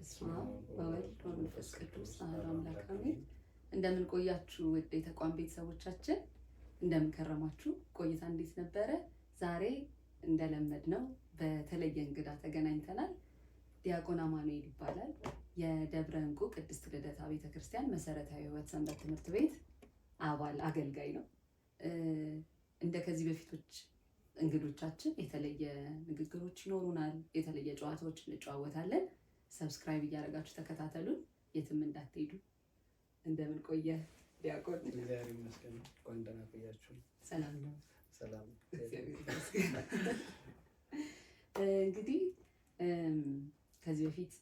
በስመ አብ ወወልድ ወመንፈስ ቅዱስ አሐዱ አምላክ አሜን። እንደምን ቆያችሁ ውድ የተቋም ቤተሰቦቻችን፣ እንደምን ከረማችሁ? ቆይታ እንዴት ነበረ? ዛሬ እንደለመድነው በተለየ እንግዳ ተገናኝተናል። ዲያቆን አማኑኤል ይባላል። የደብረ እንቁ ቅድስት ልደታ ቤተክርስቲያን መሰረታዊ ሕይወት ሰንበት ትምህርት ቤት አባል አገልጋይ ነው። እንደ ከዚህ በፊቶች እንግዶቻችን የተለየ ንግግሮች ይኖሩናል፣ የተለየ ጨዋታዎች እንጨዋወታለን። ሰብስክራይብ እያደረጋችሁ ተከታተሉን፣ የትም እንዳትሄዱ። እንደምን ቆየ ዲያቆን? እግዚአብሔር ይመስገን። እንኳን ደህና ቆያችሁ። ሰላም ነው? ሰላም። እንግዲህ ከዚህ በፊት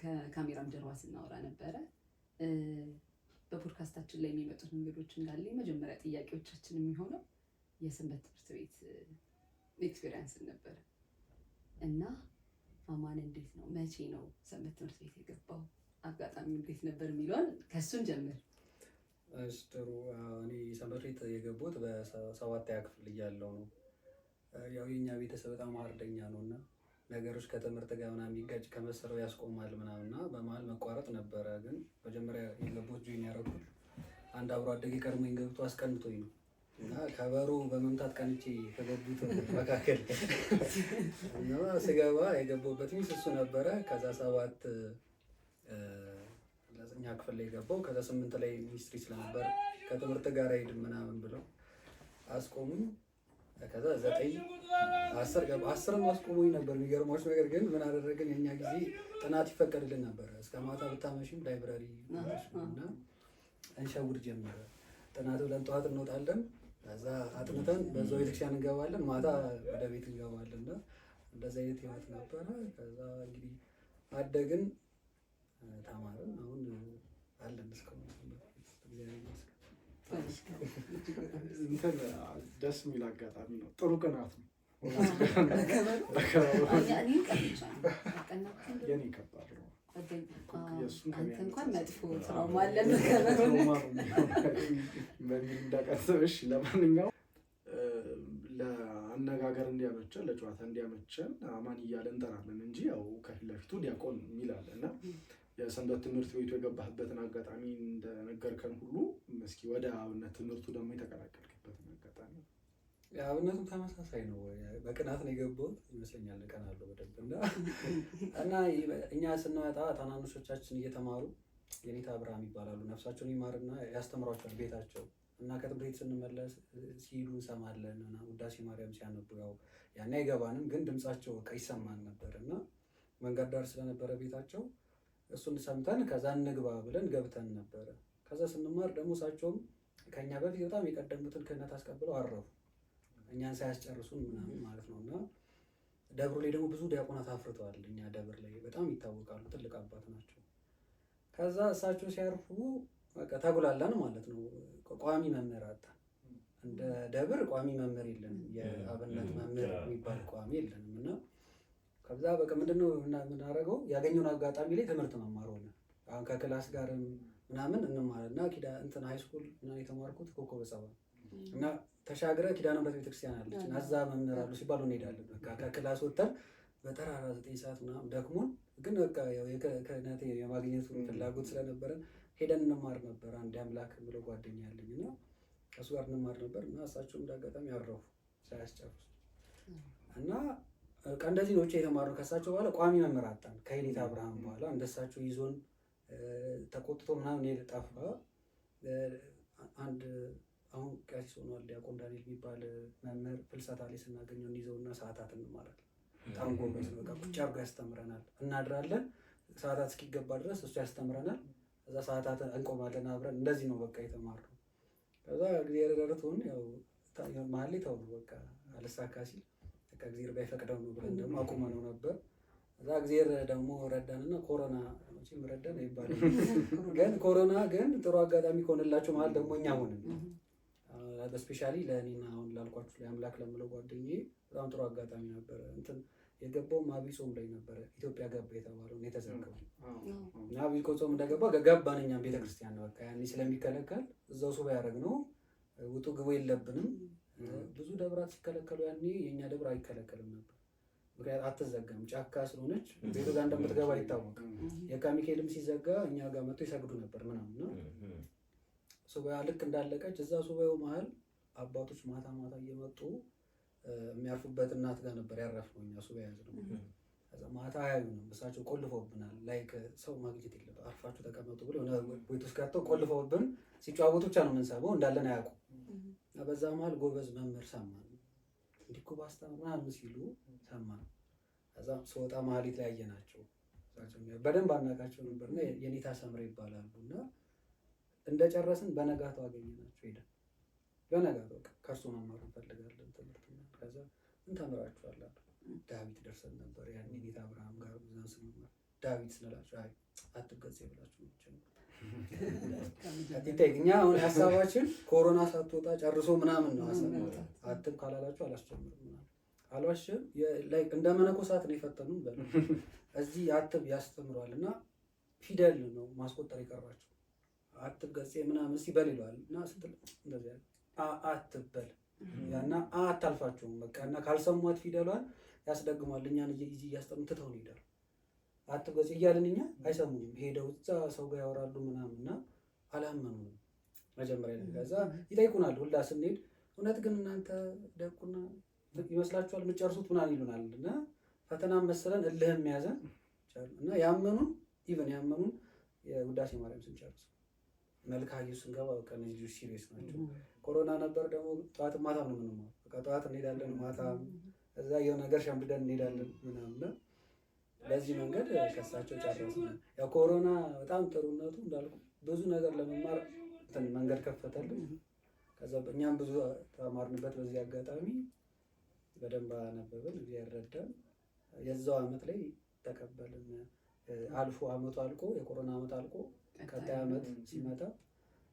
ከካሜራም ጀርባ ስናወራ ነበረ። በፖድካስታችን ላይ የሚመጡት እንግዶች እንዳለ የመጀመሪያ ጥያቄዎቻችን የሚሆነው የሰንበት ትምህርት ቤት ኤክስፔሪንስን ነበረ እና አማን እንዴት ነው፣ መቼ ነው ሰንበት ትምህርት ቤት የገባው፣ አጋጣሚው እንዴት ነበር የሚለውን ከሱን ጀምር። እሺ ጥሩ። እኔ ሰንበት ቤት የገባሁት በሰባተኛ ክፍል እያለሁ ነው። ያው የኛ ቤተሰብ በጣም አርደኛ ነው እና ነገሮች ከትምህርት ጋር ምናምን የሚጋጭ ከመሰረው ያስቆማል ምናምንና በመሀል መቋረጥ ነበረ። ግን መጀመሪያ የገባሁት ጆይን ያደረኩት አንድ አብሮ አደጌ ቀድሞኝ ገብቶ አስቀንቶኝ ነው እና ከበሮ በመምታት ቀንቼ ከገቡት መካከል እና ስገባ የገባሁበት ሚስ እሱ ነበረ። ከዛ 7ኛ ክፍል ላይ ገባሁ። ከዛ 8 ላይ ሚኒስትሪ ስለነበር ከትምህርት ጋር ሄድን ምናምን ብለው አስቆሙኝ። ከዛ 9 10 ገባ። 10ም አስቆሙኝ ነበር። የሚገርማችሁ ነገር ግን ምን አደረግን? የኛ ጊዜ ጥናት ይፈቀድልን ነበር እስከ ማታ ብታመሽም ላይብራሪ እና እንሸውድ ጀመረ። ጥናት ብለን ጠዋት እንወጣለን፣ ከዛ አጥንተን በዛው ቤተክርስቲያን እንገባለን፣ ማታ ወደ ቤት እንገባለን እና እንደዛ አይነት ህይወት ነበረ። ከዛ እንግዲህ አደግን፣ ተማርን፣ አሁን አለን እስካሁን። እንትን ደስ የሚል አጋጣሚ ነው። ጥሩ ቅናት ነው። የኔ ከባድ ነው። እንኳን መጥፎ ትራውማ አለ በሚል እንዳቀሰበሽ። ለማንኛውም ለአነጋገር እንዲያመቸን ለጨዋታ እንዲያመቸን አማን እያለ እንጠራለን እንጂ ያው ከፊት ለፊቱ ዲያቆን የሚላል እና የሰንበት ትምህርት ቤቱ የገባህበትን አጋጣሚ እንደነገርከን ሁሉ እስኪ ወደ አብነት ትምህርቱ ደግሞ የተቀላቀልክበትን አጋጣሚ። የአብነቱም ተመሳሳይ ነው። በቅናት ነው የገባሁት ይመስለኛል። እቀናለሁ በደንብ እና እኛ ስንመጣ ታናናሾቻችን እየተማሩ የኔታ አብርሃም ይባላሉ፣ ነፍሳቸውን ይማርና ያስተምሯቸዋል ቤታቸው እና ከትምህርት ቤት ስንመለስ ሲሄዱ እንሰማለን እና ውዳሴ ማርያም ሲያነቡ ያው ያን አይገባንም፣ ግን ድምጻቸው በቃ ይሰማን ነበር እና መንገድ ዳር ስለነበረ ቤታቸው እሱን ሰምተን ከዛ እንግባ ብለን ገብተን ነበረ። ከዛ ስንማር ደግሞ እሳቸውም ከኛ በፊት በጣም የቀደሙትን ክህነት አስቀብለው አረፉ፣ እኛን ሳያስጨርሱን ምናምን ማለት ነው። እና ደብሩ ላይ ደግሞ ብዙ ዲያቆናት አፍርተዋል። እኛ ደብር ላይ በጣም ይታወቃሉ፣ ትልቅ አባት ናቸው። ከዛ እሳቸው ሲያርፉ በቃ ተጉላላን ማለት ነው። ቋሚ መምህር አጣን። እንደ ደብር ቋሚ መምህር የለንም፣ የአብነት መምህር የሚባል ቋሚ የለንም። እና ከዛ በቃ ምንድነው የምናደርገው? ያገኘውን አጋጣሚ ላይ ትምህርት መማር ሆነ። አሁን ከክላስ ጋርም ምናምን እንማር እና እንትን ሃይስኩል እና የተማርኩት ኮከበ ጸባ እና ተሻግረ ኪዳነ ምሕረት ቤተክርስቲያን አለች እና እዛ መምህር አሉ ሲባሉ እንሄዳለን። በቃ ከክላስ ወጥተን በጠራራ 9 ሰዓት ምናምን ደክሞን፣ ግን በቃ ያው የክህነት የማግኘቱ ፍላጎት ስለነበረ ሄደን እንማር ነበር። አንድ አምላክ ብሎ ጓደኛ ያለኝ እና ከእሱ ጋር እንማር ነበር እና እሳቸውም እንዳጋጣሚ አረፉ ሳያስጨርሱ እና በቃ እንደዚህ ነው የተማርነው። ከእሳቸው በኋላ ቋሚ መምህር አጣን። ከኔታ አብርሃም በኋላ እንደሳቸው ይዞን ተቆጥቶ ምናምን ጠፋ። አንድ አሁን ቀሲስ ሆኗል ዲያቆን ዳንኤል የሚባል መምህር ፍልሰታ ላይ ስናገኘው እንይዘውና ሰዓታት እንማራለን። በጣም ጎበዝ ነው። በቃ ቁጭ አድርጎ ያስተምረናል። እናድራለን፣ ሰዓታት እስኪገባ ድረስ እሱ ያስተምረናል። ከዛ ሰዓታት እንቆማለን አብረን። እንደዚህ ነው በቃ የተማርነው። ከዛ እግዚአብሔር ረድቶን ያው መሀል ላይ ተው በቃ አልሳካ ሲል በቃ እግዚአብሔር ባይፈቅደው ነው ብለን ደግሞ አቁመነው ነበር። ከዛ እግዚአብሔር ደግሞ ረዳንና ኮሮና መቼም ረዳን አይባልም፣ ግን ኮሮና ግን ጥሩ አጋጣሚ ከሆነላቸው መሀል ደግሞ እኛ ሆንን። በስፔሻሊ ለእኔና አሁን ላልኳችሁ ለአምላክ ለምለው ጓደኛዬ በጣም ጥሩ አጋጣሚ ነበረ። እንትን የገባውም አብይ ጾም ላይ ነበረ ኢትዮጵያ ገባ የተባለው ነው የተዘጋው እና አብይ ጾም እንደገባ ገባን እኛም ቤተክርስቲያን ነው በቃ ያኔ ስለሚከለከል እዛው ሱባ ያደረግነው ውጡ ግቡ የለብንም። ብዙ ደብራት ሲከለከሉ ያኔ የኛ ደብር አይከለከልም ነበር። ምክንያት አትዘጋም፣ ጫካ ስለሆነች ቤቱ ጋር እንደምትገባ አይታወቅም። የካ ሚካኤልም ሲዘጋ እኛ ጋር መጥቶ ይሰግዱ ነበር ምናምን ነው። ሱባኤ ልክ እንዳለቀች እዛ ሱባኤው መሀል አባቶች ማታ ማታ እየመጡ የሚያርፉበት እናት ጋር ነበር ያረፍነው እኛ ሱባኤ ያዝነው። ከዛ ማታ አያዩንም፣ እሳቸው ቆልፈውብናል። ላይክ ሰው ማግኘት የለበት አርፋችሁ ተቀመጡ ብሎ የሆነ ቤት ውስጥ ገብተው ቆልፈውብን ሲጫወቱ ብቻ ነው የምንሰማው፣ እንዳለን አያውቁም። በዛ መሀል ጎበዝ መምህር ሰማን፣ እንዲህ እኮ ባስተምር ምናምን ሲሉ ሰማን። ከዛ ስወጣ መሀሊት ላይ አየናቸው። በደንብ አናውቃቸው ነበርና የኔታ ሰምረ ይባላሉ እና እንደጨረስን በነጋታው አገኘናቸው። ሄደን በነጋታው ከእርሱ መማር እንፈልጋለን ትምህርት። ከዛ ምን ተምራችኋል አሉ። ዳዊት ደርሰን ነበር ያን ኔታ አብርሃም ጋር ብዙን ስንማር ዳዊት ስንላቸው አይ አትገጽ ብላችሁ እኛ አሁን ሀሳባችን ኮሮና ሳትወጣ ጨርሶ ምናምን ነው። አትብ ካላላችሁ አላስጀምርም ምናምን አልዋሽም። እንደ መነኮሳት ነው የፈተኑን በል እዚህ አትብ ያስተምሯል እና ፊደል ነው ማስቆጠር የቀራቸው። አትብ ገጽ ምናምን ሲበል ይለዋል እና ስትል እንደዚህ አትበል ያና አታልፋቸውም በቃ እና ካልሰሟት ፊደሏን ያስደግሟል። እኛን እያስጠኑ ትተው ነው ይሄዳሉ። አትብ ገጽ እያልን እኛ አይሰሙንም። ሄደው እዛ ሰው ጋር ያወራሉ ምናምን እና አላመኑንም መጀመሪያ ላይ። ከዛ ይጠይቁናል ሁላ ስንሄድ እውነት ግን እናንተ ደቁና ይመስላችኋል የምትጨርሱት ምናምን ይሉናል። እና ፈተና መሰለን እልህም ያዘን እና ያመኑን ያመኑን የውዳሴ ማርያም ስንጨርስ መልካ ኢየሱስ ስንገባ በቃ እነዚህ ልጆች ሲሪየስ ናቸው። ኮሮና ነበር ደግሞ ጠዋት ማታ ነው የምንማረው። በቃ ጠዋት እንሄዳለን ማታ እዛ የሆነ ነገር ሸምድደን እንሄዳለን ምናምን። በዚህ መንገድ ከሳቸው ጨረስን። ያው ኮሮና በጣም ጥሩነቱ እንዳልኩ ብዙ ነገር ለመማር መንገድ ከፈተልን። ከዛ እኛም ብዙ ተማርንበት። በዚህ አጋጣሚ በደንብ አነበብን፣ እግዚአብሔር ረዳን። የዛው አመት ላይ ተቀበልን። አልፎ አመቱ አልቆ የኮሮና አመት አልቆ ቀጣይ አመት ሲመጣ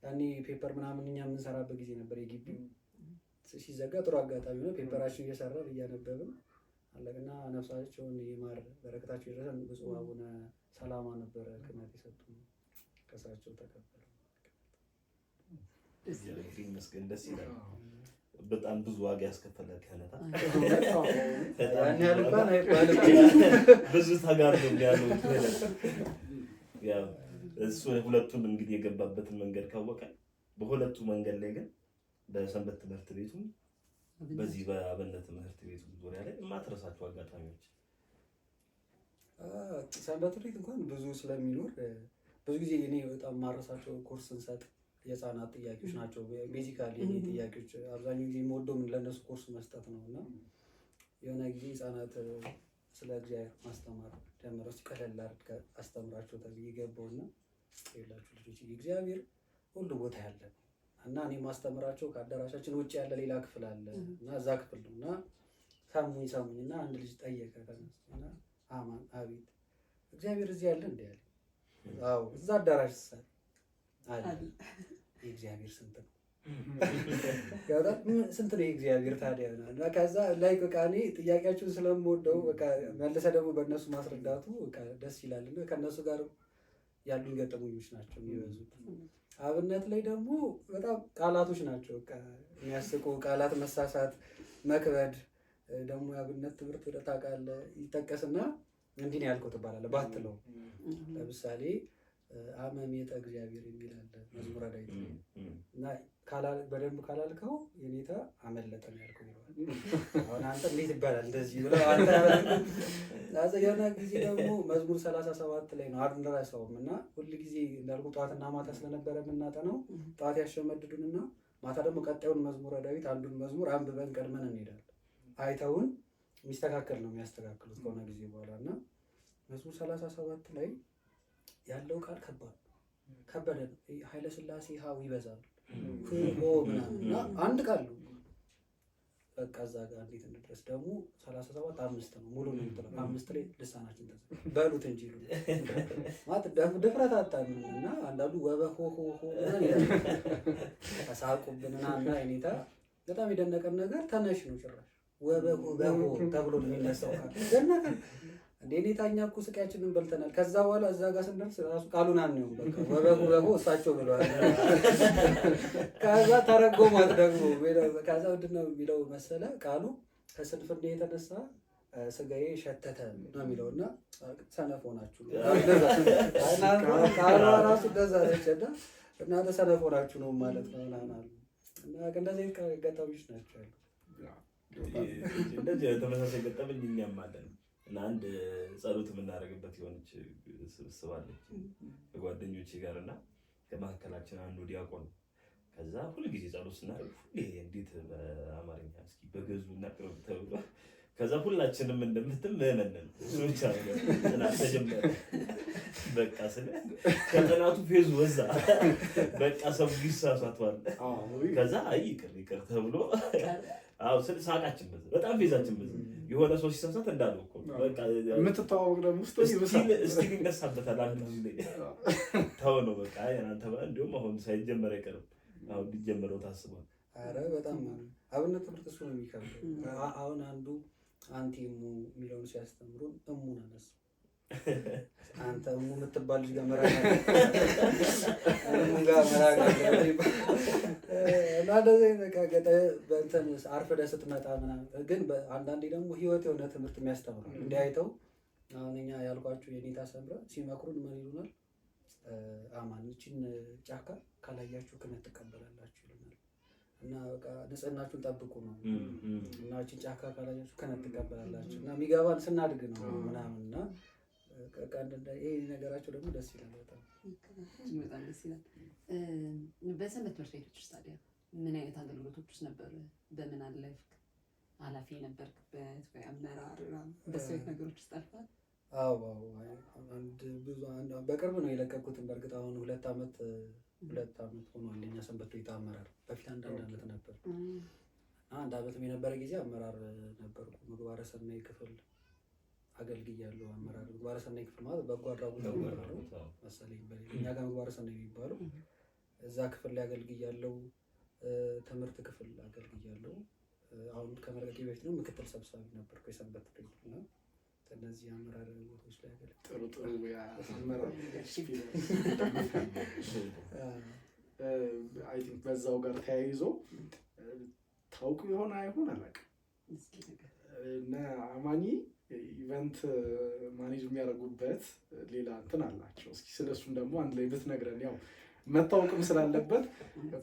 ያኔ ፔፐር ምናምን እኛ የምንሰራበት ጊዜ ነበር። የግቢው ሲዘጋ ጥሩ አጋጣሚ ነው። ፔፐራችን እየሰራን እያነበብን አለቅና ነፍሳቸውን ይማር በረከታቸው ይድረሰን። ብፁዕ አቡነ ሰላማ ነበረ ክህነት የሰጡን፣ ከሳቸው ተቀበሉ። ደስ ይላል። በጣም ብዙ ዋጋ ያስከፈለ ክህነት ብዙ ተጋርዶ ያለው እሱ ሁለቱም እንግዲህ የገባበትን መንገድ ካወቀ በሁለቱ መንገድ ላይ ግን በሰንበት ትምህርት ቤቱ በዚህ በአብነት ትምህርት ቤቱ ዙሪያ ላይ የማትረሳቸው አጋጣሚዎች? ሰንበት ቤት እንኳን ብዙ ስለሚኖር ብዙ ጊዜ እኔ በጣም ማረሳቸው ኮርስ ስንሰጥ የህፃናት ጥያቄዎች ናቸው። ቤዚካሊ የኔ ጥያቄዎች አብዛኛው ጊዜ የምወደው ለእነሱ ኮርስ መስጠት ነው እና የሆነ ጊዜ ህፃናት ስለ እግዚአብሔር ማስተማር ጀምረው ሲቀለል አድርገህ አስተምራቸው ተብዬ ገባውና ይላችሁ ልጆች እግዚአብሔር ሁሉ ቦታ ያለ እና እኔ ማስተምራቸው ከአዳራሻችን ውጭ ያለ ሌላ ክፍል አለ እና እዛ ክፍል ነው እና ሰሙኝና አንድ ልጅ ጠየቀ ከነሱና አማን አቤት እግዚአብሔር እዚህ ያለ እንዴ ያለ አዎ እዛ አዳራሽ አለ የእግዚአብሔር ስንት ነው ስንት ነው የእግዚአብሔር ታዲያ እና ከዛ ላይ በቃ እኔ ጥያቄያችሁን ስለምወደው በቃ መልሰ ደግሞ በእነሱ ማስረዳቱ በቃ ደስ ይላልና ከእነሱ ጋር ያሉን ገጠመኞች ናቸው የሚበዙት። አብነት ላይ ደግሞ በጣም ቃላቶች ናቸው በቃ የሚያስቁ ቃላት፣ መሳሳት፣ መክበድ። ደግሞ የአብነት ትምህርት ወደ ታውቃለህ ይጠቀስና እንዲህ ነው ያልከው ትባላለህ ባትለው። ለምሳሌ አመሜጠ እግዚአብሔር የሚል አለ መዝሙረ ዳዊት እና በደንብ ካላልከው የኔታ አመለጠ ነው ያልከው ይላል። አሁን አንተ እንዴት ይባላል እንደዚህ ብለው አንተ የሆነ ጊዜ ደግሞ መዝሙር 37 ላይ ነው አንረሳውም እና ሁል ጊዜ እንዳልኩ ጠዋትና ማታ ስለነበረ የምናጠነው ጠዋት ያሸመድዱንና ማታ ደግሞ ቀጣዩን መዝሙረ ዳዊት አንዱን መዝሙር አንብበን ቀድመን እንሄዳለን። አይተውን የሚስተካከል ነው የሚያስተካክሉት ከሆነ ጊዜ በኋላ እና መዝሙር 37 ላይ ያለው ቃል ከበደ ኃይለ ሥላሴ ሀው ይበዛል ሆ ምናምን እና አንድ ቃል ነው በቃ እዛ ጋር እንዴት እንድረስ ደግሞ 37 5 ነው ሙሉ ነው እንትን 5 ላይ ልሳናችን በሉት እንጂ ማለት ድፍረት አጣን እና አንዳንዱ ወበሆ ተሳቁብንና እና እኔታ በጣም የደነቀን ነገር ተነሽ ነው ጭራሽ ወበሆ ተብሎ ነው የሚነሳው ደነቀን እንዴ ኔታኛ እኮ ስቃያችንን በልተናል። ከዛ በኋላ እዛ ጋር ስንደርስ ራሱ ቃሉን አንየው በቃ ወበሆ እሳቸው ብለዋል። ከዛ ተረጎማት ደግሞ ከዛ ምንድን ነው የሚለው መሰለ ቃሉ ከስንፍና የተነሳ ስጋዬ ሸተተ ነው የሚለው እና ሰነፍ ሆናችሁ ራሱ እንደዛ ነች እና እናንተ ሰነፍ ሆናችሁ ነው ማለት ነው ምናምን አሉ እና እንደዚህ ገጠመኞች ናቸው ያሉ። እንደዚህ ተመሳሳይ ገጠመኝ እኛም አለን እና አንድ ጸሎት የምናደርግበት የሆነች ስብስብ አለች ከጓደኞቼ ጋር እና ከመካከላችን አንዱ ዲያቆን ከዛ ሁልጊዜ ጸሎት ስናደርግ ሁሌ እንዴት በአማርኛ እስኪ በገዙ እናቅርብ ተብሎ ከዛ ሁላችንም እንደምትም ምዕመንን እሱ ብቻ ነው ጥናት ተጀመረ። በቃ ስለ ከጥናቱ ፌዙ ወዛ በቃ ሰው ይሳሳቷል። ከዛ አይ ይቅር ተብሎ ስለ ሳቃችን በጣም ፌዛችን የሆነ ሰው ሲሳሳት እንዳለው እኮ በቃ የምትተዋወቅ ደግሞ እስቲ ይነሳበታል አንድ ጊዜ ተው ነው በቃ እናንተ እንደውም አሁን ሳይጀመር አይቀርም አሁን ሊጀመረው ታስቧል። ኧረ በጣም አብነት ትምህርት እሱ ነው የሚከብደው። አሁን አንዱ አንቲ እሙ የሚለውን ሲያስተምሩን እሙን አነሱ። አንተ እሙ የምትባል ልጅ ጋር መራጋ እና እንደዚህ ገጠ በእንትን አርፍደህ ስትመጣ ምናምን ግን አንዳንዴ ደግሞ ህይወት የሆነ ትምህርት የሚያስተምሩ እንዲያይተው አሁን እኛ ያልኳችሁ የኔታ ሰምረ ሲመክሩን ምን ይሉናል? አማን ይህችን ጫካ ካላያችሁ ክህነት ትቀበላላችሁ ይሉናል እና በቃ ንጽህናችሁን ጠብቁ ነው እና ይህችን ጫካ ካላያችሁ ክህነት ትቀበላላችሁ እና የሚገባን ስናድግ ነው ምናምን እና ይሄ ነገራቸው ደግሞ ደስ ይላል። በጣም ደስ ይላል። በሰንበት ትምህርት ቤቶች ውስጥ ታዲያ ምን አይነት አገልግሎቶች ውስጥ ነበር? በምን አለፍክ? ኃላፊ ነበርክበት ወይ አመራር በሰው ነገሮች ውስጥ አልፋል? አዎ በቅርብ ነው የለቀኩትን። በእርግጥ አሁን 2 ዓመት ሆኗል የኛ ሰንበት ቤት አመራር። በፊት አንድ ዓመት ነበር እና 1 ዓመትም የነበረ ጊዜ አመራር ነበርኩ። ምግባረ ሰናይ ክፍል አገልግያለሁ። አመራር ምግባረ ሰናይ ክፍል ማለት በጎ አድራጎት ነው መሰለኝ በእኛ ጋር ምግባረ ሰናይ የሚባለው እዛ ክፍል ላይ አገልግያለሁ። ትምህርት ክፍል አገልግያለሁ። አሁን ከመልቀቄ በፊት ነው ምክትል ሰብሳቢ ነበርኩ የሰንበት ቤት እና እነዚህ አመራር ቦታዎች ላይ ጥሩ አመራር አይ ቲንክ በዛው ጋር ተያይዞ ታውቁ የሆነ አይሆን አላውቅም እና አማኒ ኢቨንት ማኔጅ የሚያደርጉበት ሌላ እንትን አላቸው። እስኪ ስለሱም ደግሞ አንድ ላይ ብትነግረን ያው መታወቅም ስላለበት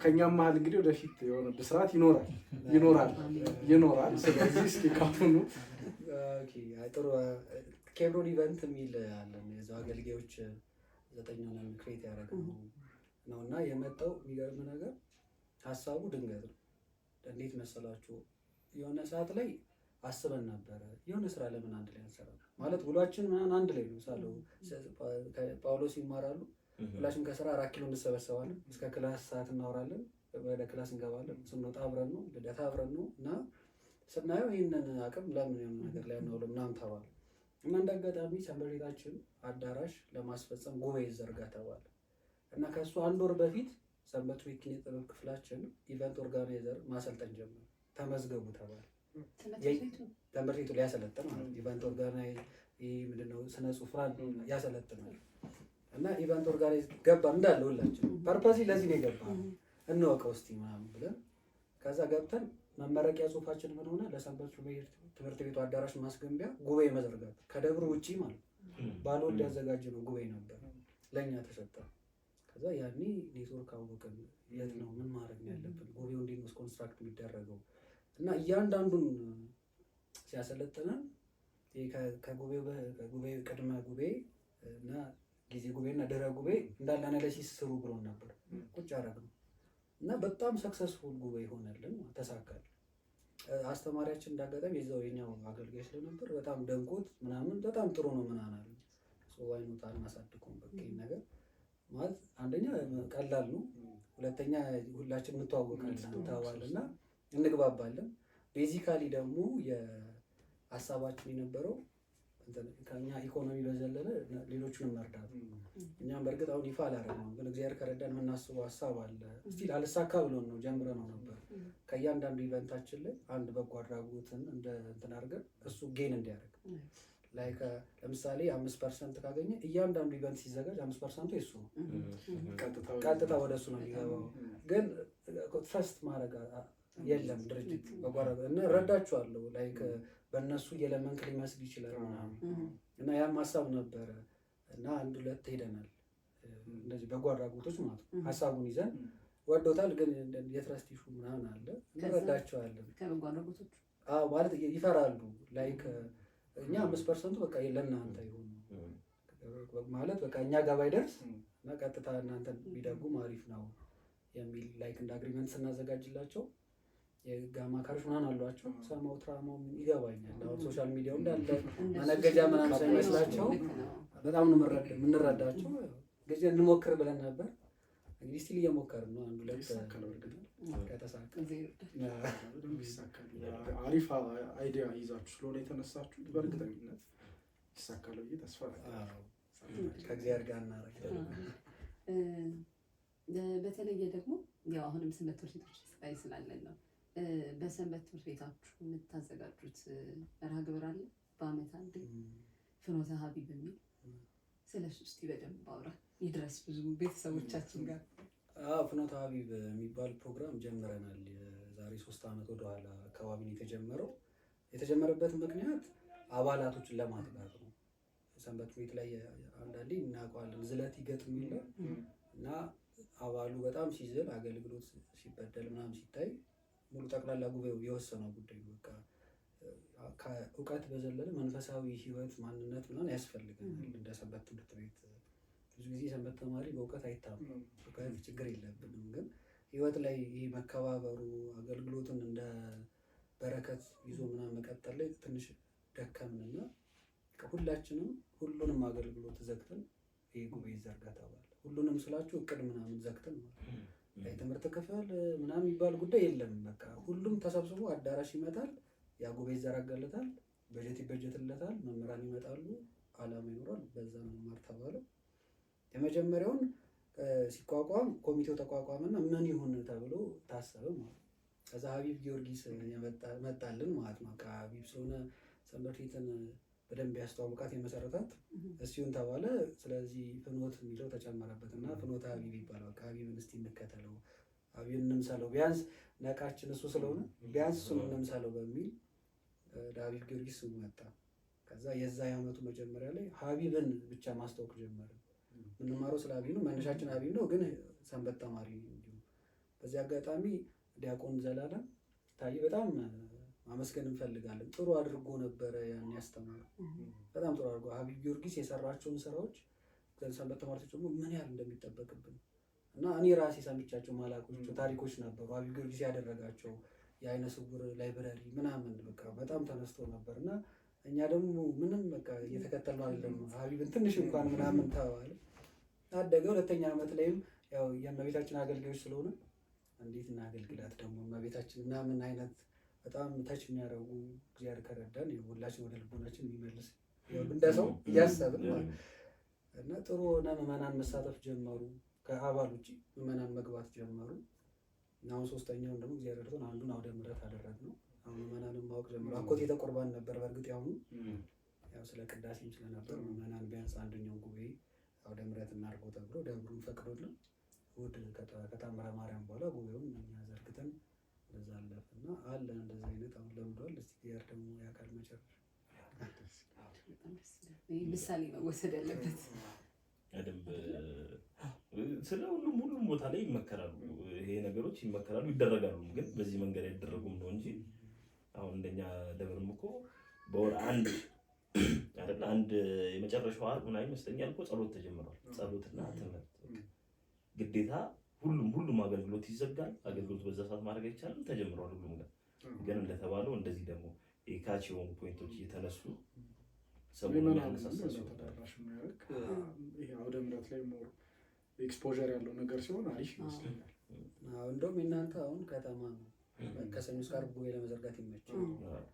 ከኛም መሀል እንግዲህ ወደፊት የሆነ ብስራት ይኖራል። ስለዚህ እስኪ ካሁኑ ጥሩ ኬብሮን ኢቨንት የሚል አለን የዛው አገልጋዮች 9 ሆነን ክሬት ያደረግነው ነው እና የመጣው የሚገርም ነገር ሀሳቡ ድንገት ነው። እንዴት መሰላችሁ? የሆነ ሰዓት ላይ አስበን ነበረ የሆነ ስራ ለምን አንድ ላይ አንሰራም ማለት ውሏችን ምናምን አንድ ላይ ነው ሳለው ጳውሎስ ይማራሉ ሁላችንም ከስራ 4 ኪሎ እንሰበሰባለን እስከ ክላስ ሰዓት እናወራለን ወደ ክላስ እንገባለን ስንወጣ አብረን ነው ልደታ አብረን ነው እና ስናየው ይህንን አቅም ለምን የሆነ ነገር ላይ እናውለው ምናምን ተባለ እና እንደ አጋጣሚ ሰንበት ቤታችን አዳራሽ ለማስፈጸም ጉባኤ ይዘርጋ ተባለ እና ከሱ 1 ወር በፊት ሰንበት ቤት ኪነ ጥበብ ክፍላችን ኢቨንት ኦርጋናይዘር ማሰልጠን ጀመረ። ተመዝገቡ ተባለ። ትምህርት ቤቱ ሊያሰለጥን ማለት ኢቨንት ኦርጋናይዝ ምንድነው ስነ ጽሁፍን ያሰለጥናል እና ኢቨንት ኦርጋናይዝ ገባ እንዳለ ሁላችን ፐርፐዚ ለዚህ ነው ገባ እንወቀው እስቲ ምናምን ብለን ከዛ ገብተን መመረቂያ ጽሁፋችን ምን ሆነ ለሰንበት ትምህርት ቤቱ አዳራሽ ማስገንቢያ ጉባኤ መዘርጋት ከደብሩ ውጪ ማለት ባልወልድ ያዘጋጀነው ጉባኤ ነበር ለኛ ተሰጠ። ከዛ ያኔ ኔትወርክ አወቅን የት ነው ምን ማድረግ ያለብን ጉባኤው እንዴት ነው ኮንስትራክት የሚደረገው እና እያንዳንዱን ሲያሰለጥነን ከጉባኤው ቅድመ ጉባኤ እና ጊዜ ጉባኤና ድህረ ጉባኤ እንዳለ አናሊሲስ ስሩ ብሎን ነበር። ቁጭ አደረግነው እና በጣም ሰክሰስፉል ጉባኤ ሆነልን ተሳካል። አስተማሪያችን እንዳጋጣሚ የዛው የኛው አገልጋይ ስለነበር በጣም ደንቆት ምናምን በጣም ጥሩ ነው ምናምን አለ። ዋይ ነው ታናሳድቁም በቃ ነገር ማለት አንደኛ ቀላል ነው፣ ሁለተኛ ሁላችን እንተዋወቃለን ታዋልና እንግባባለን። ቤዚካሊ ደግሞ የሀሳባችን የነበረው ከኛ ኢኮኖሚ በዘለለ ሌሎቹንም መርዳት። እኛም በእርግጥ አሁን ይፋ አላደረግነውም፣ ግን እግዚአብሔር ከረዳን የምናስበው ሀሳብ አለ። ስቲል አልሳካ ብሎን ነው ጀምረነው ነበር። ከእያንዳንዱ ኢቨንታችን ላይ አንድ በጎ አድራጎትን እንትን አድርገን እሱ ጌን እንዲያደርግ ለምሳሌ 5% ካገኘ እያንዳንዱ ኢቨንት ሲዘጋጅ 5% የሱ ነው፣ ቀጥታ ወደ እሱ ነው የሚገባው። ግን ትረስት ማድረግ የለም ድርጅት በጓራ እና እረዳቸዋለሁ። ላይክ በእነሱ እየለመንክ ሊመስል ይችላል እና ያም ሀሳብ ነበረ እና 1-2 ሄደናል እንደዚህ በጎ አድራጎቶች ማለት ነው። ሀሳቡን ይዘን ወዶታል፣ ግን የትረስት ኢሹ ምናምን አለ እንረዳቸዋለን። ከበጎ አድራጎቶች ማለት ይፈራሉ። ላይክ እኛ 5% በቃ ለእናንተ ይሁን ማለት በቃ እኛ ጋር ባይደርስ እና ቀጥታ እናንተን ቢደጉም አሪፍ ነው የሚል ላይክ እንደ አግሪመንት ስናዘጋጅላቸው የህግ አማካሪዎች ምናምን አሏቸው። ሰማው ትራማው ይገባኛል። አሁን ሶሻል ሚዲያው እንዳለ መነገጃ ምናምን ሳይመስላቸው በጣም ነው የምንረዳቸው። ጊዜ እንሞክር ብለን ነበር። እንግዲህ ስቲል እየሞከርን ነው። 1-2 ከተሳካ አሪፍ አይዲያ ይዛችሁ ስለሆነ የተነሳችሁት በእርግጠኝነት ይሳካል ብዬ ተስፋ አደርጋለሁ። ከእግዚአብሔር ጋር እናደርጋለን። በተለየ ደግሞ ያው አሁንም ሰንበት ትምህርት ቤቶች ላይ ስላለን ነው። በሰንበት ትምህርት ቤታችሁ የምታዘጋጁት መርሃ ግብር አለ በአመት አንዴ ፍኖተ ሀቢብ የሚል ስለሱ እስቲ በደንብ አውራ ይድረስ ብዙ ቤተሰቦቻችን ጋር። ፍኖተ ሀቢብ የሚባል ፕሮግራም ጀምረናል። ዛሬ 3 ዓመት ወደኋላ አካባቢ ነው የተጀመረው። የተጀመረበት ምክንያት አባላቶችን ለማጥጋት ነው። ሰንበት ቤት ላይ አንዳንዴ እናውቀዋለን ዝለት ይገጥም ይላል እና አባሉ በጣም ሲዝል አገልግሎት ሲበደል ምናምን ሲታይ ሙሉ ጠቅላላ ጉባኤው የወሰነው ጉዳይ በቃ ከእውቀት በዘለለ መንፈሳዊ ህይወት ማንነት ምናምን ያስፈልገናል። እንደ ሰንበት ትምህርት ቤት ብዙ ጊዜ ሰንበት ተማሪ በእውቀት አይታማም። እውቀት ችግር የለብንም፣ ግን ህይወት ላይ ይሄ መከባበሩ አገልግሎትን እንደ በረከት ይዞ ምናምን መቀጠል ላይ ትንሽ ደከምንና ሁላችንም ሁሉንም አገልግሎት ዘግተን ይሄ ጉባኤ ይዘርጋ ተባለ። ሁሉንም ስላችሁ እቅድ ምናምን ዘግተን የትምህርት ክፍል ምናምን የሚባል ጉዳይ የለም። በቃ ሁሉም ተሰብስቦ አዳራሽ ይመጣል፣ ያ ጉባኤ ይዘረጋለታል፣ በጀት ይበጀትለታል፣ መምህራን ይመጣሉ፣ አላማ ይኖራል፣ በዛ መማር ተባለ። የመጀመሪያውን ሲቋቋም ኮሚቴው ተቋቋመና ምን ይሁን ተብሎ ታሰበ ማለት ነው። ከዛ ሀቢብ ጊዮርጊስ መጣልን ማለት ነው። ሀቢብ ስለሆነ ሰንበት ቤትን በደንብ ያስተዋውቃት የመሰረታት እሱን ተባለ። ስለዚህ ፍኖት የሚለው ተጨመረበት እና ፍኖተ ሀቢብ ይባላል። ሀቢብን እስቲ እንከተለው፣ ሀቢብን እንምሰለው፣ ቢያንስ ነቃችን እሱ ስለሆነ ቢያንስ እሱን እንምሰለው በሚል ሀቢብ ጊዮርጊስ ስሙ መጣ። ከዛ የዛ የዓመቱ መጀመሪያ ላይ ሀቢብን ብቻ ማስታወቅ ጀመረ። የምንማረው ስለ ሀቢብ ነው፣ መነሻችን ሀቢብ ነው፣ ግን ሰንበት ተማሪ እንዲሁ። በዚህ አጋጣሚ ዲያቆን ዘላለም ታዬ በጣም ማመስገን እንፈልጋለን። ጥሩ አድርጎ ነበረ ያን ያስተማረው፣ በጣም ጥሩ አድርጎ ሀቢብ ጊዮርጊስ የሰራቸውን ስራዎች ሰንበት ተማሪዎች ደግሞ ምን ያህል እንደሚጠበቅብን እና እኔ ራሴ ሰምቻቸው ማላውቃቸው ታሪኮች ነበሩ። ሀቢብ ጊዮርጊስ ያደረጋቸው የአይነ ስውር ላይብረሪ ምናምን በቃ በጣም ተነስቶ ነበር እና እኛ ደግሞ ምንም በቃ እየተከተልነው አይደለም። ሀቢብን ትንሽ እንኳን ምናምን ተባለ፣ አደገ። 2ኛ ዓመት ላይም ያው የእመቤታችን አገልጋዮች ስለሆነ እንዴት እናገልግላት ደግሞ እመቤታችን ምናምን አይነት በጣም ታች የሚያደርጉ እግዚአብሔር ከረዳን ሁላችን ወደ ልቦናችን የሚመልስ እንደ ሰው እያሰብን እና ጥሩ ሆነ። ምዕመናን መሳተፍ ጀመሩ። ከአባል ውጭ ምዕመናን መግባት ጀመሩ። አሁን 3ኛውን ደግሞ እግዚአብሔር ረድቶን አንዱን አውደ ምሕረት አደረግነው። አሁን ምዕመናንን ማወቅ ጀመሩ። አኮቴተ ቁርባን ነበር በእርግጥ ያሁኑ ያው ስለ ቅዳሴም ስለነበር ምዕመናን ቢያንስ አንደኛው ጉባኤ አውደ ምሕረት እናድርገው ተብሎ ደብሩን ፈቅዶልን እሑድ ከታምረ ማርያም በኋላ ጉባኤውን እኛ ዘርግተን በዛ አለፈና አለ። እንደዛ አይነት አሁን ለምዷል። እስቲ ያር ደግሞ ያካል መጨረሻ ምሳሌ መወሰድ ያለበት በደንብ ስለ ሁሉም ቦታ ላይ ይመከራሉ። ይሄ ነገሮች ይመከራሉ፣ ይደረጋሉ። ግን በዚህ መንገድ አይደረጉም ነው እንጂ አሁን እንደኛ ደብርም እኮ በወር አንድ የመጨረሻው ዓርብ ምናምን ይመስለኛል እኮ ጸሎት ተጀምሯል። ጸሎትና ትምህርት ግዴታ ሁሉም አገልግሎት ይዘጋል። አገልግሎት በዛ ሰዓት ማድረግ አይቻልም። ተጀምሯል ሁሉም ጋር። ግን እንደተባለው እንደዚህ ደግሞ የካች የሆኑ ፖይንቶች እየተነሱ ሰሞኑን ያነሳሳሱ ተደራሽ የሚያደርግ ይሄ አውደ ምሕረት ላይ ሞር ኤክስፖዠር ያለው ነገር ሲሆን አሪፍ ይመስለኛል። እንደውም እናንተ አሁን ከተማ ነው ከሰኞ እስከ ዓርብ ጉባኤ ለመዘርጋት ይመች፣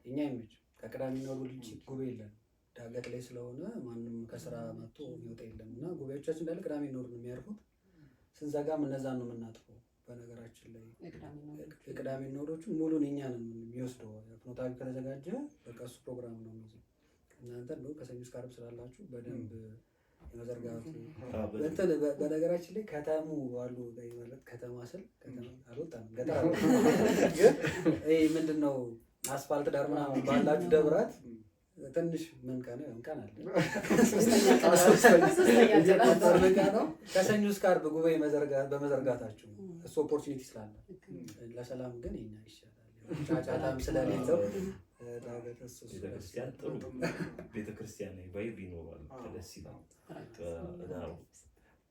እኛ ይመች። ከቅዳሜና እሑድ ውጭ ጉባኤ የለም። ዳገት ላይ ስለሆነ ማንም ከስራ መጥቶ የሚወጣ የለም እና ጉባኤዎቻችን እንዳለ ቅዳሜና እሑድ ነው የሚያርፉት። ስንዘጋም እነዛን ነው የምናጥፈው። በነገራችን ላይ የቅዳሜና እሑዶቹን ሙሉን እኛ ነን የሚወስደው። ፍኖተ ሀቢብ ከተዘጋጀ በቃ እሱ ፕሮግራም ነው የሚይዘው። እናንተ እንደው ከሰኞ እስከ ዓርብ ስላላችሁ በደንብ መዘርጋቱ እንትን በነገራችን ላይ ከተሙ አሉ ማለት ከተማ ስል አልወጣም ገጠር ግን ይሄ ምንድነው አስፋልት ዳር ምናምን ባላችሁ ደብራት ትንሽ ምን ቀን አለ ነው ከሰኞ እስከ ዓርብ ጉባኤ በመዘርጋታችሁ እሱ ኦፖርቹኒቲ ስላለ ለሰላም ግን የኛ ይሻላል ጫጫታም ስለሌለው ቤተክርስቲያን ጥሩ ቤተክርስቲያን ቫይብ ይኖራል ደስ ይላል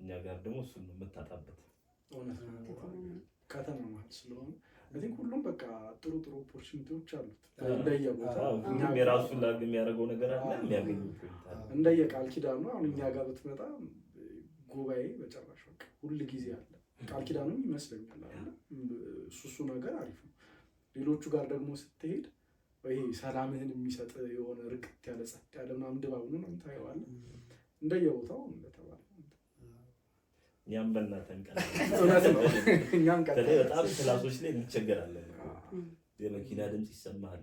እኛ ጋር ደግሞ እሱን ነው የምታጣበት ከተማ ማለት ስለሆነ ሁሉም በቃ ጥሩ ኦፖርቹኒቲዎች አሉት እንደየቦታው ሁሉም የራሱን ላግ የሚያደርገው ነገር አለ የሚያገኙት እንደየቃል ኪዳኑ አሁን እኛ ጋር ብትመጣ ጉባኤ በጨራሽ በቃ ሁሉ ጊዜ አለ ቃል ኪዳኑም ይመስለኛል አለ እሱ ነገር አሪፍ ነው ሌሎቹ ጋር ደግሞ ስትሄድ ወይ ሰላምህን የሚሰጥ የሆነ ርቅት ያለ ጸጥ ያለ ምናምን ድባቡን ነው ታየዋለህ እንደየቦታው እንደተባለ እኛም በእናትህ እኛም በጣም ክላሶች ላይ እንቸገራለን የመኪና ድምፅ ይሰማል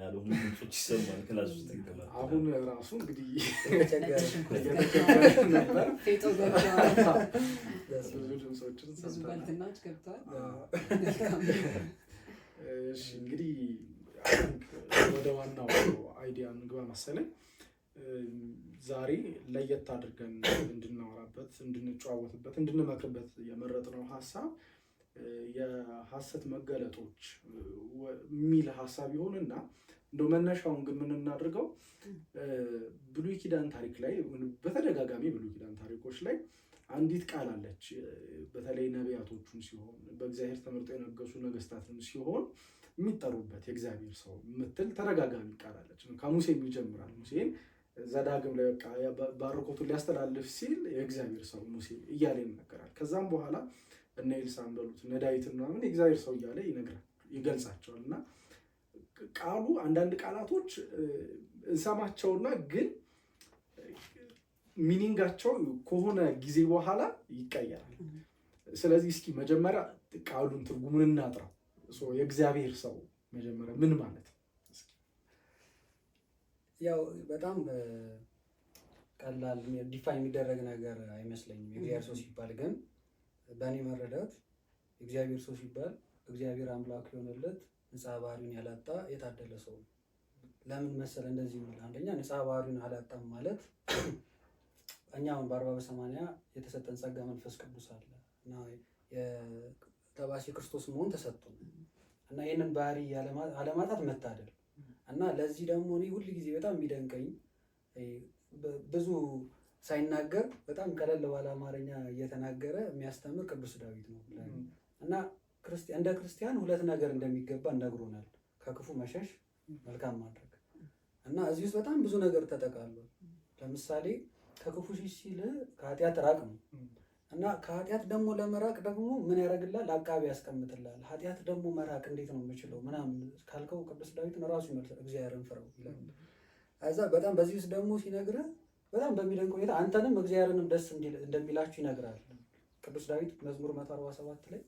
ያልሆኑ ድምፆች ይሰማል ክላስ ውስጥ ይገባል አሁን ራሱ እንግዲህ ነበር ፌጦ ገብቷል ብዙ ድምፆችን ብዙ ባልትናዎች ገብቷል እሺ እንግዲህ ወደ ዋናው አይዲያ እንግባ መሰለኝ ዛሬ ለየት አድርገን እንድናወራበት እንድንጨዋወትበት እንድንመክርበት የመረጥነው ሐሳብ የሐሰት መገለጦች የሚል ሐሳብ ይሆንና እንደው መነሻውን ግን ምን እናድርገው ብሉይ ኪዳን ታሪክ ላይ በተደጋጋሚ ብሉይ ኪዳን ታሪኮች ላይ አንዲት ቃል አለች በተለይ ነቢያቶቹን ሲሆን በእግዚአብሔር ተመርጠው የነገሱ ነገስታትን ሲሆን የሚጠሩበት የእግዚአብሔር ሰው የምትል ተደጋጋሚ ቃል አለች ከሙሴ ይጀምራል ሙሴን ዘዳግም ላይ በቃ ባርኮቱን ሊያስተላልፍ ሲል የእግዚአብሔር ሰው ሙሴ እያለ ይነገራል ከዛም በኋላ እነ ኤልሳዕ በሉት እነ ዳዊት ምናምን የእግዚአብሔር ሰው እያለ ይገልጻቸዋል እና ቃሉ አንዳንድ ቃላቶች እንሰማቸውና ግን ሚኒንጋቸው ከሆነ ጊዜ በኋላ ይቀየራል ስለዚህ እስኪ መጀመሪያ ቃሉን ትርጉሙን እናጥራው የእግዚአብሔር ሰው መጀመሪያ ምን ማለት ያው በጣም ቀላል ዲፋይን የሚደረግ ነገር አይመስለኝም የእግዚአብሔር ሰው ሲባል ግን በእኔ መረዳት እግዚአብሔር ሰው ሲባል እግዚአብሔር አምላክ የሆነለት ንጽሐ ባህሪውን ያላጣ የታደለ ሰው ለምን መሰለ እንደዚህ ነው አንደኛ ንጽሐ ባህሪውን አላጣም ማለት እኛውን በ40/80 የተሰጠን ጸጋ መንፈስ ቅዱስ አለ እና የተባሲ ክርስቶስ መሆን ተሰጥቶን እና ይሄንን ባህሪ አለማጣት መታደል እና ለዚህ ደግሞ እኔ ሁሉ ጊዜ በጣም የሚደንቀኝ ብዙ ሳይናገር በጣም ቀለል ባለ አማርኛ እየተናገረ የሚያስተምር ቅዱስ ዳዊት ነው እና እንደ ክርስቲያን ሁለት ነገር እንደሚገባ ነግሮናል ከክፉ መሸሽ መልካም ማድረግ እና እዚህ ውስጥ በጣም ብዙ ነገር ተጠቃሏል ለምሳሌ ከክፉ ሽሽ ሲል ከኃጢአት ራቅ ነው እና ከኃጢአት ደግሞ ለመራቅ ደግሞ ምን ያደርግልሃል አቃቢ ያስቀምጥልሃል ኃጢአት ደግሞ መራቅ እንዴት ነው የምችለው ምናምን ካልከው ቅዱስ ዳዊትን ራሱ ይመልሳል እግዚአብሔርን ፍራው ይላል አዛ በጣም በዚህ ውስጥ ደግሞ ሲነግርህ በጣም በሚደንቅ ሁኔታ አንተንም እግዚአብሔርንም ደስ እንደሚላችሁ ይነግራል ቅዱስ ዳዊት መዝሙር 147 ላይ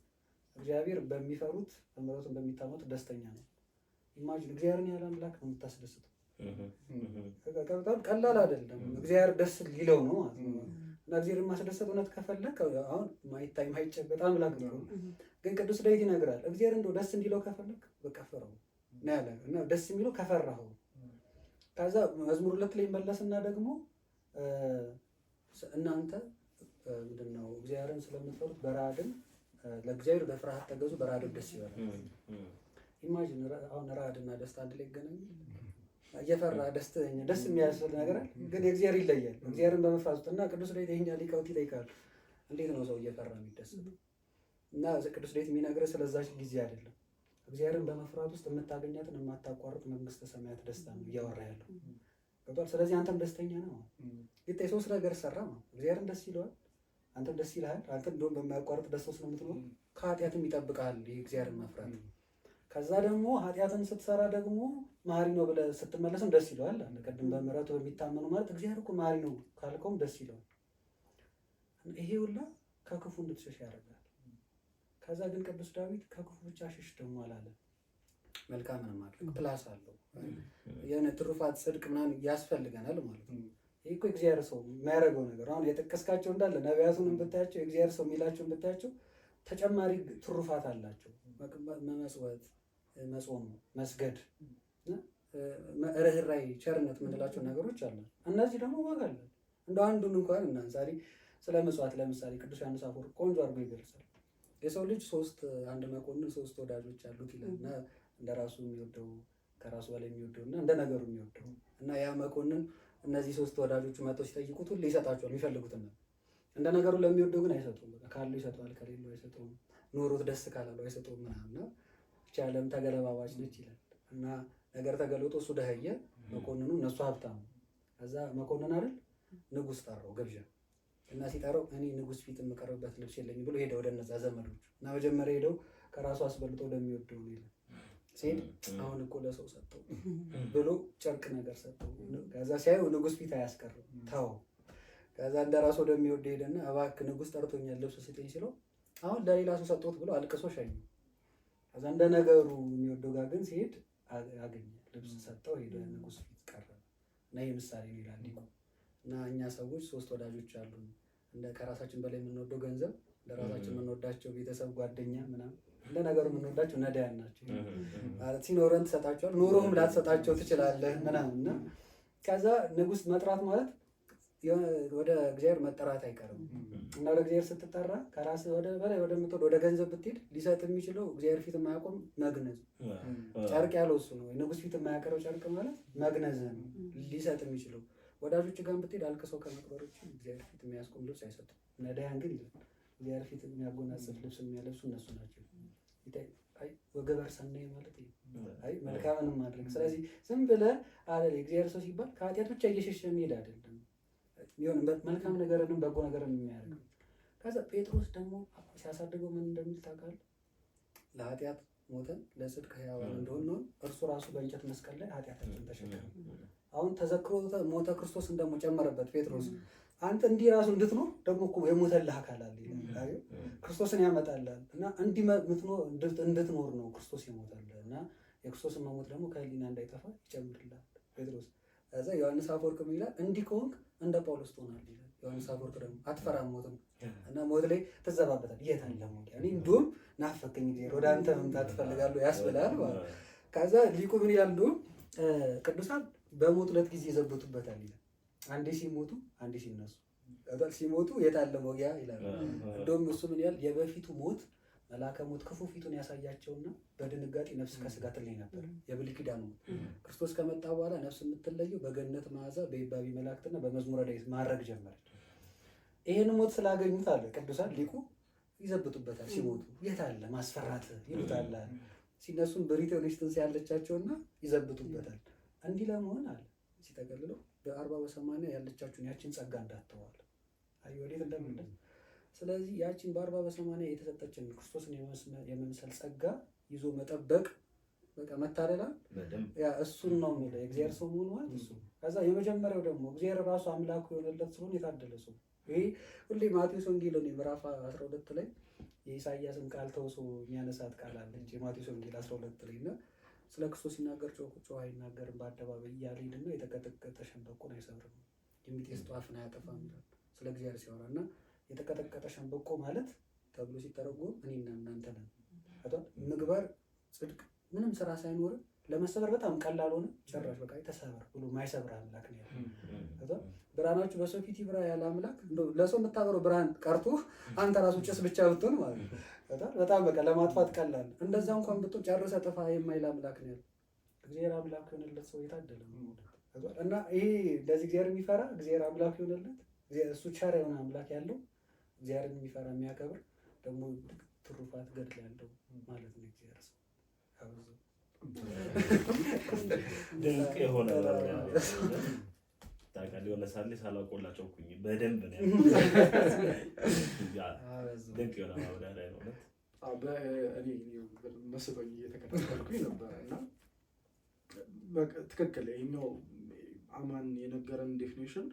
እግዚአብሔር በሚፈሩት በምሕረቱን በሚታመኑት ደስተኛ ነው ኢማጂን እግዚአብሔርን ያለ አምላክ ነው የምታስደስተው በጣም ቀላል አይደለም እግዚአብሔር ደስ ሊለው ነው ማለት ነው እና እግዚአብሔርን ማስደሰት እውነት ከፈለክ አሁን ማይታይ ማይጨበጥ አምላክ ነው ግን ቅዱስ ዳዊት ይነግራል እግዚአብሔር እንደው ደስ እንዲለው ከፈለክ በቃ ፈራው ነው ያለ እና ደስ የሚለው ከፈራው ከዛ መዝሙር 2 ላይ መለስና ደግሞ እናንተ ምንድነው እግዚአብሔርን ስለምትፈሩት በራድም ለእግዚአብሔር በፍርሃት ተገዙ በራድም ደስ ይበላል ኢማጂን አሁን ራድና ደስታ አንድ ላይ ይገናኙ እየፈራ ደስ የሚያስብል ነገር ግን እግዚአብሔር ይለያል እግዚአብሔርን በመፍራት እና ቅዱስ ዳዊት ይሄኛ ሊቃውንት ይጠይቃሉ እንዴት ነው ሰው እየፈራ የሚደሰተው እና ቅዱስ ዳዊት የሚነግረው ስለዛች ጊዜ አይደለም እግዚአብሔርን በመፍራት ውስጥ የምታገኛትን የማታቋርጥ መንግስተ ሰማያት ደስታ ነው እያወራ ያለው ገብቷል ስለዚህ አንተም ደስተኛ ነው ግዴታ ሶስት ነገር ሰራ ነው እግዚአብሔርን ደስ ይለዋል አንተም ደስ ይልሃል አንተ እንደውም በማያቋርጥ ደስታ ውስጥ ነው የምትኖር ከኃጢአትም ይጠብቃል እግዚአብሔርን መፍራት ከዛ ደግሞ ኃጢአትን ስትሰራ ደግሞ መሐሪ ነው ብለህ ስትመለስም ደስ ይለዋል አለ ቀደም በምሕረቱ በሚታመኑ ማለት እግዚአብሔር እኮ መሐሪ ነው ካልከውም ደስ ይለዋል ይሄ ሁላ ከክፉ እንድትሸሽ ያደርጋል ከዛ ግን ቅዱስ ዳዊት ከክፉ ብቻ ሸሽ ደግሞ አላለ መልካም ነው ማለት ፕላስ አለው የሆነ ትሩፋት ጽድቅ ምናምን ያስፈልገናል ማለት ነው ይህ እኮ እግዚአብሔር ሰው የሚያደርገው ነገር አሁን የጠቀስካቸው እንዳለ ነቢያቱንም ብታያቸው የእግዚአብሔር ሰው የሚላቸውን ብታያቸው ተጨማሪ ትሩፋት አላቸው። መመጽወት፣ መጾም፣ መስገድ፣ ርኅራኄ፣ ቸርነት የምንላቸው ነገሮች አሉ። እነዚህ ደግሞ ዋጋ አለ። እንደ አንዱን እንኳን እናንሳሪ ስለ ምጽዋት ለምሳሌ ቅዱስ ዮሐንስ አፈወርቅ ቆንጆ አድርጎ ይገልጻል። የሰው ልጅ አንድ መኮንን 3 ወዳጆች አሉት ይላል እና እንደ ራሱ የሚወደው ከራሱ በላይ የሚወደው እና እንደ ነገሩ የሚወደው እና ያ መኮንን እነዚህ 3 ወዳጆቹ መጥተው ሲጠይቁት ሁሉ ይሰጣቸዋል የሚፈልጉትን ነው። እንደ ነገሩ ለሚወደው ግን አይሰጡም። ካለው ይሰጠዋል፣ ከሌለው አይሰጠውም። ኖሮት ደስ ካላለው አይሰጠውም ምናምን። ብቻ ዓለም ተገለባባጭ ነች ይላል እና ነገር ተገልጦ እሱ ደኸየ፣ መኮንኑ እነሱ ሀብታም። ከዛ መኮንን አይደል ንጉሥ ጠራው ግብዣ እና ሲጠራው እኔ ንጉሥ ፊት የምቀርብበት ልብስ የለኝም ብሎ ሄደ ወደ እነዛ ዘመዶቹ እና መጀመሪያ ሄደው ከራሱ አስበልጦ ወደሚወደው ነው ይላል። ሲሄድ አሁን እኮ ለሰው ሰጠው ብሎ ጨርቅ ነገር ሰጠው። ከዛ ሲያዩ ንጉሥ ፊት አያስቀርም ተው። ከዛ እንደራሱ ወደሚወደው ሄደና እባክህ ንጉሥ ጠርቶኛል ልብስ ስጠኝ ሲለው አሁን ለሌላ ሰው ሰጠሁት ብሎ አልቅሶ ሸኘው። ከዛ እንደ ነገሩ የሚወደው ጋር ግን ሲሄድ አገኘ፣ ልብስ ሰጠው፣ ሄደ ንጉሥ ፊት ቀረበ እና ይህ ምሳሌ ነው ይላል ሊቁ። እና እኛ ሰዎች 3 ወዳጆች አሉ። ከራሳችን በላይ የምንወደው ገንዘብ፣ ለራሳችን የምንወዳቸው ቤተሰብ፣ ጓደኛ ምናምን፣ እንደ ነገሩ የምንወዳቸው ነዳያን ናቸው። ማለት ሲኖረን ትሰጣቸዋል፣ ኖሮህም ላትሰጣቸው ትችላለህ ምናምን እና ከዛ ንጉሥ መጥራት ማለት ወደ እግዚአብሔር መጠራት አይቀርም እና ወደ እግዚአብሔር ስትጠራ ከራስ ወደ በላይ ወደምትወድ ወደ ገንዘብ ብትሄድ ሊሰጥ የሚችለው እግዚአብሔር ፊት የማያቆም መግነዝ ጨርቅ ያለው እሱ ነው። ንጉሥ ፊት የማያቀረው ጨርቅ ማለት መግነዝ ነው ሊሰጥ የሚችለው። ወዳጆች ጋር ብትሄድ አልቅሰው ከመቅበር ውጭ እግዚአብሔር ፊት የሚያስቆም ልብስ አይሰጡም። ነዳያን ግን ይላል እግዚአብሔር ፊት የሚያጎናጽፍ ልብስ የሚያለብሱ እነሱ ናቸው። አይ ወገበር ሰናይ ማለት አይ መልካምንም ማድረግ። ስለዚህ ዝም ብለህ አይደል እግዚአብሔር ሰው ሲባል ከኃጢአት ብቻ እየሸሸ የሚሄድ አይደለም። ይሁን መልካም ነገርንም በጎ ነገርን የሚያደርግ። ከዛ ጴጥሮስ ደግሞ ሲያሳድገው ምን እንደሚል ታውቃለህ? ለኃጢአት ሞተን ለጽድቅ ሕያዋን እንደሆነ እርሱ ራሱ በእንጨት መስቀል ላይ ኃጢአታችንን ተሸከመ። አሁን ተዘክሮ ሞተ ክርስቶስን ደግሞ ጨመረበት ጴጥሮስ። አንተ እንዲህ ራሱ እንድትኖር ደግሞ እኮ የሞተልህ አካል አለ ክርስቶስን ያመጣልሃል እና እንዲህ እንድትኖር ነው ክርስቶስ የሞተልህ እና የክርስቶስን መሞት ደግሞ ከህሊና እንዳይጠፋ ይጨምርልሃል ጴጥሮስ። ከዛ ዮሐንስ አፈወርቅ ይላል እንዲህ ከሆንክ እንደ ጳውሎስ ትሆናለህ ይላል። ዮሐንስ አፈወርቅ ደግሞ አትፈራም ሞትም እና ሞት ላይ ትዘባበታል። የት አለ ሞት? እኔ እንዲሁም ናፈቀኝ ጊዜ ወደ አንተ መምጣት ትፈልጋለሁ ያስብላል ማለት። ከዛ ሊቁ ምን ይላል? እንዲሁም ቅዱሳን በሞት 2 ጊዜ ይዘብቱበታል ይላል። አንዴ ሲሞቱ አንዴ ሲነሱ። ሲሞቱ የት አለ ሞጊያ ይላል። እንደውም እሱ ምን ይላል? የበፊቱ ሞት መልአከ ሞት ክፉ ፊቱን ያሳያቸውና በድንጋጤ ነፍስ ከስጋ ትለይ ነበር። የብሉይ ኪዳኑ ክርስቶስ ከመጣ በኋላ ነፍስ የምትለየው በገነት መዓዛ በይባቢ መላእክትና በመዝሙረ ዳዊት ማድረግ ጀመረች። ይሄን ሞት ስላገኙት አለ ቅዱሳን ሊቁ ይዘብጡበታል። ሲሞቱ የት አለ ማስፈራት ይሉታል። ሲነሱም ብሪት የሆነች ትንሣኤ ያለቻቸውና ይዘብጡበታል። እንዲህ ለመሆን አለ ሲጠቀልለው በ40 በ80 ያለቻችሁን ያችን ጸጋ እንዳትተዋል። አይ ወዴት እንደምንደርስ። ስለዚህ ያችን በ40 በ80 የተሰጠችን ክርስቶስን የመምሰል ጸጋ ይዞ መጠበቅ በቃ መታደላ ያ እሱን ነው የሚለው የእግዚአብሔር ሰው መሆን ማለት እሱ። ከዛ የመጀመሪያው ደግሞ እግዚአብሔር ራሱ አምላኩ የሆነለት ስለሆነ የታደለ ሰው ይሄ ሁሌ ማቴዎስ ወንጌል ነው ምዕራፍ 12 ላይ የኢሳይያስን ቃል ተውሶ የሚያነሳት ቃል አለች። የማቴዎስ ወንጌል 12 ላይ እና ስለ ክርስቶስ ሲናገር ጮህ አይናገርም በአደባባይ እያለ ሄድና የተቀጠቀጠ ሸንበቆን አይሰብርም፣ የሚጤስ ጧፍን አያጠፋም ይላል ስለ እግዚአብሔር ሲያወራ። እና የተቀጠቀጠ ሸንበቆ ማለት ተብሎ ሲተረጎም እኔና እናንተ ነን። ምግባር ጽድቅ ምንም ስራ ሳይኖር ለመሰበር በጣም ቀላል ሆነ። ጭራሽ በቃ ተሰበር ብሎ ማይሰብር አምላክ ነው ያለው። ብርሃናችሁ በሰው ፊት ይብራ ያለ አምላክ እንደው ለሰው የምታበረው ብርሃን ቀርቶ አንተ ራሱ ጭስ ብቻ ብትሆን ማለት ነው በጣም በቃ ለማጥፋት ቀላል። እንደዛ እንኳን ብትሆን ጨርሰህ ጥፋ የማይል አምላክ ነው ያለው። እግዚአብሔር አምላክ የሆነለት ሰው የታደለ ነው። እና ይሄ ለዚህ እግዚአብሔር የሚፈራ እግዚአብሔር አምላክ የሆነለት እሱ ቸር የሆነ አምላክ ያለው እግዚአብሔርን የሚፈራ የሚያከብር ደግሞ ትሩፋት ገድል ያለው ማለት ነው እግዚአብሔር ሰው ድንቅ የሆነ ታውቃለህ። የሆነ ሳሌ ሳላውቀውላቸው እኩኝ በደንብ ነው ድንቅ የሆነ ማብራሪያ ነው። እኔ መስሎኝ እየተከታተልኩኝ ነበረ እና ትክክል ይኸኛው አማን የነገረን ዴፊኒሽን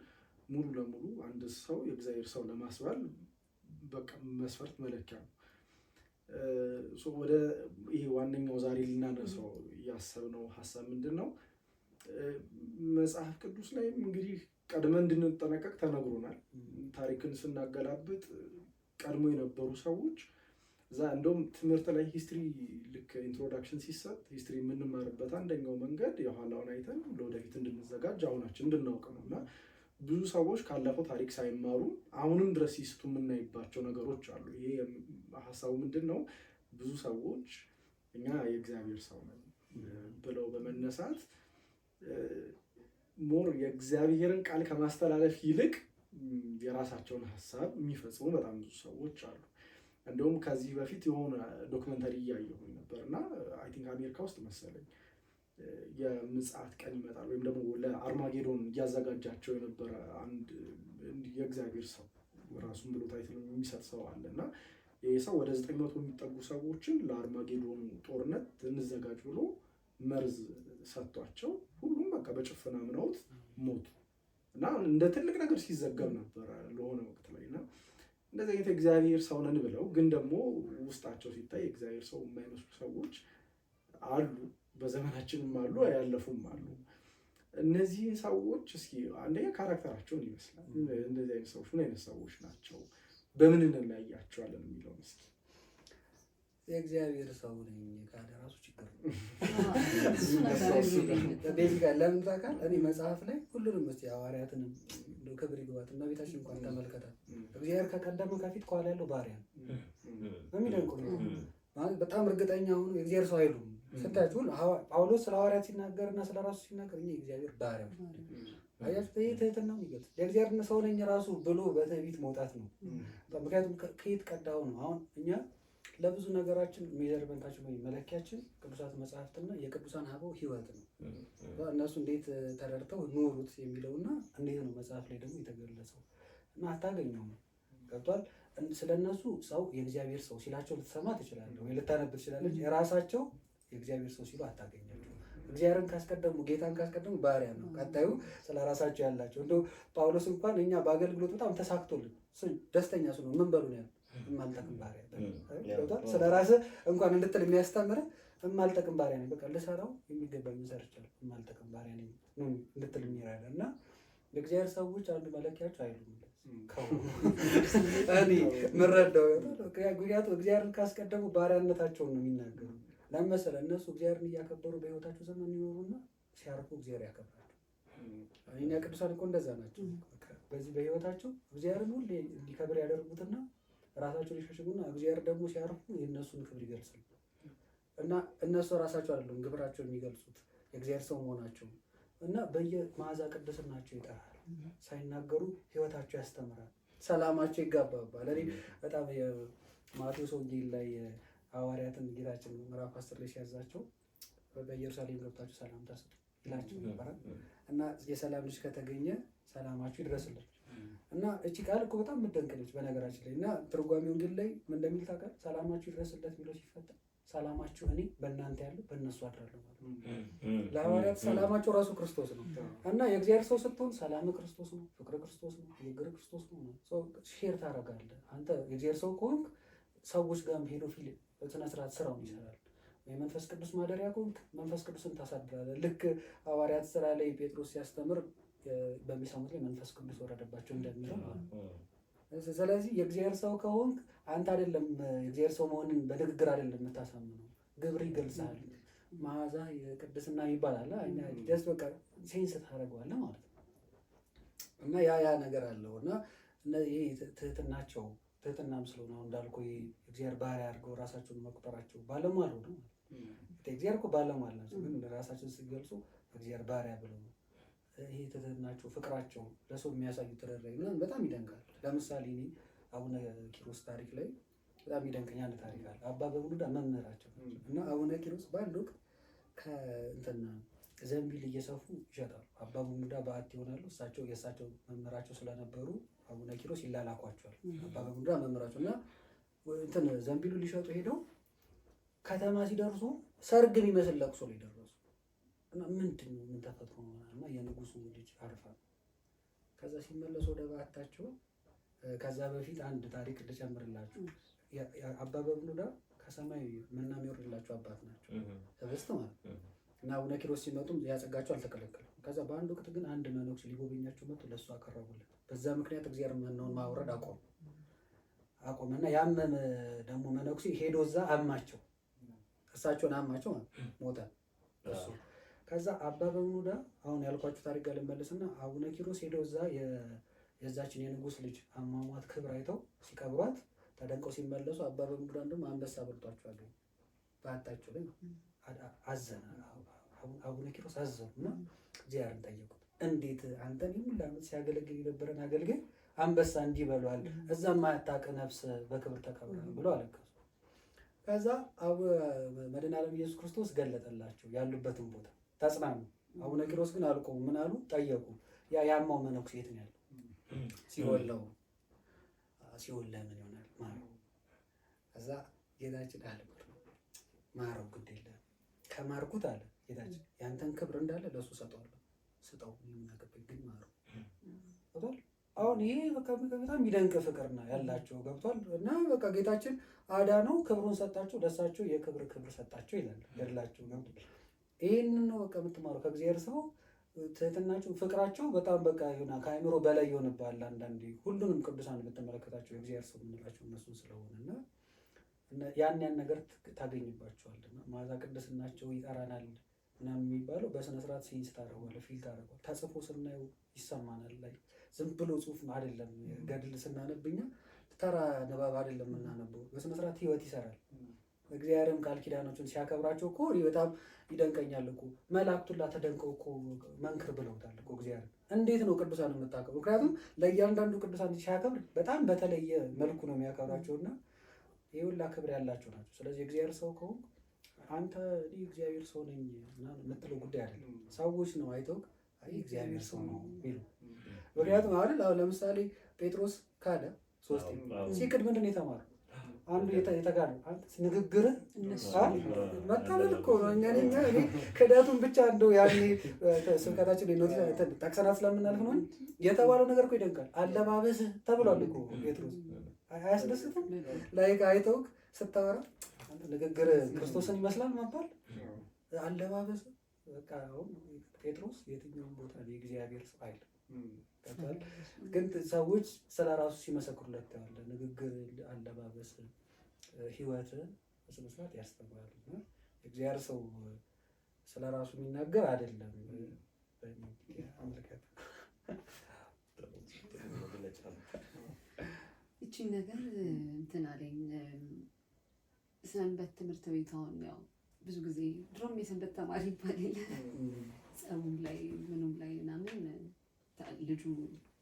ሙሉ ለሙሉ አንድ ሰው የእግዚአብሔር ሰው ለማስባል በቃ መስፈርት መለኪያ ነው። ወደ ይሄ ዋነኛው ዛሬ ልናነሳው ያሰብነው ሀሳብ ምንድን ነው? መጽሐፍ ቅዱስ ላይም እንግዲህ ቀድመን እንድንጠነቀቅ ተነግሮናል። ታሪክን ስናገላብጥ ቀድሞ የነበሩ ሰዎች እዛ እንደውም ትምህርት ላይ ሂስትሪ ልክ ኢንትሮዳክሽን ሲሰጥ ሂስትሪ የምንማርበት አንደኛው መንገድ የኋላውን አይተን ለወደፊት እንድንዘጋጅ አሁናችን እንድናውቅ ነው እና ብዙ ሰዎች ካለፈው ታሪክ ሳይማሩ አሁንም ድረስ ሲስቱ የምናይባቸው ነገሮች አሉ። ይሄ ሀሳቡ ምንድን ነው? ብዙ ሰዎች እኛ የእግዚአብሔር ሰው ነን ብለው በመነሳት ሞር የእግዚአብሔርን ቃል ከማስተላለፍ ይልቅ የራሳቸውን ሀሳብ የሚፈጽሙ በጣም ብዙ ሰዎች አሉ። እንደውም ከዚህ በፊት የሆነ ዶክመንተሪ እያየሁኝ ነበር እና አይ ቲንክ አሜሪካ ውስጥ መሰለኝ የምጽአት ቀን ይመጣል ወይም ደግሞ ለአርማጌዶን እያዘጋጃቸው የነበረ አንድ የእግዚአብሔር ሰው ራሱን ብሎ ታይትል የሚሰጥ ሰው አለ እና ይህ ሰው ወደ 900 የሚጠጉ ሰዎችን ለአርማጌዶን ጦርነት እንዘጋጅ ብሎ መርዝ ሰጥቷቸው ሁሉም በቃ በጭፍና ምነውት ሞቱ እና እንደ ትልቅ ነገር ሲዘገብ ነበረ ለሆነ ወቅት ላይ እና እንደዚህ አይነት እግዚአብሔር ሰው ነን ብለው ግን ደግሞ ውስጣቸው ሲታይ እግዚአብሔር ሰው የማይመስሉ ሰዎች አሉ። በዘመናችንም አሉ፣ ያለፉም አሉ። እነዚህ ሰዎች እስኪ አንደኛ ካራክተራቸውን ይመስላል እንደዚህ አይነት ሰዎች ምን አይነት ሰዎች ናቸው፣ በምን እንለያያቸዋለን የሚለውን እስኪ። የእግዚአብሔር ሰው ነኝ ካለ ራሱ ችግር ነው። ለምን ታውቃለህ? እኔ መጽሐፍ ላይ ሁሉንም እስኪ ሐዋርያትንም ክብር ይግባት እመቤታችን እንኳን ተመልከታት። እግዚአብሔር ከቀደመ ከፊት ከኋላ ያለው ባሪያ ነው። በሚደንቅ ማለት በጣም እርግጠኛ ሆኖ የእግዚአብሔር ሰው አይሉም። ስታችሁ ጳውሎስ ስለ ሐዋርያት ሲናገርና ስለ ራሱ ሲናገር እኔ የእግዚአብሔር ባሪያ ነው። አያችሁ፣ ይሄ ትህትና ነው የሚገልጽ። የእግዚአብሔር ሰው ነኝ ራሱ ብሎ በትዕቢት መውጣት ነው። ምክንያቱም ከየት ቀዳው ነው። አሁን እኛ ለብዙ ነገራችን ሜጀርመንታችን ወይ መለኪያችን ቅዱሳት መጽሐፍትና የቅዱሳን አበው ሕይወት ነው። እነሱ እንዴት ተረድተው ኖሩት የሚለውና እንዴት ነው መጽሐፍ ላይ ደግሞ የተገለጸው እና አታገኘውም። ገብቷል። ስለነሱ ሰው የእግዚአብሔር ሰው ሲላቸው ልትሰማ ትችላለህ ወይ ልታነብ ትችላለች። የራሳቸው የእግዚአብሔር ሰው ሲሉ አታገኛቸው። እግዚአብሔርን ካስቀደሙ ጌታን ካስቀደሙ ባሪያ ነው። ቀጣዩ ስለ ራሳቸው ያላቸው እንደው ጳውሎስ እንኳን እኛ በአገልግሎት በጣም ተሳክቶልን ደስተኛ ስለ ምን በሉ ነው የማልጠቅም ባሪያ ስለ ራስህ እንኳን እንድትል የሚያስተምር የማልጠቅም ባሪያ ነኝ፣ በቃ ልሰራው የሚገባኝ ሰርቻለሁ፣ የማልጠቅም ባሪያ ነኝ እንድትል የሚረዳ እና የእግዚአብሔር ሰዎች አንዱ መለኪያቸው አይሉም እኔ ምረዳው። ምክንያቱም እግዚአብሔርን ካስቀደሙ ባሪያነታቸውን ነው የሚናገሩ። ለምን መሰለህ? እነሱ እግዚአብሔርን እያከበሩ በሕይወታቸው ዘመን ይኖሩና ሲያርፉ እግዚአብሔር ያከብራቸው። እኛ ቅዱሳን እኮ እንደዛ ናቸው። በዚህ በሕይወታቸው እግዚአብሔርን ሁሌ እንዲከብር ያደርጉትና ራሳቸው ሊሸሽጉና እግዚአብሔር ደግሞ ሲያርፉ የእነሱን ክብር ይገልጻል። እና እነሱ ራሳቸው አይደሉም ግብራቸውን የሚገልጹት የእግዚአብሔር ሰው መሆናቸው እና በየመዓዛ ቅድስናቸው ይጠራል። ሳይናገሩ ሕይወታቸው ያስተምራል። ሰላማቸው ይጋባባል። እኔ በጣም የማቴዎስ ወንጌል ላይ ሐዋርያትን ጌታችን ምዕራፍ 10 ላይ ሲያዛቸው በኢየሩሳሌም ገብታችሁ ሰላምታ ስጡ ይላቸው ነበር እና የሰላም ልጅ ከተገኘ ሰላማችሁ ይድረስላችሁ እና እቺ ቃል እኮ በጣም የምትደንቅ ነች በነገራችን ላይ እና ትርጓሜ ወንጌል ላይ ምን እንደሚል ታውቃለህ? ሰላማችሁ ይድረስለት ብሎ ሲፈታ ሰላማችሁ እኔ በእናንተ ያለው በእነሱ አድራለሁ ማለት ነው። ለሐዋርያት ሰላማቸው ራሱ ክርስቶስ ነው እና የእግዚአብሔር ሰው ስትሆን ሰላም ክርስቶስ ነው፣ ፍቅር ክርስቶስ ነው፣ ንግግር ክርስቶስ ነው። ሼር ታደርጋለህ። አንተ የእግዚአብሔር ሰው ከሆንክ ሰዎች ጋርም ሄዶ ፊልም በስነ ስርዓት ስራውን ይሰራል። የመንፈስ ቅዱስ ማደሪያ ከሆንክ መንፈስ ቅዱስን ታሳድራለህ። ልክ ሐዋርያት ስራ ላይ ጴጥሮስ ሲያስተምር በሚሰሙት ላይ መንፈስ ቅዱስ ወረደባቸው እንደሚለው ማለት ነው። ስለዚህ የእግዚአብሔር ሰው ከሆንክ አንተ አይደለም የእግዚአብሔር ሰው መሆንን በንግግር አይደለም የምታሳምነው፣ ግብር ይገልጻል። መዓዛ የቅድስና ይባላል። ደስ በቃ ሴንስ ታደርገዋለህ ማለት ነው እና ያ ነገር አለው እና ይሄ ትህትናቸው ትህትናም ስለሆነ አሁን እንዳልኩ እግዚአብሔር ባሪያ አድርገው ራሳቸውን መቁጠራቸው ባለሟል ሆነ ማለት እግዚአብሔር እኮ ባለሟል ናቸው፣ ግን ራሳቸውን ሲገልጹ እግዚአብሔር ባሪያ ብለው ነው። ይሄ ትህትናቸው ፍቅራቸው ለሰው የሚያሳዩት ተደረገ በጣም ይደንቃል። ለምሳሌ እኔ አቡነ ኪሮስ ታሪክ ላይ በጣም ይደንቀኝ አንድ ታሪክ አለ። አባ በብሉዳ መምህራቸው እና አቡነ ኪሮስ በአንድ ወቅት ከእንትና ዘንቢል እየሰፉ ይሸጣሉ። አባ በብሉዳ በዓት ይሆናሉ። እሳቸው የእሳቸው መምህራቸው ስለነበሩ አቡነ ኪሮስ ይላላኳቸዋል። አባ በብሉዳ መምህራቸው እና እንትን ዘንቢሉ ሊሸጡ ሄደው ከተማ ሲደርሱ ሰርግ የሚመስል ለቅሶ ላይ ደረሱ እና ምንድን ነው ምን ተፈጥሮ ነው እና የንጉሱ ልጅ አርፋ ከዛ ሲመለሱ ወደ በዓታቸው ከዛ በፊት አንድ ታሪክ ልጨምርላችሁ። አባ በብሉዳ ከሰማይ መና የሚወርድላቸው አባት ናቸው። ህብስት ማለት እና አቡነ ኪሮስ ሲመጡም ያጸጋቸው አልተከለከለም። ከዛ በአንድ ወቅት ግን አንድ መነኩሴ ሊጎበኛቸው መጡ፣ ለእሱ አቀረቡለት። በዛ ምክንያት እግዚአብሔር መናውን ማውረድ አቆመና ያመመ ደግሞ መነኩሴ ሄዶ እዛ አማቸው፣ እሳቸውን አማቸው ሞተ እሱ። ከዛ አባ በብኑዳ አሁን ያልኳችሁ ታሪክ ጋር ልመለስና አቡነ ኪሮስ ሄደው እዛ የዛችን የንጉስ ልጅ አሟሟት ክብር አይተው ሲቀብሯት ተደንቀው ሲመለሱ አባ በብኑዳን ደግሞ አንበሳ በልቷቸዋል። በአጣቸው ላይ አዘነ አቡነ ኪሮስ አዘኑ እና እግዚአብሔርን ጠየቁት። እንዴት አንተን ሁሉ ዓመት ሲያገለግል የነበረን አገልጋይ አንበሳ እንዲህ በሏል፣ እዛም ማያታውቅ ነፍስ በክብር ተቀብራ ብሎ አለቀሱ። ከዛ መድኃኔዓለም ኢየሱስ ክርስቶስ ገለጠላቸው ያሉበትን ቦታ ተጽናኑ። አቡነ ኪሮስ ግን አልቆሙ። ምን አሉ? ጠየቁ። ያማው መነኩሴ የት ነው ያለው? ሲወለው ሲወል ለምን ይሆናል ማረው። ከዛ ጌታችን አለ ማረው፣ ግድ የለም ከማርኩት አለ ጌታችን ያንተን ክብር እንዳለ ለእሱ ሰጠዋለሁ፣ ስጠው የሚናገበኝ ግን ማረው። ገብቷል? አሁን ይሄ በቃ በጣም የሚደንቅ ፍቅር ነው ያላቸው። ገብቷል? እና በቃ ጌታችን አዳነው፣ ክብሩን ሰጣቸው፣ ለሳቸው የክብር ሰጣቸው ይላል ገድላቸው። ገብቷል? ይህንን ነው በቃ የምትማረው ከእግዚአብሔር ሰው ትህትናቸው፣ ፍቅራቸው በጣም በቃ ይሆናል ከአእምሮ በላይ ይሆንብሃል። አንዳንዴ ሁሉንም ቅዱሳን ብትመለከታቸው የእግዚአብሔር ሰው የምንላቸው እነሱን ስለሆነ እና ያን ነገር ታገኝባቸዋልና ማዛ ቅድስናቸው ይጠራናል ምናምን የሚባለው በስነ ስርዓት ሲንስ ታደርገዋለህ፣ ፊል ታደርገዋለህ። ተጽፎ ስናየው ይሰማናል። ላይ ዝም ብሎ ጽሁፍ አይደለም። ገድል ስናነብኛ ተራ ንባብ አይደለም የምናነበው፣ በስነ ስርዓት ህይወት ይሰራል። እግዚአብሔርም ቃል ኪዳኖችን ሲያከብራቸው እኮ በጣም ይደንቀኛል እኮ መላእክቱላ ተደንቀው እኮ መንክር ብለውታል እኮ እግዚአብሔር። እንዴት ነው ቅዱሳን የምታከብሩ? ምክንያቱም ለእያንዳንዱ ቅዱሳን ሲያከብር በጣም በተለየ መልኩ ነው የሚያከብራቸውና ይሁላ ክብር ያላቸው ናቸው። ስለዚህ እግዚአብሔር ሰው ከሆንክ አንተ እግዚአብሔር ሰው ነኝ የምትለው ጉዳይ አይደለም። ሰዎች ነው አይተው እግዚአብሔር ሰው ነው የሚሉ። ምክንያቱም አይደል አሁን ለምሳሌ ጴጥሮስ ካለ ሶስት ሲክድ ምንድን ነው የተማረው? አንዱ የተጋሩ ንግግር መታለል እኮ ነው። እኔ ክደቱን ብቻ እንደው ያኔ ስብከታችን ኖቲስ ጠቅሰናት ስለምናልፍ ነው የተባለው ነገር እኮ ይደንቃል። አለባበስ ተብሏል እኮ ጴጥሮስ። አያስደስትም? ላይክ አይተው ስታወራ ንግግር ክርስቶስን ይመስላል መባል፣ አለባበስ በቃ አሁን ጴጥሮስ የትኛውን ቦታ የእግዚአብሔር ሰው አይደለም። ግን ሰዎች ስለ ራሱ ሲመሰክሩለት ያለ ንግግር፣ አለባበስ፣ ህይወት በስነ ስርዓት ያስተምራል። እግዚአብሔር ሰው ስለ ራሱ የሚናገር አይደለም። እቺን ነገር እንትን አለኝ። ሰንበት ትምህርት ቤት አሁን ያው ብዙ ጊዜ ድሮም የሰንበት ተማሪ ይባላል ጸቡም ላይ ምኑም ላይ ምናምን ልጁ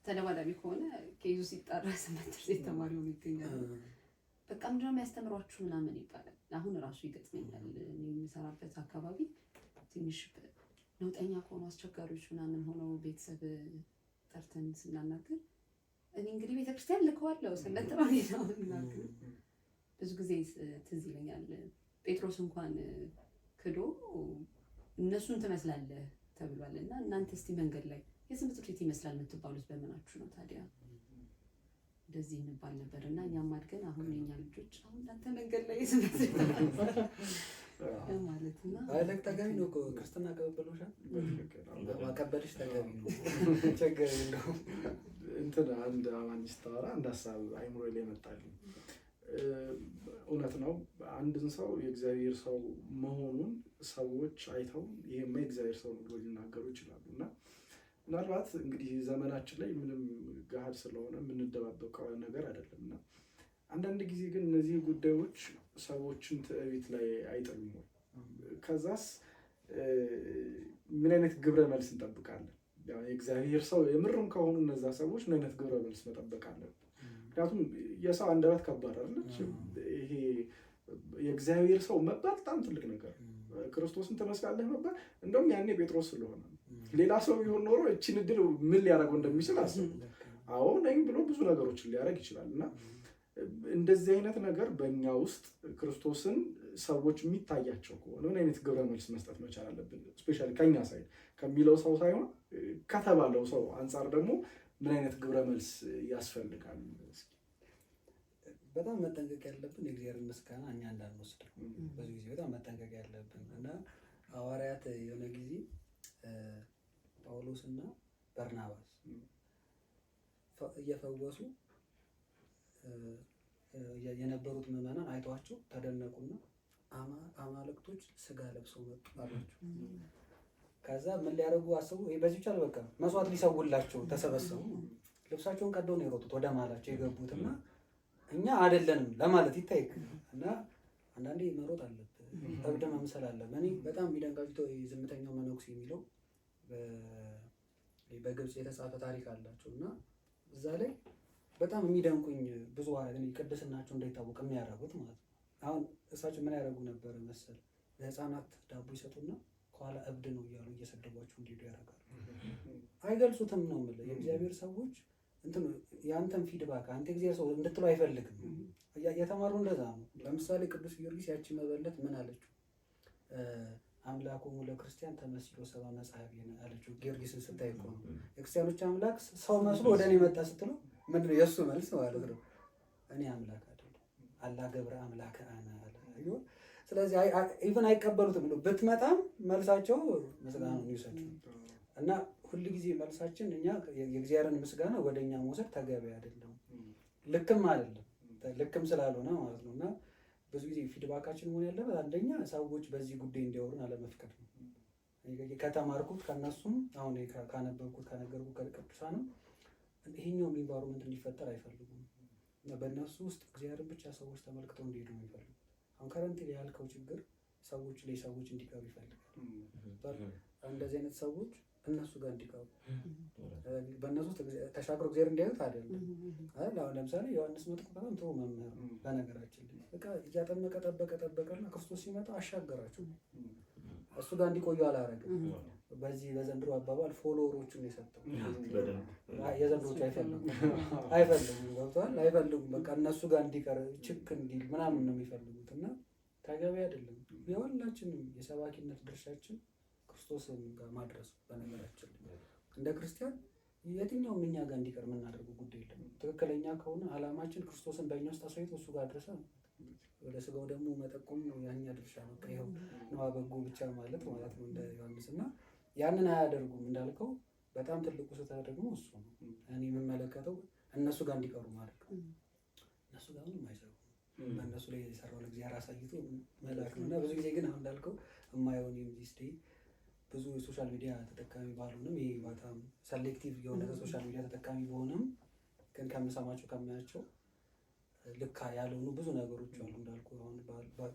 ተደባዳቢ ከሆነ ከይዙ ሲጣራ ሰንበት ትምህርት ቤት ተማሪ ሆኖ ይገኛል። በቃ ምንድን ነው የሚያስተምሯችሁ ምናምን ይባላል። አሁን ራሱ ይገጥመኛል። እኔ የምሰራበት አካባቢ ትንሽ ነውጠኛ ከሆኑ አስቸጋሪዎች ምናምን ሆነው ቤተሰብ ጠርተን ስናናግር እኔ እንግዲህ ቤተክርስቲያን ልከዋለሁ ሰንበት ተማሪ ነው እናገር ብዙ ጊዜ ትዝ ይለኛል። ጴጥሮስ እንኳን ክዶ እነሱን ትመስላለህ ተብሏል። እና እናንተ እስቲ መንገድ ላይ የሰንበት ትምህርት ቤት ይመስላል የምትባሉት በምናችሁ ነው ታዲያ? እንደዚህ እንባል ነበር። እና እኛም አድገን አሁን የኛ ልጆች አሁን እናንተ መንገድ ላይ የሰንበት ማለት እና አይለቅ ተገቢ ነው እኮ ክርስትና ቀበሎሻል ማቀበልሽ ተገቢ ነው። ችግር የለውም። እንትን አንድ አማኝ ስታወራ አንድ ሀሳብ አይምሮ ላይ መጣልኝ። እውነት ነው። አንድን ሰው የእግዚአብሔር ሰው መሆኑን ሰዎች አይተው ይሄማ የእግዚአብሔር ሰው ነው ብሎ ሊናገሩ ይችላሉ። እና ምናልባት እንግዲህ ዘመናችን ላይ ምንም ገሃድ ስለሆነ የምንደባበቀው ነገር አይደለም። እና አንዳንድ ጊዜ ግን እነዚህ ጉዳዮች ሰዎችን ትዕቢት ላይ አይጥሉም ወይ? ከዛስ ምን አይነት ግብረ መልስ እንጠብቃለን? የእግዚአብሔር ሰው የምርም ከሆኑ እነዛ ሰዎች ምን አይነት ግብረ መልስ መጠበቅ አለን? ምክንያቱም የሰው አንደበት ከባድ አይደለች። ይሄ የእግዚአብሔር ሰው መባል በጣም ትልቅ ነገር፣ ክርስቶስን ትመስላለህ መባል። እንደውም ያኔ ጴጥሮስ ስለሆነ ሌላ ሰው ቢሆን ኖሮ እቺን እድል ምን ሊያደርገው እንደሚችል አስቡ። አዎ ነኝ ብሎ ብዙ ነገሮችን ሊያደርግ ይችላል። እና እንደዚህ አይነት ነገር በእኛ ውስጥ ክርስቶስን ሰዎች የሚታያቸው ከሆነ ምን አይነት ግብረ መልስ መስጠት መቻል አለብን? ስፔሻሊ ከኛ ሳይድ ከሚለው ሰው ሳይሆን ከተባለው ሰው አንጻር ደግሞ ምን አይነት ግብረ መልስ ያስፈልጋል? በጣም መጠንቀቅ ያለብን የእግዚአብሔር ምስጋና እኛ እንዳንወስድ በዚህ ጊዜ በጣም መጠንቀቅ ያለብን እና ሐዋርያት የሆነ ጊዜ ጳውሎስ እና በርናባስ እየፈወሱ የነበሩት ምዕመናን አይተዋቸው ተደነቁና አማልክቶች ስጋ ለብሰው መጡ አሏቸው። ከዛ ምን ሊያደርጉ አሰቡ? በዚህ ብቻ በቃ መስዋዕት ሊሰውላቸው ተሰበሰቡ። ልብሳቸውን ቀደው ነው የሮጡት ወደ ማላቸው የገቡትና እኛ አይደለንም ለማለት ይታይ እና አንዳንዴ መሮጥ አለብህ፣ እብድ መምሰል አለብህ። እኔ በጣም የሚደንቃቸው የዝምተኛው መነኩሴ የሚለው በግብፅ የተጻፈ ታሪክ አላቸው እና እዛ ላይ በጣም የሚደንቁኝ ብዙ ቅድስናቸው እንዳይታወቅ የሚያደርጉት ማለት ነው። አሁን እሳቸው ምን ያደርጉ ነበር መሰል? ለህፃናት ዳቦ ይሰጡና ከኋላ እብድ ነው እያሉ እየሰደቧቸው እንዲሄዱ ያደርጋሉ። አይገልጹትም ነው የምልህ። የእግዚአብሔር ሰዎች እንትን የአንተን ፊድባክ አንተ እግዚአብሔር ሰው እንድትለው አይፈልግም። የተማሩ እንደዛ ነው። ለምሳሌ ቅዱስ ጊዮርጊስ ያቺ መበለት ምን አለችው? አምላኮሙ ለክርስቲያን ተመስሎ ሰብአ መጽሐፍ አለችው። ጊዮርጊስን ስታይ እኮ ነው የክርስቲያኖች አምላክ ሰው መስሎ ወደ እኔ መጣ ስትለው ምንድን ነው የእሱ መልስ ማለት ነው? እኔ አምላክ አይደለም አላ ገብረ አምላክ አነ አለ። ስለዚህ ኢቭን አይቀበሉትም ብሎ ብትመጣም መልሳቸው ምስጋና ነው ይሰጡ እና ሁል ጊዜ መልሳችን እኛ የእግዚአብሔርን ምስጋና ወደ እኛ መውሰድ ተገቢ አይደለም፣ ልክም አይደለም፣ ልክም ስላልሆነ ማለት ነው። እና ብዙ ጊዜ ፊድባካችን መሆን ያለበት አንደኛ ሰዎች በዚህ ጉዳይ እንዲያወሩን አለመፍቀድ ነው። ከተማርኩት ከነሱም አሁን ካነበብኩት ከነገርኩት ከቅዱሳንም ይሄኛው ኢንቫይሮመንት እንዲፈጠር አይፈልጉም። በእነሱ ውስጥ እግዚአብሔርን ብቻ ሰዎች ተመልክተው እንዲሄዱ ነው የሚፈልጉት። አሁን ከረንት ላይ ያልከው ችግር ሰዎች እንዲቀሩ ይፈልጋል። እንደዚህ አይነት ሰዎች እነሱ ጋር እንዲቀሩ በእነሱ ውስጥ ተሻግሮ እግዚአብሔር እንዲያዩት አይደለም። አሁን ለምሳሌ ዮሐንስ መጥምቁ በጣም ጥሩ መምህር ነው በነገራችን ላይ። በቃ እያጠመቀ ጠበቀና ክርስቶስ ሲመጣ አሻገራቸው። እሱ ጋር እንዲቆዩ አላረግም። በዚህ በዘንድሮ አባባል ፎሎወሮቹን የሰጠው የዘንድሮቹ አይፈልጉም ገብተዋል። አይፈልጉም በቃ እነሱ ጋር እንዲቀር ችክ እንዲል ምናምን ነው የሚፈልጉት እና ተገቢ አይደለም። የሁላችንም የሰባኪነት ድርሻችን ክርስቶስን ጋር ማድረስ። በነገራችን እንደ ክርስቲያን የትኛውም እኛ ጋር እንዲቀር የምናደርገው ጉዳይ የለም። ትክክለኛ ከሆነ ዓላማችን ክርስቶስን በእኛ ውስጥ አሳይቶ እሱ ጋር አድረሰ ወደ ስጋው ደግሞ መጠቆም ነው ያኛ ድርሻ ነው። ይኸው ነዋ በጎ ብቻ ማለት ነው እንደ ዮሐንስ እና ያንን አያደርጉም እንዳልከው። በጣም ትልቁ ስህተት ደግሞ እሱ ነው። እኔ የምመለከተው እነሱ ጋር እንዲቀሩ ማድረግ። እነሱ ጋር ምንም አይሰሩም። በእነሱ ላይ የሰራውን እግዚአብሔር አሳይቶ መላክ ነው እና ብዙ ጊዜ ግን አሁን እንዳልከው የማየውን ዩኒቨርሲቲ ብዙ የሶሻል ሚዲያ ተጠቃሚ ባልሆንም ይሄ በጣም ሰሌክቲቭ የሆነ ሶሻል ሚዲያ ተጠቃሚ በሆነም ግን ከምሰማቸው ከማያቸው ልክ ያልሆኑ ብዙ ነገሮች አሉ። እንዳልኩ አሁን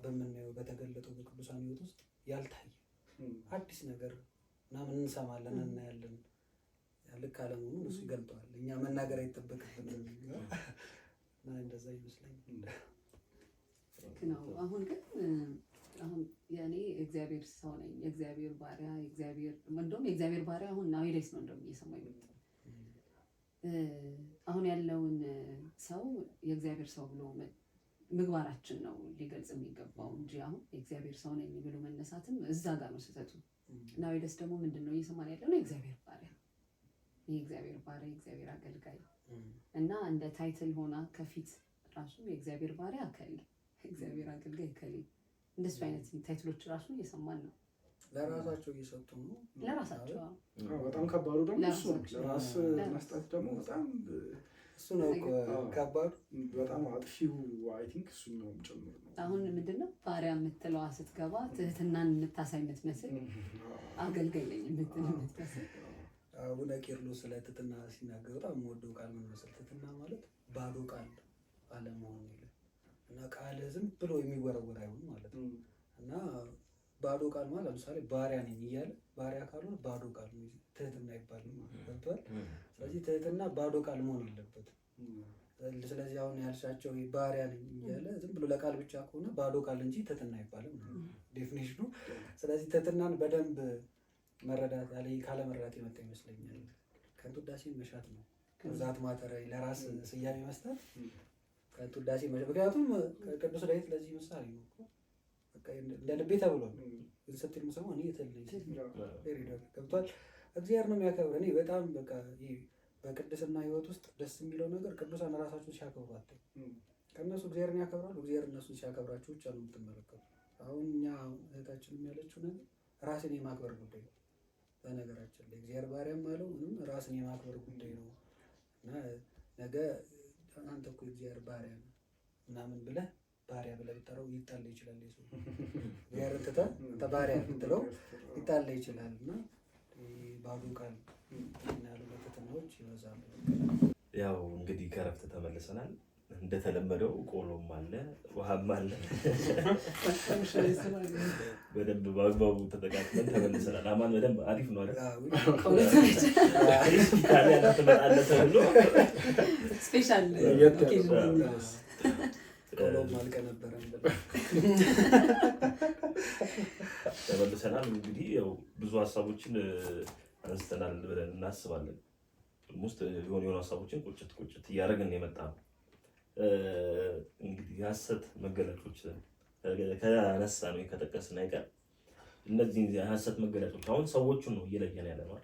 በምናየው በተገለጠው በቅዱሳን ሕይወት ውስጥ ያልታየ አዲስ ነገር ምናምን እንሰማለን እናያለን። ልክ አለመሆኑን እሱ ይገልጠዋል። እኛ መናገር አይጠበቅብንም እና እንደዛ ይመስለኛል። አሁን ግን አሁን የኔ እግዚአብሔር ሰው ነኝ፣ የእግዚአብሔር ባሪያ፣ የእግዚአብሔር ባሪያ አሁን ናዊሌስ ነው እንደውም እየሰማኝ ነው። አሁን ያለውን ሰው የእግዚአብሔር ሰው ብሎ ምግባራችን ነው ሊገልጽ የሚገባው እንጂ አሁን የእግዚአብሔር ሰው ነኝ ብሎ መነሳትም እዛ ጋር ነው ስህተቱ። ናዊሌስ ደግሞ ምንድን ነው እየሰማን ያለው ነው የእግዚአብሔር ባሪያ፣ የእግዚአብሔር ባሪያ፣ የእግዚአብሔር አገልጋይ እና እንደ ታይትል ሆና ከፊት ራሱ የእግዚአብሔር ባሪያ እከሌ፣ የእግዚአብሔር አገልጋይ እከሌ እንደሱ አይነት ታይትሎች ራሱ እየሰማን ነው። ለራሳቸው እየሰጡ ነው። ለራሳቸው በጣም ከባዱ ደግሞ እሱ ነው። ለራስ መስጠት ደግሞ በጣም እሱ ነው ከባዱ። በጣም አጥፊው አይ ቲንክ እሱ ነው ጨምር ነው። አሁን ምንድነው ባሪያ የምትለዋ ስትገባ ትህትናን የምታሳይ የምትመስል፣ አገልጋይ ነኝ የምትመስል። አቡነ ቄርሎስ ስለ ትህትና ሲናገር በጣም የምወደው ቃል ምን መሰለህ? ትህትና ማለት ባዶ ቃል አለመሆን ይላል እና ቃል ዝም ብሎ የሚወረወር አይሆን ማለት ነው። እና ባዶ ቃል ማለት ለምሳሌ ባሪያ ነኝ እያለ ባሪያ ካልሆነ ባዶ ቃል ነው፣ ትህትና አይባልም ማለት ነው። ስለዚህ ትህትና ባዶ ቃል መሆን የለበትም። ስለዚህ አሁን ያልሻቸው ባሪያ ነኝ እያለ ዝም ብሎ ለቃል ብቻ ከሆነ ባዶ ቃል እንጂ ትህትና አይባልም ዴፊኒሽኑ። ስለዚህ ትህትናን በደንብ መረዳት ካለ መረዳት የመጣ ይመስለኛል። ከንቱ ውዳሴን መሻት ነው ብዛት ማተሪያ ለራስ ስያሜ መስጠት ከንቱ ውዳሴ መሻት። ምክንያቱም ቅዱስ ዳዊት ለዚህ ምሳሌ ነው። እንደ ልቤ ተብሏል ስትል ምሰማ እኔ ገብቷል። እግዚአብሔር ነው የሚያከብር። እኔ በጣም በቃ በቅድስና ሕይወት ውስጥ ደስ የሚለው ነገር ቅዱሳን ራሳቸውን ሲያከብሩ አታይ። ከእነሱ እግዚአብሔርን ያከብራሉ፣ እግዚአብሔር እነሱን ሲያከብራቸው ብቻ ነው የምትመለከቱ። አሁን እኛ እህታችንም ያለችው ነገር ራስን የማክበር ጉዳይ ነው። በነገራችን ላይ እግዚአብሔር ባሪያም አለው ምንም ራስን የማክበር ጉዳይ ነው እና ነገ አንተ እኮ እግዚአብሔር ባሪያ ነው ምናምን ብለህ ባሪያ ብለህ ብትጠራው ይጣላ ይችላል። የሰው እግዚአብሔርን ትተህ አንተ ባሪያ ብትለው ይጣላ ይችላል እና ባዶ ቃል ያሉ ፈተናዎች ይበዛሉ። ያው እንግዲህ ከረፍት ተመልሰናል። እንደተለመደው ቆሎም አለ ውሃም አለ። በደንብ በአግባቡ ተጠቃቅመን ተመልሰናል። አማን በደንብ አሪፍ ነው አይደል? ትመጣለህ ተብሎ ስፔሻል ቆሎም አልቀነበረም። ተመልሰናል። እንግዲህ ያው ብዙ ሀሳቦችን አንስተናል ብለን እናስባለን። ውስጥ የሆኑ ሀሳቦችን ቁጭት እያደረግን የመጣ ነው። እንግዲህ የሀሰት መገለጦች ከነሳ ነው ከጠቀስን አይቀር እነዚህ የሀሰት መገለጦች አሁን ሰዎቹን ነው እየለየን ያለ ነው።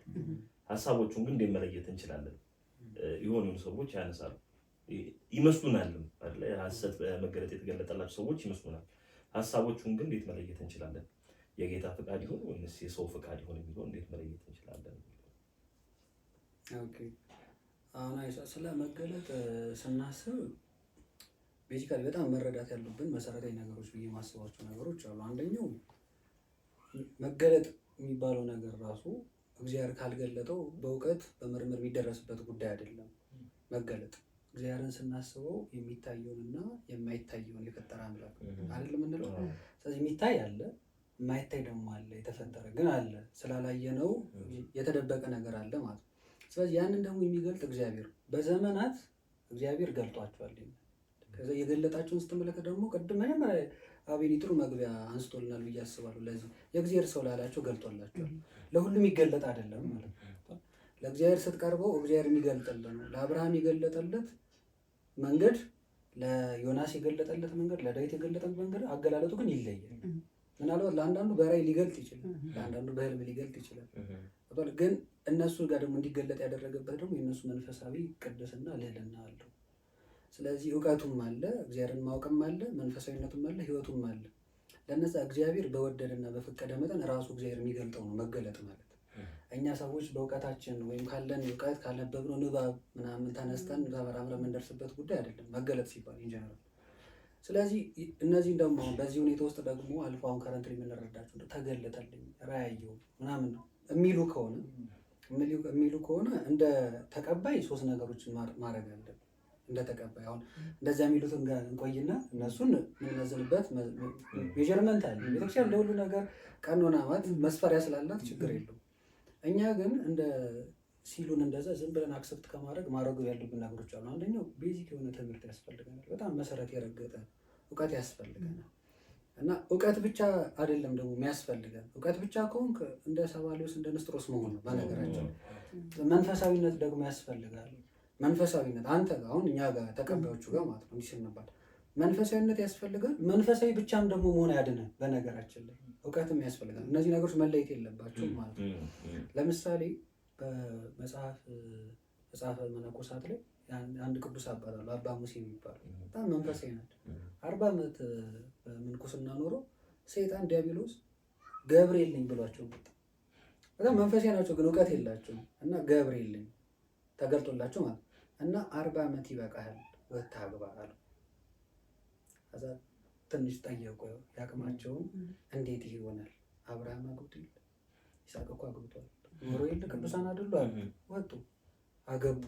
ሀሳቦቹን ግን እንዴት መለየት እንችላለን? የሆኑ ሰዎች ያነሳሉ ይመስሉናልም አይደል? የሀሰት መገለጥ የተገለጠላቸው ሰዎች ይመስሉናል። ሀሳቦቹን ግን እንዴት መለየት እንችላለን? የጌታ ፍቃድ ይሁን ወይስ የሰው ፍቃድ ይሁን የሚለው እንዴት መለየት እንችላለን? ኦኬ አሁን ስለ መገለጥ ስናስብ ቤዚካሊ በጣም መረዳት ያሉብን መሰረታዊ ነገሮች ብዬ ማስባቸው ነገሮች አሉ። አንደኛው መገለጥ የሚባለው ነገር ራሱ እግዚአብሔር ካልገለጠው በእውቀት በምርምር የሚደረስበት ጉዳይ አይደለም። መገለጥ እግዚአብሔርን ስናስበው የሚታየውንና የማይታየውን የፈጠረ አምላክ አይደል የምንለው። ስለዚህ የሚታይ አለ፣ የማይታይ ደግሞ አለ፣ የተፈጠረ ግን አለ። ስላላየነው የተደበቀ ነገር አለ ማለት ነው። ስለዚህ ያንን ደግሞ የሚገልጥ እግዚአብሔር በዘመናት እግዚአብሔር ገልጧቸዋል። ከዛ የገለጣቸውን ስትመለከት ደግሞ ቅድም መጀመሪያ አቤኒ ጥሩ መግቢያ አንስቶልናል ብዬ አስባለሁ። ለዚህ የእግዚአብሔር ሰው ላላቸው ገልጦላቸዋል። ለሁሉም ይገለጥ አይደለም ማለት ነው። ለእግዚአብሔር ስትቀርበው እግዚአብሔር የሚገልጥልህ ነው። ለአብርሃም የገለጠለት መንገድ፣ ለዮናስ የገለጠለት መንገድ፣ ለዳዊት የገለጠለት መንገድ አገላለጡ ግን ይለያል። ምናልባት ለአንዳንዱ በራእይ ሊገልጥ ይችላል፣ ለአንዳንዱ በህልም ሊገልጥ ይችላል። ግን እነሱ ጋር ደግሞ እንዲገለጥ ያደረገበት ደግሞ የእነሱ መንፈሳዊ ቅድስና ልዕልና አለው። ስለዚህ እውቀቱም አለ፣ እግዚአብሔርን ማወቅም አለ፣ መንፈሳዊነቱም አለ፣ ህይወቱም አለ። ለነዛ እግዚአብሔር በወደደና በፈቀደ መጠን ራሱ እግዚአብሔር የሚገልጠው ነው መገለጥ ማለት። እኛ ሰዎች በእውቀታችን ወይም ካለን እውቀት ካነበብነው ንባብ ምናምን ተነስተን ተመራምረን የምንደርስበት ጉዳይ አይደለም መገለጥ ሲባል ኢንጀነራል። ስለዚህ እነዚህን ደግሞ በዚህ ሁኔታ ውስጥ ደግሞ አልፎ አሁን ከረንት የምንረዳቸው ተገለጠልኝ፣ ራእየው ምናምን ነው የሚሉ ከሆነ እንደ ተቀባይ ሶስት ነገሮችን ማድረግ አለብን። እንደ ተቀባይ አሁን እንደዚያ የሚሉትን ጋር እንቆይና እነሱን የምንመዝንበት ሜዠርመንት አለ። ቤተክርስቲያን ለሁሉ ነገር ቀኖና ማለት መስፈሪያ ስላላት ችግር የለውም። እኛ ግን እንደ ሲሉን እንደዛ ዝም ብለን አክሰፕት ከማድረግ ማድረጉ ያሉብን ነገሮች አሉ። አንደኛው ቤዚክ የሆነ ትምህርት ያስፈልገናል። በጣም መሰረት የረገጠ እውቀት ያስፈልገናል። እና እውቀት ብቻ አይደለም ደግሞ የሚያስፈልገን። እውቀት ብቻ ከሆንክ እንደ ሰባሊዮስ እንደ ንስጥሮስ መሆን ነው በነገራችን። መንፈሳዊነት ደግሞ ያስፈልጋል። መንፈሳዊነት አንተ አሁን እኛ ጋር ተቀባዮቹ ጋር ማለት ነው እንዲስንባል መንፈሳዊነት ያስፈልጋል። መንፈሳዊ ብቻም ደግሞ መሆን ያድነን በነገራችን ላይ እውቀትም ያስፈልጋል። እነዚህ ነገሮች መለየት የለባቸውም ማለት ነው። ለምሳሌ በመጽሐፈ መነኮሳት ላይ አንድ ቅዱስ አባት አሉ፣ አባ ሙሴ የሚባሉ በጣም መንፈሳዊ ናቸው። 40 ዓመት በምንኩስና ኖሮ ሰይጣን ዲያብሎስ ገብርኤል ነኝ ብሏቸው መጣ። በጣም መንፈሳዊ ናቸው ግን እውቀት የላቸውም። እና ገብርኤል ነኝ ተገልጦላቸው ማለት እና 40 ዓመት ይበቃሃል ወጥተህ አግባ አሉ። ከዛ ትንሽ ጠየቁ ያቅማቸውን። እንዴት ይሆናል? አብርሃም አግብቶ የለ ይስሐቅ እኮ አግብቷል፣ ኖሮ የለ ቅዱሳን አይደሉ አሉ። ወጡ አገቡ።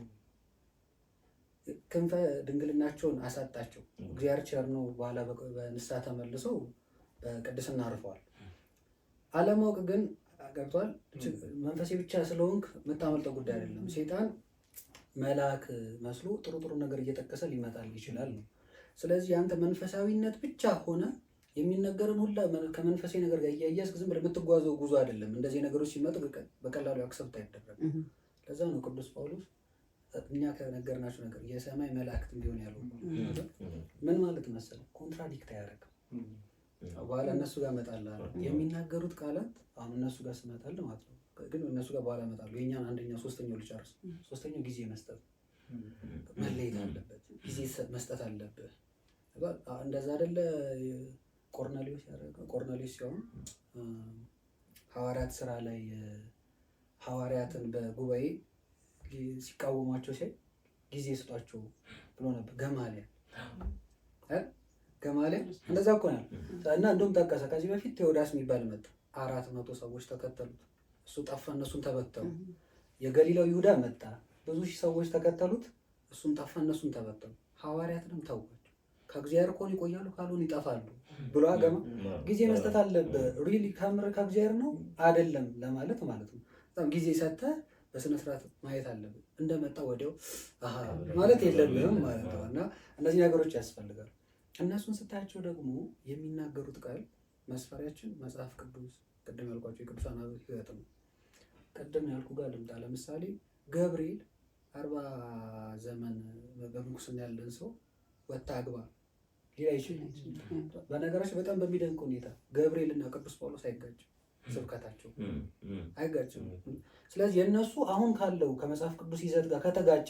ክንፈ ድንግልናቸውን አሳጣቸው። እግዚአብሔር ቸር ነው። በኋላ በንስሐ ተመልሰው በቅድስና አርፈዋል። አለማወቅ ግን ገብቷል። መንፈሴ ብቻ ስለሆንክ የምታመልጠው ጉዳይ አይደለም። ሴጣን መልአክ መስሎ ጥሩ ጥሩ ነገር እየጠቀሰ ሊመጣል ይችላል ነው። ስለዚህ አንተ መንፈሳዊነት ብቻ ሆነ የሚነገርን ሁላ ከመንፈሳዊ ነገር ጋር እያያዝክ ዝም ብለህ የምትጓዘው ጉዞ አይደለም። እንደዚህ ነገሮች ሲመጡ በቀላሉ አክሰፕት አይደረግም። ለዛ ነው ቅዱስ ጳውሎስ እኛ ከነገርናቸው ነገር የሰማይ መላእክት ቢሆን ያለው ምን ማለት መሰለህ? ኮንትራዲክት አያደርግም። በኋላ እነሱ ጋር እመጣለሁ የሚናገሩት ቃላት አሁን እነሱ ጋር ስመጣለሁ ማለት ነው። ግን እነሱ ጋር በኋላ እመጣለሁ። የኛን አንደኛው ሶስተኛው ልጨርስ። ሶስተኛው ጊዜ መስጠት መለየት አለበት። ጊዜ መስጠት አለብህ። እንደዛ አይደለ ቆርኔሌዎስ ያደረገው። ቆርኔሌዎስ ሲሆን ሐዋርያት ስራ ላይ ሐዋርያትን በጉባኤ ሲቃወሟቸው ሲል ጊዜ ስጧቸው ብሎ ነበር ገማልያል እንደዛ እኮ ነው። እና እንደውም ጠቀሰ ከዚህ በፊት ቴዎዳስ የሚባል መጣ 400 ሰዎች ተከተሉት፣ እሱ ጠፋ፣ እነሱን ተበተኑ። የገሊላው ይሁዳ መጣ፣ ብዙ ሺህ ሰዎች ተከተሉት፣ እሱም ጠፋ፣ እነሱም ተበተኑ። ሐዋርያትንም ተዋቸው፣ ከእግዚአብሔር ከሆነ ይቆያሉ፣ ካልሆነ ይጠፋሉ ብሎ አገማ። ጊዜ መስጠት አለብህ። ሪሊ ከምር ከእግዚአብሔር ነው አይደለም ለማለት ማለት ነው። በጣም ጊዜ ሰጥተህ በስነ ስርዓት ማየት አለብህ። እንደመጣ ወዲያው ማለት የለብህም ማለት ነው። እና እነዚህ ነገሮች ያስፈልጋሉ። እነሱን ስታያቸው ደግሞ የሚናገሩት ቃል መስፈሪያችን መጽሐፍ ቅዱስ፣ ቅድም ያልኳቸው የቅዱሳን አበው ሕይወት ነው። ቅድም ያልኩ ጋር ልምጣ። ለምሳሌ ገብርኤል 40 ዘመን በምንኩስና ያለን ሰው ወጣ አግባ ሊላ ይችላል። በነገራችን በጣም በሚደንቅ ሁኔታ ገብርኤል እና ቅዱስ ጳውሎስ አይጋጭም፣ ስብከታቸው አይጋጭም። ስለዚህ የእነሱ አሁን ካለው ከመጽሐፍ ቅዱስ ይዘት ጋር ከተጋጨ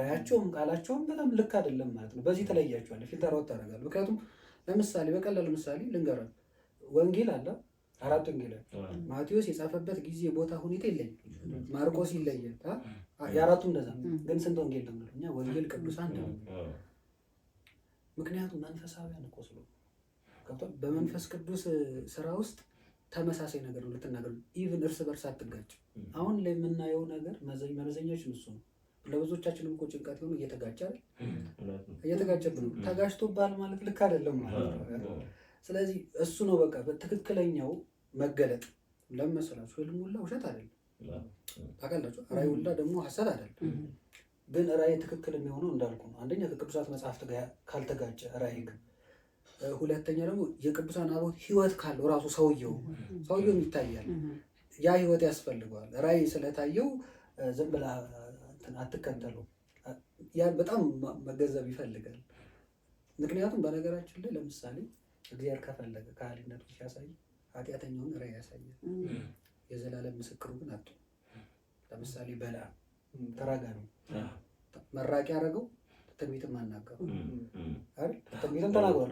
ራያቸውም ቃላቸውም በጣም ልክ አይደለም ማለት ነው። በዚህ ተለያቸዋለህ፣ ፊልተር አውጥ ታደርጋለህ። ምክንያቱም ለምሳሌ በቀላል ምሳሌ ልንገርህ፣ ወንጌል አለ 4 ወንጌል ማቴዎስ የጻፈበት ጊዜ፣ ቦታ፣ ሁኔታ ይለያል። ማርቆስ ይለያል። የአራቱም እንደዛ ግን ስንት ወንጌል ነው? እኛ ወንጌል ቅዱሳን ነው። ምክንያቱም መንፈሳዊያን እኮ ስለሆነ ገብቶሃል። በመንፈስ ቅዱስ ስራ ውስጥ ተመሳሳይ ነገር ነው ልትናገር። ኢቭን እርስ በርስ አትጋጭ። አሁን ላይ የምናየው ነገር መመዘኛችን እሱ ነው። ለብዙዎቻችንም እኮ ጭንቀት ሆኖ እየተጋጨ እየተጋጨብን ነው። ተጋጭቶብሃል ማለት ልክ አይደለም ማለት ነው። ስለዚህ እሱ ነው በቃ በትክክለኛው መገለጥ። ለመሰላችሁ ህልም ሁላ ውሸት አይደለም ታውቃላችሁ። ራእይ ሁላ ደግሞ ሐሰት አይደለም። ግን ራእይ ትክክል የሚሆነው እንዳልኩ ነው። አንደኛ ከቅዱሳት መጽሐፍት ጋር ካልተጋጨ ራእይ፣ ሁለተኛ ደግሞ የቅዱሳን አበው ህይወት ካለው ራሱ ሰውየውም ይታያል። ያ ህይወት ያስፈልገዋል። ራእይ ስለታየው ዝም ብላ አትከተሉ። ያን በጣም መገንዘብ ይፈልጋል። ምክንያቱም በነገራችን ላይ ለምሳሌ እግዚአብሔር ከፈለገ ከሃሊነቱ ሲያሳይ ኃጢአተኛውን ራእይ ያሳያል። የዘላለም ምስክሩ ግን አጡ። ለምሳሌ በለዓም ተራጋሚ መራቂ ያደረገው ትንቢትም አናገሩ አይደል? ትንቢትም ተናግሯል፣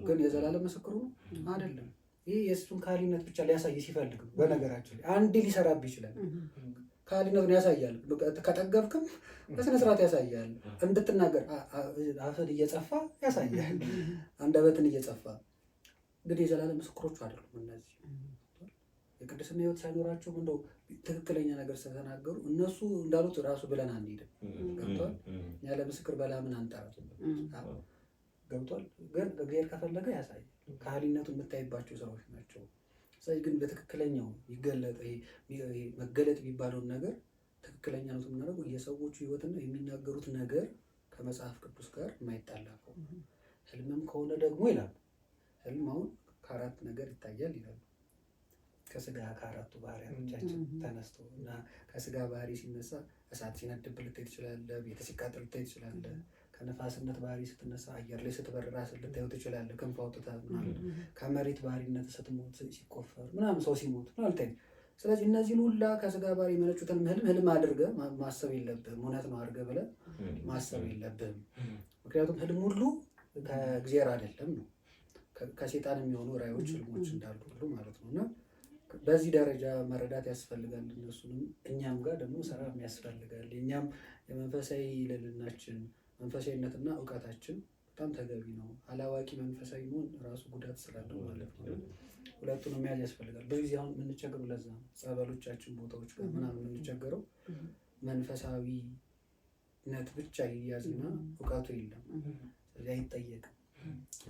ግን የዘላለም ምስክሩ ነው አይደለም። ይህ የእሱን ከሃሊነት ብቻ ሊያሳይ ሲፈልግ በነገራችን ላይ አንዴ ሊሰራብህ ይችላል። ከሃሊነቱን ያሳያል። ከጠገብክም በስነ ስርዓት ያሳያል። እንድትናገር አፍን እየጸፋ ያሳያል፣ አንደበትን እየጸፋ። እንግዲህ የዘላለም ምስክሮቹ አይደሉም እነዚህ። የቅድስና ህይወት ሳይኖራቸው እንደው ትክክለኛ ነገር ስለተናገሩ እነሱ እንዳሉት ራሱ ብለን አንሄድም። ገብቷል። ያለ ምስክር በላምን አንጠራም። ገብቷል። ግን እግዚአብሔር ከፈለገ ያሳያል። ከሃሊነቱን የምታይባቸው ስራዎች ናቸው። ስለዚህ ግን በትክክለኛው መገለጥ የሚባለውን ነገር ትክክለኛ ነው የምናደርገው የሰዎቹ ህይወትና የሚናገሩት ነገር ከመጽሐፍ ቅዱስ ጋር የማይጣላ ከሆነ። ህልምም ከሆነ ደግሞ ይላል ህልም አሁን ከአራት ነገር ይታያል ይላሉ። ከስጋ ከአራቱ ባህሪያቶቻችን ተነስቶ እና ከስጋ ባህሪ ሲነሳ እሳት ሲነድብህ ልታይ ትችላለህ። ቤት ሲቃጠል ልታይ ትችላለህ። ከነፋስነት ባህሪ ስትነሳ አየር ላይ ስትበር ራስህ ልታየው ትችላለህ። ክንፍ አውጥተህ ምናምን። ከመሬት ባህሪነት ስትሞት ሲቆፈር ምናምን ሰው ሲሞት ማለት ነው። ስለዚህ እነዚህን ሁላ ከስጋ ባህሪ የመነጩትን ህልም አድርገህ ማሰብ የለብህም። እውነት ነው አድርገህ ብለህ ማሰብ የለብህም። ምክንያቱም ህልም ሁሉ ከእግዚአብሔር አይደለም ነው። ከሴጣን የሚሆኑ ራእዮች ህልሞች እንዳሉ ሁሉ ማለት ነው። እና በዚህ ደረጃ መረዳት ያስፈልጋል እነሱንም። እኛም ጋር ደግሞ ስራ ያስፈልጋል። እኛም የመንፈሳዊ ልዕልናችን መንፈሳዊነትና እውቀታችን በጣም ተገቢ ነው። አላዋቂ መንፈሳዊ መሆን ራሱ ጉዳት ስላለው ማለት ነው። ሁለቱንም መያዝ ያስፈልጋል። ብዙ ጊዜ አሁን የምንቸገረው ለዛ ነው። ጸበሎቻችን ቦታዎች ጋር ምናምን የምንቸገረው መንፈሳዊነት ብቻ ይያዝና እውቀቱ የለም። ስለዚህ አይጠየቅም።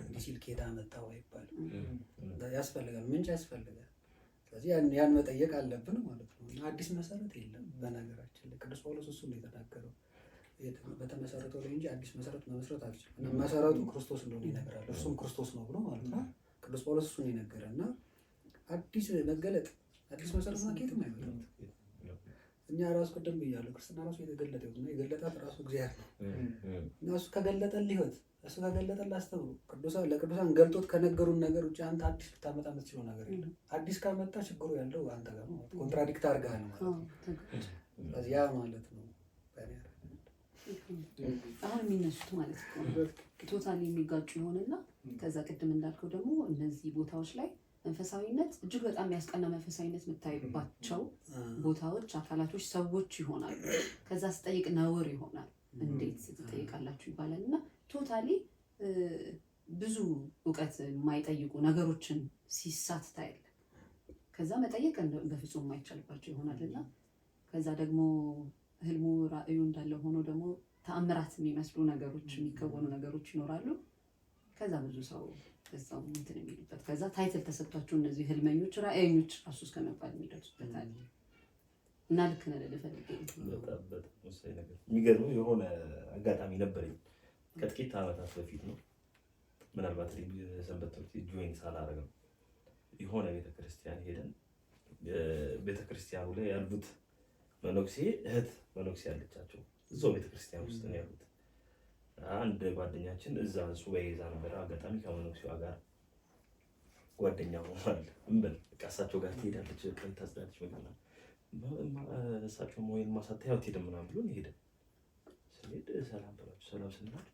እንዲህ ሲል ኬታ መጣው አይባልም። ያስፈልጋል፣ ምንጭ ያስፈልጋል። ስለዚህ ያን መጠየቅ አለብን ማለት ነው። አዲስ መሰረት የለም። በነገራችን ላይ ቅዱስ ጳውሎስ እሱ ነው የተናገረው፣ በተመሰረተው ላይ እንጂ አዲስ መሰረት መመስረት አልችልም እና መሰረቱ ክርስቶስ እንደሆነ ይነግራል። እርሱም ክርስቶስ ነው ብሎ ማለት ነው። ቅዱስ ጳውሎስ እሱን የነገረ እና አዲስ መገለጥ አዲስ መሰረት ማግኘትም አይመጣም። እኛ ራሱ ቅድም ብያለሁ፣ ክርስትና ራሱ የተገለጠ ህይወት ነው። የገለጣት ራሱ እግዚአብሔር ነው እና እሱ ከገለጠልህ ህይወት እሱ ከገለጠልህ አስተምሮ ለቅዱሳን ገልጦት ከነገሩን ነገር ውጭ አንተ አዲስ ልታመጣ የምትችለው ነገር የለም። አዲስ ካመጣ ችግሩ ያለው አንተ ጋር ነው። ኮንትራዲክት አድርገሃል ማለት ነው። ስለዚህ ያ ማለት ነው አሁን የሚነሱት ማለት ነው ቶታሊ የሚጋጩ ይሆንና ከዛ ቅድም እንዳልከው ደግሞ እነዚህ ቦታዎች ላይ መንፈሳዊነት እጅግ በጣም የሚያስቀና መንፈሳዊነት የምታይባቸው ቦታዎች፣ አካላቶች፣ ሰዎች ይሆናሉ። ከዛ ስጠይቅ ነውር ይሆናል። እንዴት ትጠይቃላችሁ ይባላል እና ቶታሊ ብዙ እውቀት የማይጠይቁ ነገሮችን ሲሳት ታያለ። ከዛ መጠየቅ በፍጹም የማይቻልባቸው ይሆናልና ከዛ ደግሞ ህልሙ ራእዩ እንዳለ ሆኖ ደግሞ ተአምራት የሚመስሉ ነገሮች የሚከወኑ ነገሮች ይኖራሉ። ከዛ ብዙ ሰው እዛው እንትን የሚሉበት ከዛ ታይትል ተሰጥቷቸው እነዚህ ህልመኞች ራእየኞች ራሱ እስከመባል የሚደርሱበት አለ እና ልክ ነህ ልፈልግ በጣም ወሳኝ ነገር የሚገርመው የሆነ አጋጣሚ ነበረኝ ከጥቂት ዓመታት በፊት ነው። ምናልባት ሰንበት ትምህርት ቤት ጆይን ሳላደርግ ነው የሆነ ቤተክርስቲያን ሄደን ቤተክርስቲያኑ ላይ ያሉት መነኩሴ እህት መነኩሴ ያለቻቸው እዛው ቤተክርስቲያን ውስጥ ነው ያሉት። አንድ ጓደኛችን እዛ ሱባኤ ይዛ ነበር። አጋጣሚ ከመነኩሴዋ ጋር ጓደኛ ሆኗል እንበል። እሳቸው ጋር ትሄዳለች፣ ቀን ታስዳለች ምናምን እሳቸው ሞይን ማሳታያው ትሄድ ምናምን ብሎ ሄደ። ስንሄድ ሰላም ብላችሁ ሰላም ስንላችሁ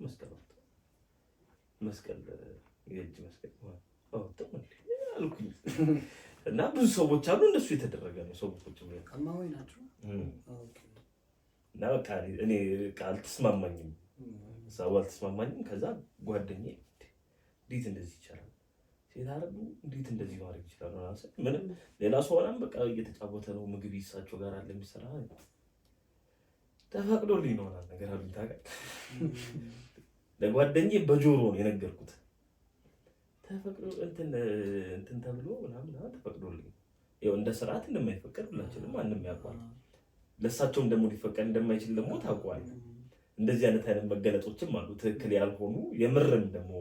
መስቀል የእጅ መስቀል አልኩኝ እና ብዙ ሰዎች አሉ እንደሱ የተደረገ ነው። ሰዎች ብሎ ቀማዊ ናቸው እና በቃ እኔ ቃል ተስማማኝም ሰው አልተስማማኝም። ከዛ ጓደኛዬ እንዴት እንደዚህ ይቻላል? ሴት አረቡ እንዴት እንደዚህ ማድረግ ይችላል? ራስ ምንም ሌላ ሰው አላም በቃ እየተጫወተ ነው። ምግብ ይሳቸው ጋር አለ የሚሰራ ተፈቅዶልኝ ነው ነገር አሉኝ። ታውቃለህ ለጓደኛዬ በጆሮ ነው የነገርኩት። ተፈቅዶ እንትን ተብሎ ምናምን ተፈቅዶልኝ ያው እንደ ስርዓት እንደማይፈቀድ ሁላችንም ማንም ያውቃል። ለሳቸውም ደግሞ ሊፈቀድ እንደማይችል ደግሞ ታውቋል። እንደዚህ አይነት መገለጦችም አሉ ትክክል ያልሆኑ የምርም ደግሞ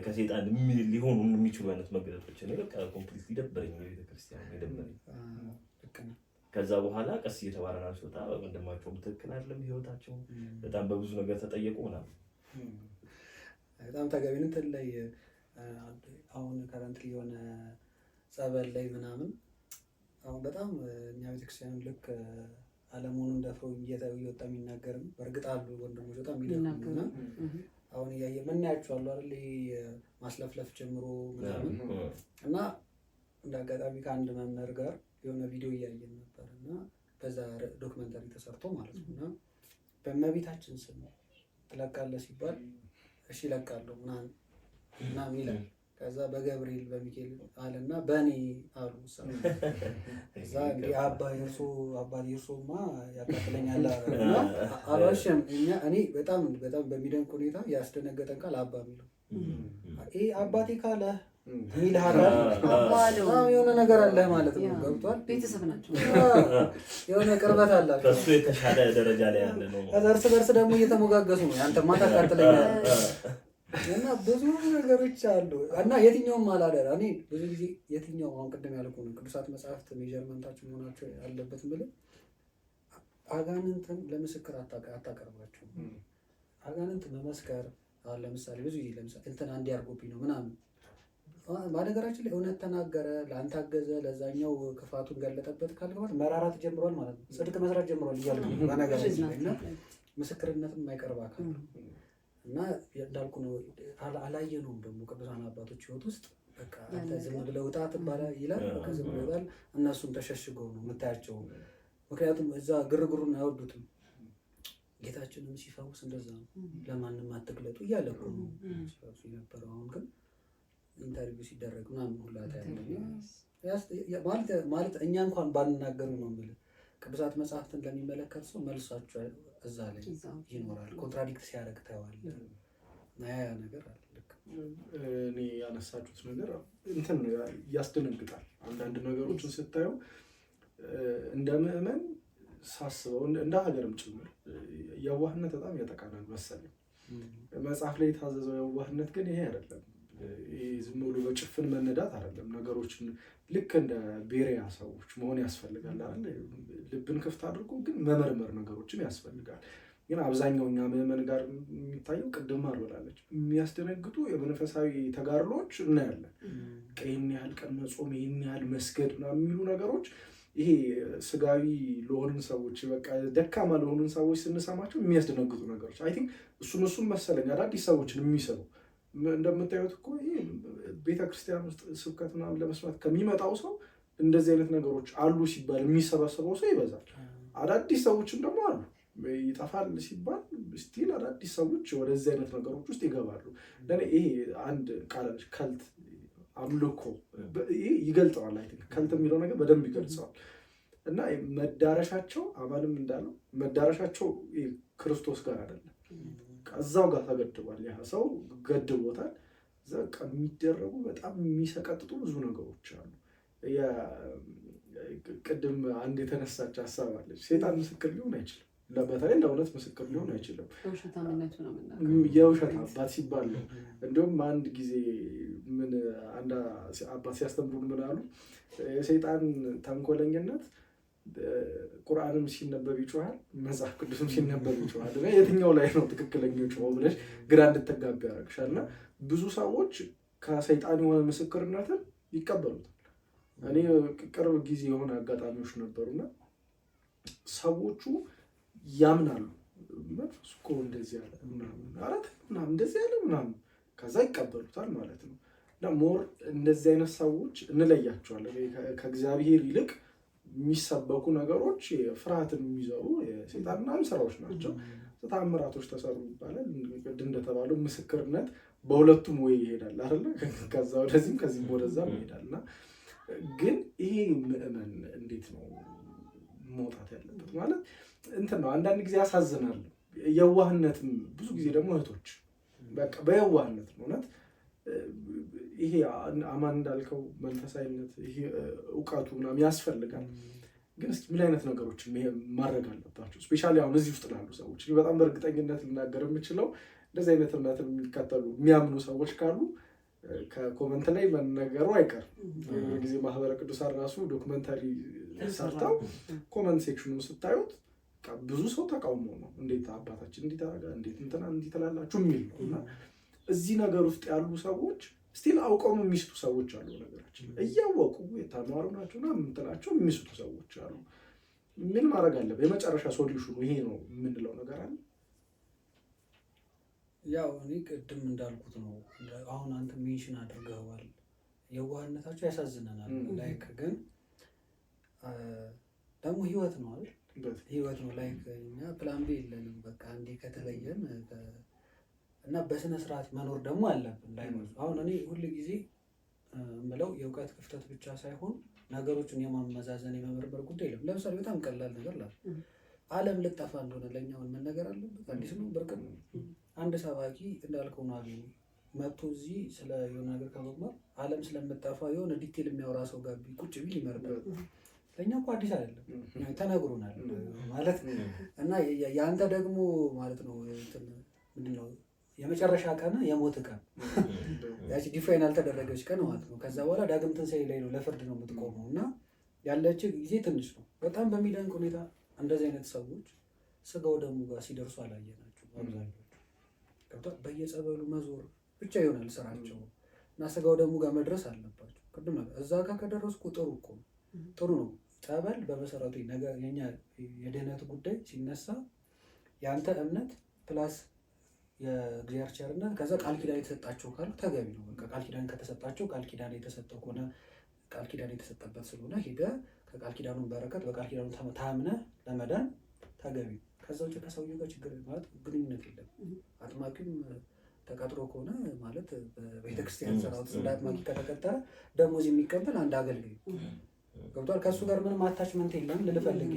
ከሰይጣን ሊሆኑ የሚችሉ አይነት መገለጦች ነው። በቃ ኮምፕሊት ይደበረኝ ቤተክርስቲያን ይደበረኝ። ከዛ በኋላ ቀስ እየተባረና ሲወጣ ወንድማቸውም ትክክል አይደለም ህይወታቸው በጣም በብዙ ነገር ተጠየቁ ምናምን በጣም ተገቢነት ላይ አሁን ከረንትሊ የሆነ ጸበል ላይ ምናምን አሁን በጣም እኛ ቤተክርስቲያን ልክ አለሙን ደፍሮ እየወጣ የሚናገርም በእርግጥ አሉ ወንድሞች በጣም የሚደግሙና አሁን እያየ ምናያቸው አሉ አይደል ማስለፍለፍ ጀምሮ ምናምን እና እንደ አጋጣሚ ከአንድ መምህር ጋር የሆነ ቪዲዮ እያየን ነበር እና በዛ ዶክመንታሪ ተሰርቶ ማለት ነው እና በእመቤታችን ስም ትለቃለህ ሲባል እሺ እለቃለሁ ምናምን ይላል። ከዛ በገብርኤል በሚካኤል አለና በእኔ አሉ እዛ እንዲህ አባት የእርሶማ ያቃጥለኛል አልዋሽም። እኔ በጣም በሚደንቅ ሁኔታ ያስደነገጠን ቃል አባ የሚለው ይሄ አባቴ ካለ የሆነ ነገር አለ ማለት ነው። ገብቷል። ቤተሰብ ናቸው፣ የሆነ ቅርበት አላቸው። ከሱ የተሻለ ደረጃ ላይ ያለ ነው። ከዛ እርስ በርስ ደግሞ እየተሞጋገሱ ነው። ያንተማ ታቃጥለኛለህ እና ብዙ ነገሮች አሉ እና የትኛውም አላደራ እኔ ብዙ ጊዜ የትኛውም አሁን ቅድም ያልኩ ነው ቅዱሳት መጽሐፍት ሜጀርመንታቸው መሆናቸው ያለበት ብለህ አጋንንትን ለምስክር አታቀርባቸው። አጋንንት መመስከር አሁን ለምሳሌ ብዙ ጊዜ ለምሳሌ እንትን አንድ ያርጎብኝ ነው ምናምን በነገራችን ላይ እውነት ተናገረ ለአንተ አገዘ ለዛኛው ክፋቱን ገለጠበት ካልከባት መራራት ጀምሯል ማለት ነው። ጽድቅ መስራት ጀምሯል እያልኩ በነገራችን ላይ እና ምስክርነትም የማይቀርብ አካል እና እንዳልኩ ነው። አላየነውም ደግሞ ቅዱሳን አባቶች ህይወት ውስጥ በቃ አንተ ዝም ብለህ ውጣ ትባላለህ ይላል። በቃ ዝም ብለህ ይላል። እነሱም ተሸሽገው ነው የምታያቸው። ምክንያቱም እዛ ግርግሩን አይወዱትም። ጌታችንም ሲፈውስ እንደዛ ነው። ለማንም አትግለጡ እያለ እኮ ነው ሲፈውስ የነበረው። አሁን ግን ኢንተርቪው ሲደረግ ምናምን ሁላ ማለት እኛ እንኳን ባንናገሩ ነው የምልህ ቅዱሳት መጽሐፍትን ለሚመለከት ሰው መልሷቸው እዛ ላይ ይኖራል። ኮንትራዲክት ሲያደርግ ታየዋለህ እና ያ ነገር አለ። እኔ ያነሳችሁት ነገር እንትን ያስደነግጣል። አንዳንድ ነገሮችን ስታየው እንደ ምዕመን ሳስበው እንደ ሀገርም ጭምር የዋህነት በጣም ያጠቃናል መሰለኝ። መጽሐፍ ላይ የታዘዘው የዋህነት ግን ይሄ አይደለም። ዝም ብሎ በጭፍን መነዳት አይደለም። ነገሮችን ልክ እንደ ቤሪያ ሰዎች መሆን ያስፈልጋል አይደል? ልብን ክፍት አድርጎ ግን መመርመር ነገሮችን ያስፈልጋል። ግን አብዛኛው እኛ ምዕመን ጋር የሚታየው ቅድም አልወላለች የሚያስደነግጡ የመንፈሳዊ ተጋድሎች እናያለን። ይህን ያህል ቀን መጾም፣ ይህን ያህል መስገድ ምናምን የሚሉ ነገሮች ይሄ ስጋዊ ለሆኑን ሰዎች በቃ ደካማ ለሆኑን ሰዎች ስንሰማቸው የሚያስደነግጡ ነገሮች አይ ቲንክ እሱን መሰለኝ አዳዲስ ሰዎችን የሚሰሩ እንደምታዩት እኮ ይሄ ቤተክርስቲያን ውስጥ ስብከት ምናምን ለመስማት ከሚመጣው ሰው እንደዚህ አይነት ነገሮች አሉ ሲባል የሚሰበሰበው ሰው ይበዛል። አዳዲስ ሰዎችም ደግሞ አሉ። ይጠፋል ሲባል ስቲል አዳዲስ ሰዎች ወደዚህ አይነት ነገሮች ውስጥ ይገባሉ። ለኔ ይሄ አንድ ቃል ከልት አምልኮ ይሄ ይገልጸዋል። አይ ቲንክ ከልት የሚለው ነገር በደንብ ይገልጸዋል። እና መዳረሻቸው አማንም እንዳለው መዳረሻቸው ክርስቶስ ጋር አይደለም፣ እዛው ጋር ተገድቧል። ያ ሰው ገድቦታል። እዛ የሚደረጉ በጣም የሚሰቀጥጡ ብዙ ነገሮች አሉ። ቅድም አንድ የተነሳች ሀሳብ አለች። ሴጣን ምስክር ሊሆን አይችልም። በተለይ ለእውነት ምስክር ሊሆን አይችልም። የውሸት አባት ሲባል ነው። እንዲሁም አንድ ጊዜ ምን አንድ አባት ሲያስተምሩን ምን አሉ? የሰይጣን ተንኮለኝነት ቁርአንም ሲነበብ ይጮሃል፣ መጽሐፍ ቅዱስም ሲነበብ ይጮሃል። እና የትኛው ላይ ነው ትክክለኛው ጮኸው ብለሽ ግራ እንድትጋቢ ያደርግሻል። እና ብዙ ሰዎች ከሰይጣን የሆነ ምስክርነትን ይቀበሉታል። እኔ ቅርብ ጊዜ የሆነ አጋጣሚዎች ነበሩና ሰዎቹ ያምናሉ። መንፈሱ እኮ እንደዚህ ያለ ምናምን እንደዚህ ያለ ምናምን ከዛ ይቀበሉታል ማለት ነው። እና ሞር እንደዚህ አይነት ሰዎች እንለያቸዋለን። ከእግዚአብሔር ይልቅ የሚሰበኩ ነገሮች ፍርሃትን የሚዘሩ የሰይጣንና ስራዎች ናቸው። ተአምራቶች ተሰሩ ይባላል። እንደተባለው ምስክርነት በሁለቱም ወይ ይሄዳል አይደለ? ከዛ ወደዚህም ከዚህም ወደዛም ይሄዳል። እና ግን ይሄ ምዕመን እንዴት ነው መውጣት ያለበት? ማለት እንትን ነው። አንዳንድ ጊዜ ያሳዝናል። የዋህነትም ብዙ ጊዜ ደግሞ እህቶች በቃ በየዋህነት እውነት ይሄ አማን እንዳልከው መንፈሳዊነት ይሄ እውቀቱ ምናምን ያስፈልጋል። ግን እስኪ ምን አይነት ነገሮችን ማድረግ አለባቸው? ስፔሻሊ አሁን እዚህ ውስጥ ላሉ ሰዎች በጣም በእርግጠኝነት ልናገር የምችለው እንደዚህ አይነት እምነትን የሚከተሉ የሚያምኑ ሰዎች ካሉ ከኮመንት ላይ መነገሩ አይቀርም። ጊዜ ማህበረ ቅዱሳን ራሱ ዶክመንታሪ ሰርተው ኮመንት ሴክሽኑ ስታዩት ብዙ ሰው ተቃውሞ ነው። እንዴት አባታችን እንዲታረጋ እንዴት እንትና እንዲተላላችሁ የሚል ነው። እና እዚህ ነገር ውስጥ ያሉ ሰዎች ስቲል አውቀው የሚስቱ ሰዎች አሉ። ነገራችን እያወቁ የተማሩ ናቸውና የምንጥላቸው የሚስቱ ሰዎች አሉ። ምን ማድረግ አለበት? የመጨረሻ ሶሉሽኑ ይሄ ነው የምንለው ነገር አለ? ያው እኔ ቅድም እንዳልኩት ነው። አሁን አንተ ሜንሽን አድርገዋል። የዋህነታቸው ያሳዝነናል። ላይክ ግን ደግሞ ህይወት ነው አይደል? ህይወት ነው። ላይክ እኛ ፕላን ቢ የለንም። በቃ እንዴ ከተለየን እና በስነ ስርዓት መኖር ደግሞ አለብን። ላይኖር አሁን እኔ ሁል ጊዜ የምለው የእውቀት ክፍተት ብቻ ሳይሆን ነገሮችን የማመዛዘን የመመርመር ጉዳይ የለም። ለምሳሌ በጣም ቀላል ነገር ላል ዓለም ልጠፋ እንደሆነ ለእኛውን መነገር አለበት። አዲስ ነው ብርቅ ነው። አንድ ሰባኪ እንዳልከው ነው አገኘ መጥቶ እዚህ ስለ የሆነ ነገር ከመማር ዓለም ስለምጠፋ የሆነ ዲቴል የሚያወራ ሰው ጋር ቁጭ ቢል ይመርዳል። ለእኛ እኮ አዲስ አይደለም፣ ተነግሮናል ማለት እና የአንተ ደግሞ ማለት ነው ምንድን ነው የመጨረሻ ቀን የሞት ቀን ያቺ ዲፋይን ያልተደረገች ቀን ማለት ነው። ከዛ በኋላ ዳግም ትንሣኤ ላይ ነው ለፍርድ ነው የምትቆመው እና ያለች ጊዜ ትንሽ ነው። በጣም በሚደንቅ ሁኔታ እንደዚህ አይነት ሰዎች ስጋው ደግሞ ጋር ሲደርሱ አላየናቸው። አብዛኞቹ ገብቷል። በየጸበሉ መዞር ብቻ ይሆናል ስራቸው እና ስጋው ደግሞ ጋር መድረስ አለባቸው። ቅድም እዛ ጋር ከደረስኩ ጥሩ እኮ ጥሩ ነው። ጸበል በመሰረቱ ነገር የኛ የድህነት ጉዳይ ሲነሳ የአንተ እምነት ፕላስ የእግዚአብሔር ቸርነት ከዛ ቃል ኪዳን የተሰጣቸው ካሉ ተገቢ ነው። በቃ ቃል ኪዳን ከተሰጣቸው ቃል ኪዳን የተሰጠው ከሆነ ቃል ኪዳን የተሰጠበት ስለሆነ ሄደህ ከቃል ኪዳኑን በረከት በቃል ኪዳኑ ታምነህ ለመዳን ተገቢ ነው። ከዛ ውጭ ከሰውየው ጋር ችግር ማለት ግንኙነት የለም። አጥማቂም ተቀጥሮ ከሆነ ማለት በቤተክርስቲያን ስርዓት እንደ አጥማቂ ከተቀጠረ ደሞዝ የሚቀበል አንድ አገልጋይ ገብቷል። ከእሱ ጋር ምንም አታችመንት የለም ልልፈልግ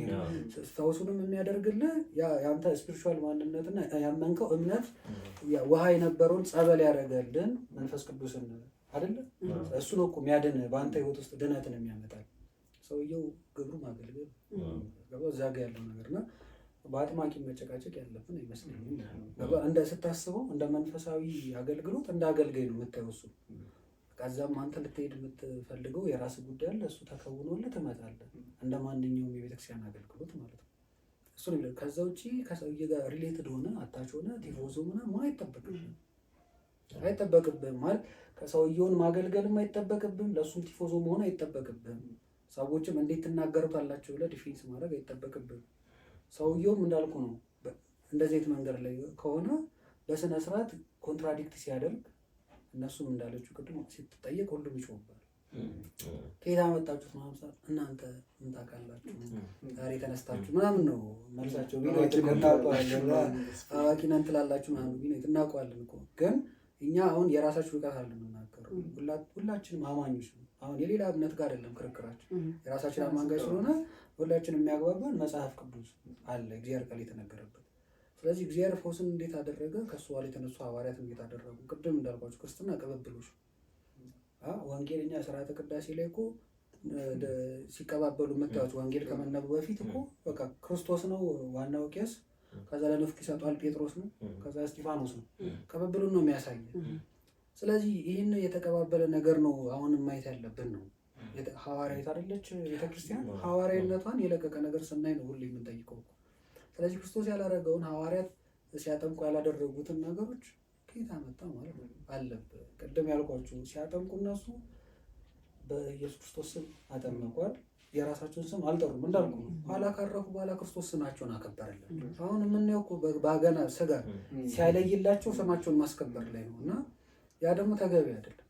ፈውሱንም የሚያደርግልህ የአንተ ስፒሪቹዋል ማንነትና ያመንከው እምነት ውሃ የነበረውን ጸበል ያደረገልን መንፈስ ቅዱስን አይደለ? እሱ ነው እኮ የሚያድን በአንተ ህይወት ውስጥ ድነትን የሚያመጣል። ሰውየው ግብሩ ማገልገል እዛ ጋ ያለው ነገር እና በአጥማቂ መጨቃጨቅ ያለብን አይመስለኝም። እንደ ስታስበው እንደ መንፈሳዊ አገልግሎት እንደ አገልጋይ ነው የምታየው እሱ። ከዛም አንተ ልትሄድ የምትፈልገው የራስ ጉዳይ አለ። እሱ ተከውኖልህ ትመጣለህ። እንደ ማንኛውም የቤተክርስቲያን አገልግሎት ማለት ነው። እሱ ነው። ከዛ ውጪ ከሰውዬ ጋር ሪሌትድ ሆነ አታች ሆነ ቲፎዞ ምናምን አይጠበቅብህም ማለት ከሰውየውን ማገልገልም አይጠበቅብህም። ለእሱም ቲፎዞ መሆን አይጠበቅብህም። ሰዎችም እንዴት ትናገሩታላችሁ ብለህ ዲፌንስ ማድረግ አይጠበቅብህም። ሰውየውም እንዳልኩ ነው። እንደዚህ መንገድ ላይ ከሆነ በስነ ስርዓት ኮንትራዲክት ሲያደርግ እነሱም እንዳለችው ቅድም ስትጠየቅ ሁሉም ይጮህባል። ከየት አመጣችሁት ማምሳት እናንተ ምን ታውቃላችሁ ዛሬ ተነስታችሁ ምናምን ነው መልሳቸው። አዋቂ ነን ትላላችሁ ምናምን ቢነት እናውቀዋለን እኮ ግን እኛ አሁን የራሳችሁ እውቀት አለ የምናገረው ሁላችንም አማኞች ነው። አሁን የሌላ እምነት ጋር አይደለም ክርክራችን የራሳችን አማን ጋር ስለሆነ ሁላችንም የሚያግባባን መጽሐፍ ቅዱስ አለ እግዚአብሔር ቃል የተነገረበት። ስለዚህ እግዚአብሔር ፈውስን እንዴት አደረገ? ከሱ በኋላ የተነሱ ሐዋርያት እንዴት አደረጉ? ቅድም እንዳልኳችሁ ክርስትና ቅብብሎች ወንጌልኛ ስርዓተ ቅዳሴ ላይ እኮ ሲቀባበሉ መታወች ወንጌል ከመነበቡ በፊት እኮ በቃ ክርስቶስ ነው ዋናው ቄስ፣ ከዛ ለንፍቅ ይሰጧል ጴጥሮስ ነው፣ ከዛ እስጢፋኖስ ነው። ቅብብሉን ነው የሚያሳየ። ስለዚህ ይህን የተቀባበለ ነገር ነው አሁንም ማየት ያለብን ነው። ሐዋርያት አይደለች ቤተክርስቲያን? ሐዋርያነቷን የለቀቀ ነገር ስናይ ነው ሁሌ የምንጠይቀው። ስለዚህ ክርስቶስ ያላደረገውን ሐዋርያት ሲያጠምቁ ያላደረጉትን ነገሮች ከየት አመጣ ማለት ነው አለብህ። ቅድም ያልኳችሁ ሲያጠምቁ እነሱ በኢየሱስ ክርስቶስ ስም አጠመቋል፣ የራሳቸውን ስም አልጠሩም እንዳልኩ። ኋላ ካረፉ በኋላ ክርስቶስ ስማቸውን አከበረልን። አሁን የምናየው እኮ በአገና ስጋ ሲያለይላቸው ስማቸውን ማስከበር ላይ ነው እና ያ ደግሞ ተገቢ አይደለም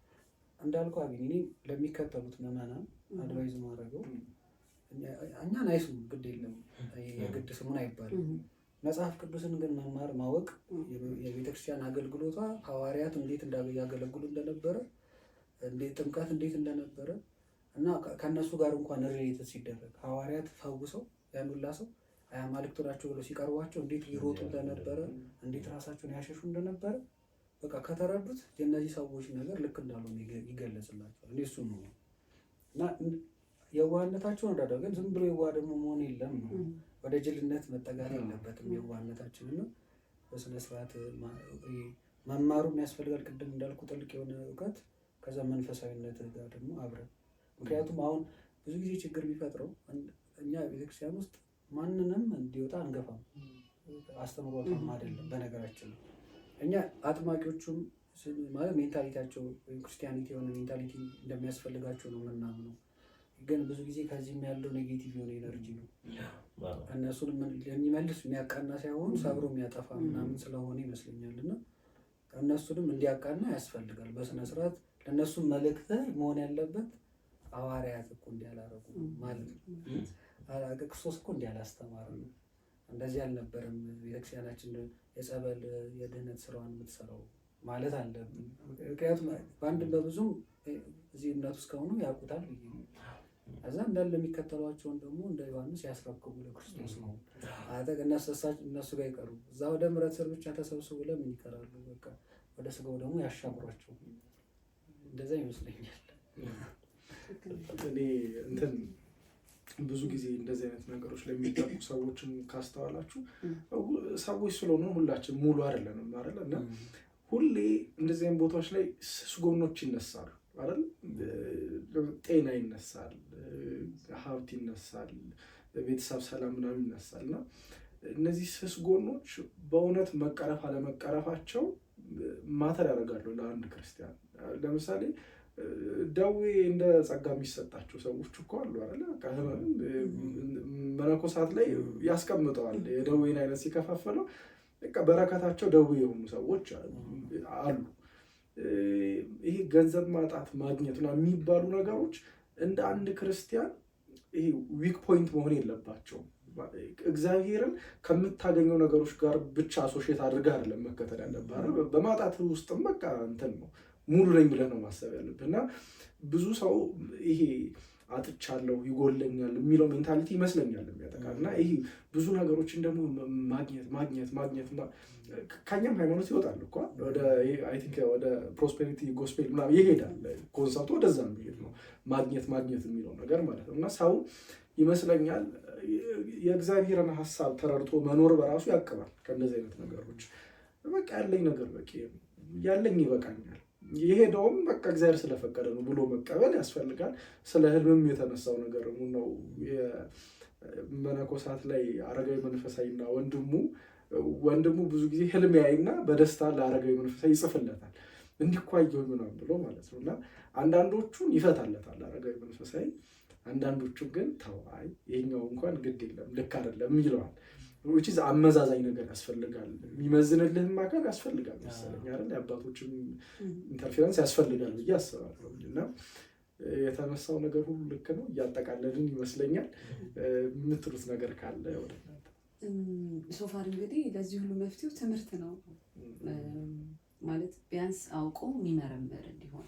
እንዳልኩ። አግኝ እኔ ለሚከተሉት ምዕመናን አድቫይዝ ማድረገው እኛን አይስሙ ግድ የለም የግድ ስሙን አይባልም። መጽሐፍ ቅዱስን ግን መማር ማወቅ የቤተክርስቲያን አገልግሎቷ ሐዋርያት እንዴት እንዳገለግሉ እንደነበረ እንዴት ጥምቀት እንዴት እንደነበረ እና ከነሱ ጋር እንኳን ሪሌት ሲደረግ ሐዋርያት ፈውሰው ያን ሁላ ሰው አማልክት ናቸው ብለው ሲቀርቧቸው እንዴት ይሮጡ እንደነበረ እንዴት ራሳቸውን ያሸሹ እንደነበረ በቃ ከተረዱት የእነዚህ ሰዎች ነገር ልክ እንዳልሆነ ይገለጽላቸዋል። እኔ እሱን ነው እና የዋህነታቸውን እንዳደረገ ግን ዝም ብሎ የዋህ ደግሞ መሆን የለም ነው። ወደ ጅልነት መጠጋት የለበትም። የዋህነታችን ነው በስነ ስርዓት መማሩ የሚያስፈልጋል። ቅድም እንዳልኩ ጥልቅ የሆነ እውቀት ከዛ መንፈሳዊነት ጋር ደግሞ አብረን። ምክንያቱም አሁን ብዙ ጊዜ ችግር የሚፈጥረው እኛ ቤተክርስቲያን ውስጥ ማንንም እንዲወጣ አንገፋም። አስተምሮታም አይደለም በነገራችን ነው። እኛ አጥማቂዎቹም ማለት ሜንታሊቲያቸው ወይም ክርስቲያኒቲ የሆነ ሜንታሊቲ እንደሚያስፈልጋቸው ነው የምናምነው። ግን ብዙ ጊዜ ከዚህም ያለው ኔጌቲቭ የሆነ ኤነርጂ ነው እነሱን የሚመልስ የሚያቃና ሳይሆን ሰብሮ የሚያጠፋ ምናምን ስለሆነ ይመስለኛል። እና እነሱንም እንዲያቃና ያስፈልጋል በስነ ስርዓት። ለእነሱም መልእክት መሆን ያለበት ሐዋርያት እኮ እንዲያላረጉ ማለት ነው። ክርስቶስ እኮ እንዲያላስተማር ነው። እንደዚህ አልነበረም ቤተክርስቲያናችን የጸበል የድህነት ስራዋን የምትሰራው ማለት አለብን። ምክንያቱም በአንድም በብዙም እዚህ እምነት ውስጥ ከሆኑ ያውቁታል። ከዛ እንዳለ የሚከተሏቸውን ደግሞ እንደ ዮሐንስ ያስረክቡ ለክርስቶስ ነው። እነሱ ጋር ይቀሩ። እዛ ወደ ምሕረት ስር ብቻ ተሰብስቡ ለምን ይቀራሉ? በቃ ወደ ስጋው ደግሞ ያሻግሯቸው። እንደዛ ይመስለኛል። እኔ እንትን ብዙ ጊዜ እንደዚህ አይነት ነገሮች ለሚጠቁ ሰዎችን ካስተዋላችሁ ሰዎች ስለሆኑ ሁላችን ሙሉ አይደለንም አይደል? እና ሁሌ እንደዚህ አይነት ቦታዎች ላይ ስስ ጎኖች ይነሳሉ አይደል? ጤና ይነሳል፣ ሀብት ይነሳል፣ ቤተሰብ ሰላም ምናምን ይነሳል። እና እነዚህ ስስ ጎኖች በእውነት መቀረፍ አለመቀረፋቸው ማተር ያደርጋሉ ለአንድ ክርስቲያን። ለምሳሌ ደዌ እንደ ጸጋ የሚሰጣቸው ሰዎች እኮ አሉ አይደለ? መነኮሳት ላይ ያስቀምጠዋል የደዌን አይነት ሲከፋፈለው በረከታቸው ደዌ የሆኑ ሰዎች አሉ። ይሄ ገንዘብ ማጣት ማግኘት ነው የሚባሉ ነገሮች እንደ አንድ ክርስቲያን ይሄ ዊክ ፖይንት መሆን የለባቸውም። እግዚአብሔርን ከምታገኘው ነገሮች ጋር ብቻ አሶሼት አድርገህ አይደለም መከተል ያለብህ። በማጣት ውስጥም በቃ እንትን ነው ሙሉ ነኝ ብለህ ነው ማሰብ ያለብህ። እና ብዙ ሰው ይሄ አጥቻለሁ ይጎለኛል የሚለው ሜንታሊቲ ይመስለኛል የሚያጠቃል። እና ይሄ ብዙ ነገሮችን ደግሞ ማግኘት ከኛም ሃይማኖት ይወጣል እኮ ወደ ፕሮስፔሪቲ ጎስፔል ምናምን ይሄዳል። ኮንሰፕቱ ወደዛ የሚሄድ ነው ማግኘት የሚለው ነገር ማለት ነው። እና ሰው ይመስለኛል የእግዚአብሔርን ሀሳብ ተረድቶ መኖር በራሱ ያቅባል ከእንደዚህ አይነት ነገሮች። በቃ ያለኝ ነገር በቂ ያለኝ ይበቃኛል፣ የሄደውም በቃ እግዚአብሔር ስለፈቀደ ነው ብሎ መቀበል ያስፈልጋል። ስለ ህልምም የተነሳው ነገር ነው። የመነኮሳት ላይ አረጋዊ መንፈሳዊና ወንድሙ ብዙ ጊዜ ህልም ያይና በደስታ ለአረጋዊ መንፈሳዊ ይጽፍለታል እንዲህ እኮ አየሁኝ ምናምን ብሎ ማለት ነው። እና አንዳንዶቹን ይፈታለታል አረጋዊ መንፈሳዊ፣ አንዳንዶቹ ግን ተዋይ ይሄኛው እንኳን ግድ የለም ልክ አይደለም ይለዋል። which is አመዛዛኝ ነገር ያስፈልጋል። የሚመዝንልህም አካል ያስፈልጋል መሰለኝ አይደል? የአባቶችም ኢንተርፌረንስ ያስፈልጋል ብዬ አስባለሁ። እና የተነሳው ነገር ሁሉ ልክ ነው። እያጠቃለልን ይመስለኛል። የምትሉት ነገር ካለ ወደ ሶፋር እንግዲህ ለዚህ ሁሉ መፍትሄው ትምህርት ነው ማለት ቢያንስ አውቆ የሚመረምር እንዲሆን።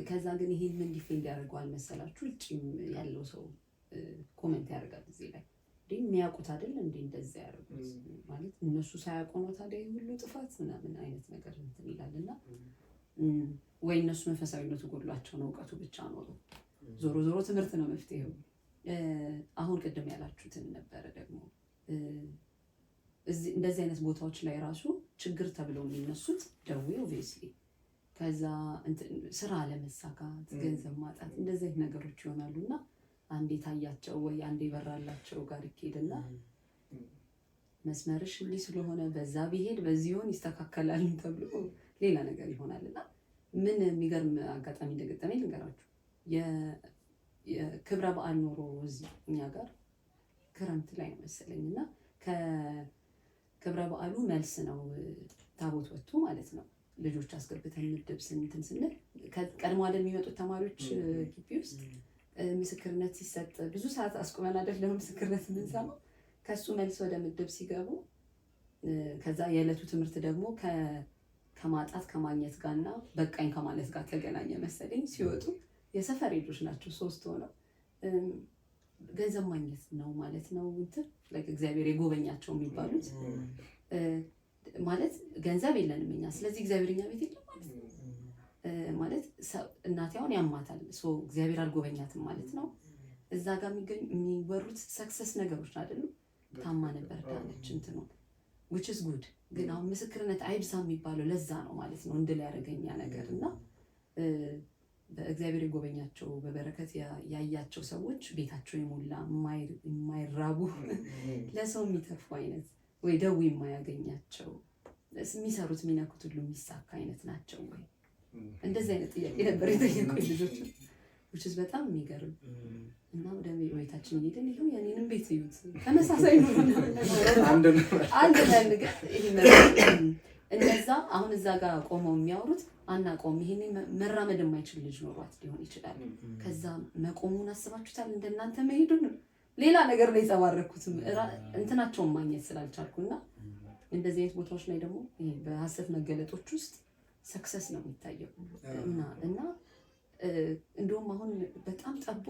ከዛ ግን ይሄን ምን ዲፌንድ ያደርገዋል መሰላችሁ? ውጭም ያለው ሰው ኮሜንት ያደርጋል እዚህ ላይ እንዴ የሚያውቁት አይደል እንዴ እንደዛ ያደርጉት ማለት እነሱ ሳያውቁ ነው ታዲያ ሁሉ ጥፋት ምናምን አይነት ነገር እንትን ይላልና ወይ እነሱ መንፈሳዊነቱ ጎድሏቸው ነው እውቀቱ ብቻ ነው። ዞሮ ዞሮ ትምህርት ነው መፍትሄው። አሁን ቅድም ያላችሁትን ነበረ ደግሞ እንደዚህ አይነት ቦታዎች ላይ ራሱ ችግር ተብለው የሚነሱት ደዌ ኦብቪየስሊ ከዛ ስራ ለመሳካት ገንዘብ ማጣት እንደዚህ አይነት ነገሮች ይሆናሉና አንዴ ታያቸው ወይ አንዴ ይበራላቸው ጋር ይሄድና መስመርሽ እንዲህ ስለሆነ በዛ ቢሄድ በዚሁን ይስተካከላል ተብሎ ሌላ ነገር ይሆናልና ምን የሚገርም አጋጣሚ እንደገጠመኝ ልንገራችሁ። የክብረ በዓል ኖሮ እዚህ እኛ ጋር ክረምት ላይ ነው መሰለኝና ከክብረ በዓሉ መልስ ነው ታቦት ወጥቶ ማለት ነው። ልጆች አስገብተን ምድብ ስንትን ስንል ቀድሞ አይደል የሚመጡት ተማሪዎች ግቢ ውስጥ ምስክርነት ሲሰጥ ብዙ ሰዓት አስቆመን አይደለም ምስክርነት የምንሰማው። ከሱ መልስ ወደ ምድብ ሲገቡ ከዛ የዕለቱ ትምህርት ደግሞ ከማጣት ከማግኘት ጋርና በቃኝ ከማለት ጋር ተገናኘ መሰለኝ። ሲወጡ የሰፈር ልጆች ናቸው 3 ሆነው ገንዘብ ማግኘት ነው ማለት ነው እንትን እግዚአብሔር የጎበኛቸው የሚባሉት ማለት ገንዘብ የለንም እኛ ስለዚህ እግዚአብሔር እኛ ቤት የለም ማለት ነው። ማለት እናቴ አሁን ያማታል እግዚአብሔር አልጎበኛትም ማለት ነው። እዛ ጋር የሚወሩት ሰክሰስ ነገሮች አይደሉም። ታማ ነበር ዳነች እንትኑ which is good ግን አሁን ምስክርነት አይብዛ የሚባለው ለዛ ነው ማለት ነው። እንድል ያደረገኛ ነገር እና በእግዚአብሔር የጎበኛቸው በበረከት ያያቸው ሰዎች ቤታቸው የሞላ የማይራቡ ለሰው የሚተርፉ አይነት ወይ ደዌ የማያገኛቸው የሚሰሩት የሚነኩት ሁሉ የሚሳካ አይነት ናቸው ወይ? እንደዚህ አይነት ጥያቄ ነበር የጠየቁኝ ልጆች which is በጣም የሚገርም እና ወደ ቤታችን እየሄድን ይኸው የኔንም ቤት እዩት ተመሳሳይ ነው አንድ ነገር እንደዛ አሁን እዛ ጋር ቆመው የሚያወሩት አናቆም ይሄኔ መራመድ የማይችል ልጅ ኖሯት ሊሆን ይችላል። ከዛ መቆሙን አስባችሁታል? እንደናንተ መሄዱን ሌላ ነገር ላይ የተባረኩትም እንትናቸውን ማግኘት ስላልቻልኩና እንደዚህ አይነት ቦታዎች ላይ ደግሞ ይሄ በሐሰት መገለጦች ውስጥ ሰክሰስ ነው የሚታየው እና እንደውም አሁን በጣም ጠቦ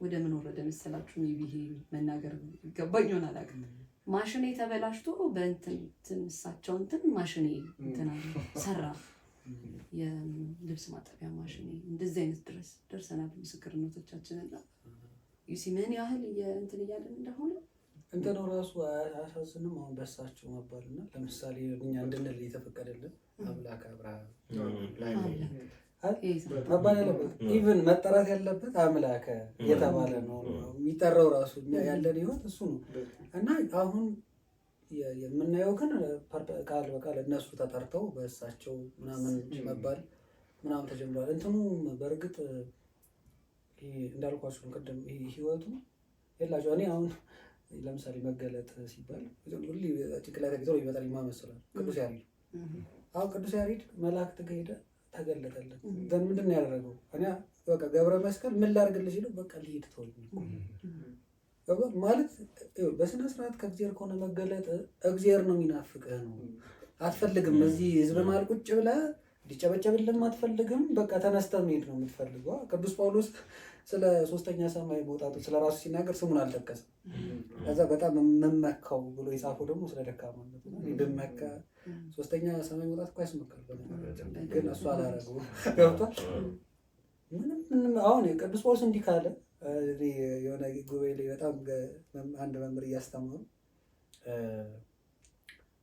ወደ ምን ወረደ መሰላችሁ? ይሄ መናገር ይገባኝ ይሆናል አላውቅም። ማሽኔ ተበላሽቶ በእንትን እሳቸው ማሽኔ እንትና ሰራ የልብስ ማጠቢያ ማሽኔ እንደዚህ አይነት ድረስ ደርሰናል። ምስክርነቶቻችንና ዩሲ ምን ያህል እንትን እያለን እንደሆነ እንትኑ ራሱ አያሳዝንም? አሁን በሳቸው መባልና ለምሳሌ እኛ እንድንል የተፈቀደልን አምላክ አብርሃም መባል ያለበት ኢቭን መጠራት ያለበት አምላከ የተባለ ነው የሚጠራው ራሱ ያለን ህይወት እሱ ነው። እና አሁን የምናየው ግን ቃል በቃል እነሱ ተጠርተው በእሳቸው ምናምን መባል ምናምን ተጀምሯል። እንትኑ በእርግጥ እንዳልኳችሁ ቅድም ህይወቱ የላቸው። እኔ አሁን ለምሳሌ መገለጥ ሲባል ሁሌ ጭንቅላት ቢተው ይመጣል ይመስላል ቅዱስ ያሬድ። አሁን ቅዱስ ያሬድ መላእክት ጋር ሄደ ተገለጠለት። ግን ምንድን ነው ያደረገው? እኔ በቃ ገብረ መስቀል ምን ላድርግልሽ ሲለው በቃ ልሂድ ተወኝ ማለት በስነ ስርዓት ከእግዚአብሔር ከሆነ መገለጥ እግዚአብሔር ነው የሚናፍቅህ ነው። አትፈልግም እዚህ ህዝብ መሀል ቁጭ ብለህ ሊጨበጨብልህም አትፈልግም። በቃ ተነስተህ መሄድ ነው የምትፈልገው። ቅዱስ ጳውሎስ ስለ 3ኛ ሰማይ መውጣቱ ስለ ራሱ ሲናገር ስሙን አልጠቀስም። ከዛ በጣም የምመካው ብሎ የጻፈው ደግሞ ስለ ደካማነት ነው። ብመካ 3ኛ ሰማይ መውጣት እኮ ያስመካል፣ ግን እሱ አላደረገውም። ገብቷል? ምንም አሁን ቅዱስ ጳውሎስ እንዲህ ካለ የሆነ ጉባኤ ላይ በጣም አንድ መምህር እያስተማሩ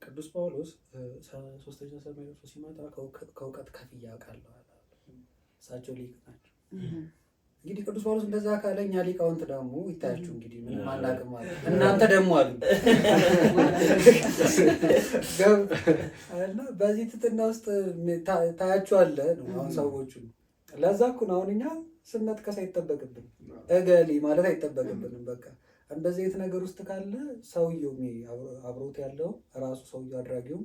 ቅዱስ ጳውሎስ 3ኛ ሰማይ ደርሶ ሲመጣ ከእውቀት ከፍዬ አውቃለሁ አለ። እሳቸው ሊቅ ናቸው። እንግዲህ ቅዱስ ጳውሎስ እንደዛ ካለ እኛ ሊቃውንት ደግሞ ይታያችሁ እንግዲህ ምንም አናውቅም ማለት እናንተ ደግሞ አሉ እና በዚህ ትትና ውስጥ ታያችኋለህ ነው አሁን ሰዎቹ። ለዛ እኮ ነው አሁን እኛ ስም መጥቀስ አይጠበቅብንም፣ እገሌ ማለት አይጠበቅብንም። በቃ እንደዚህ አይነት ነገር ውስጥ ካለ ሰውየው አብሮት ያለው ራሱ ሰውየው አድራጊው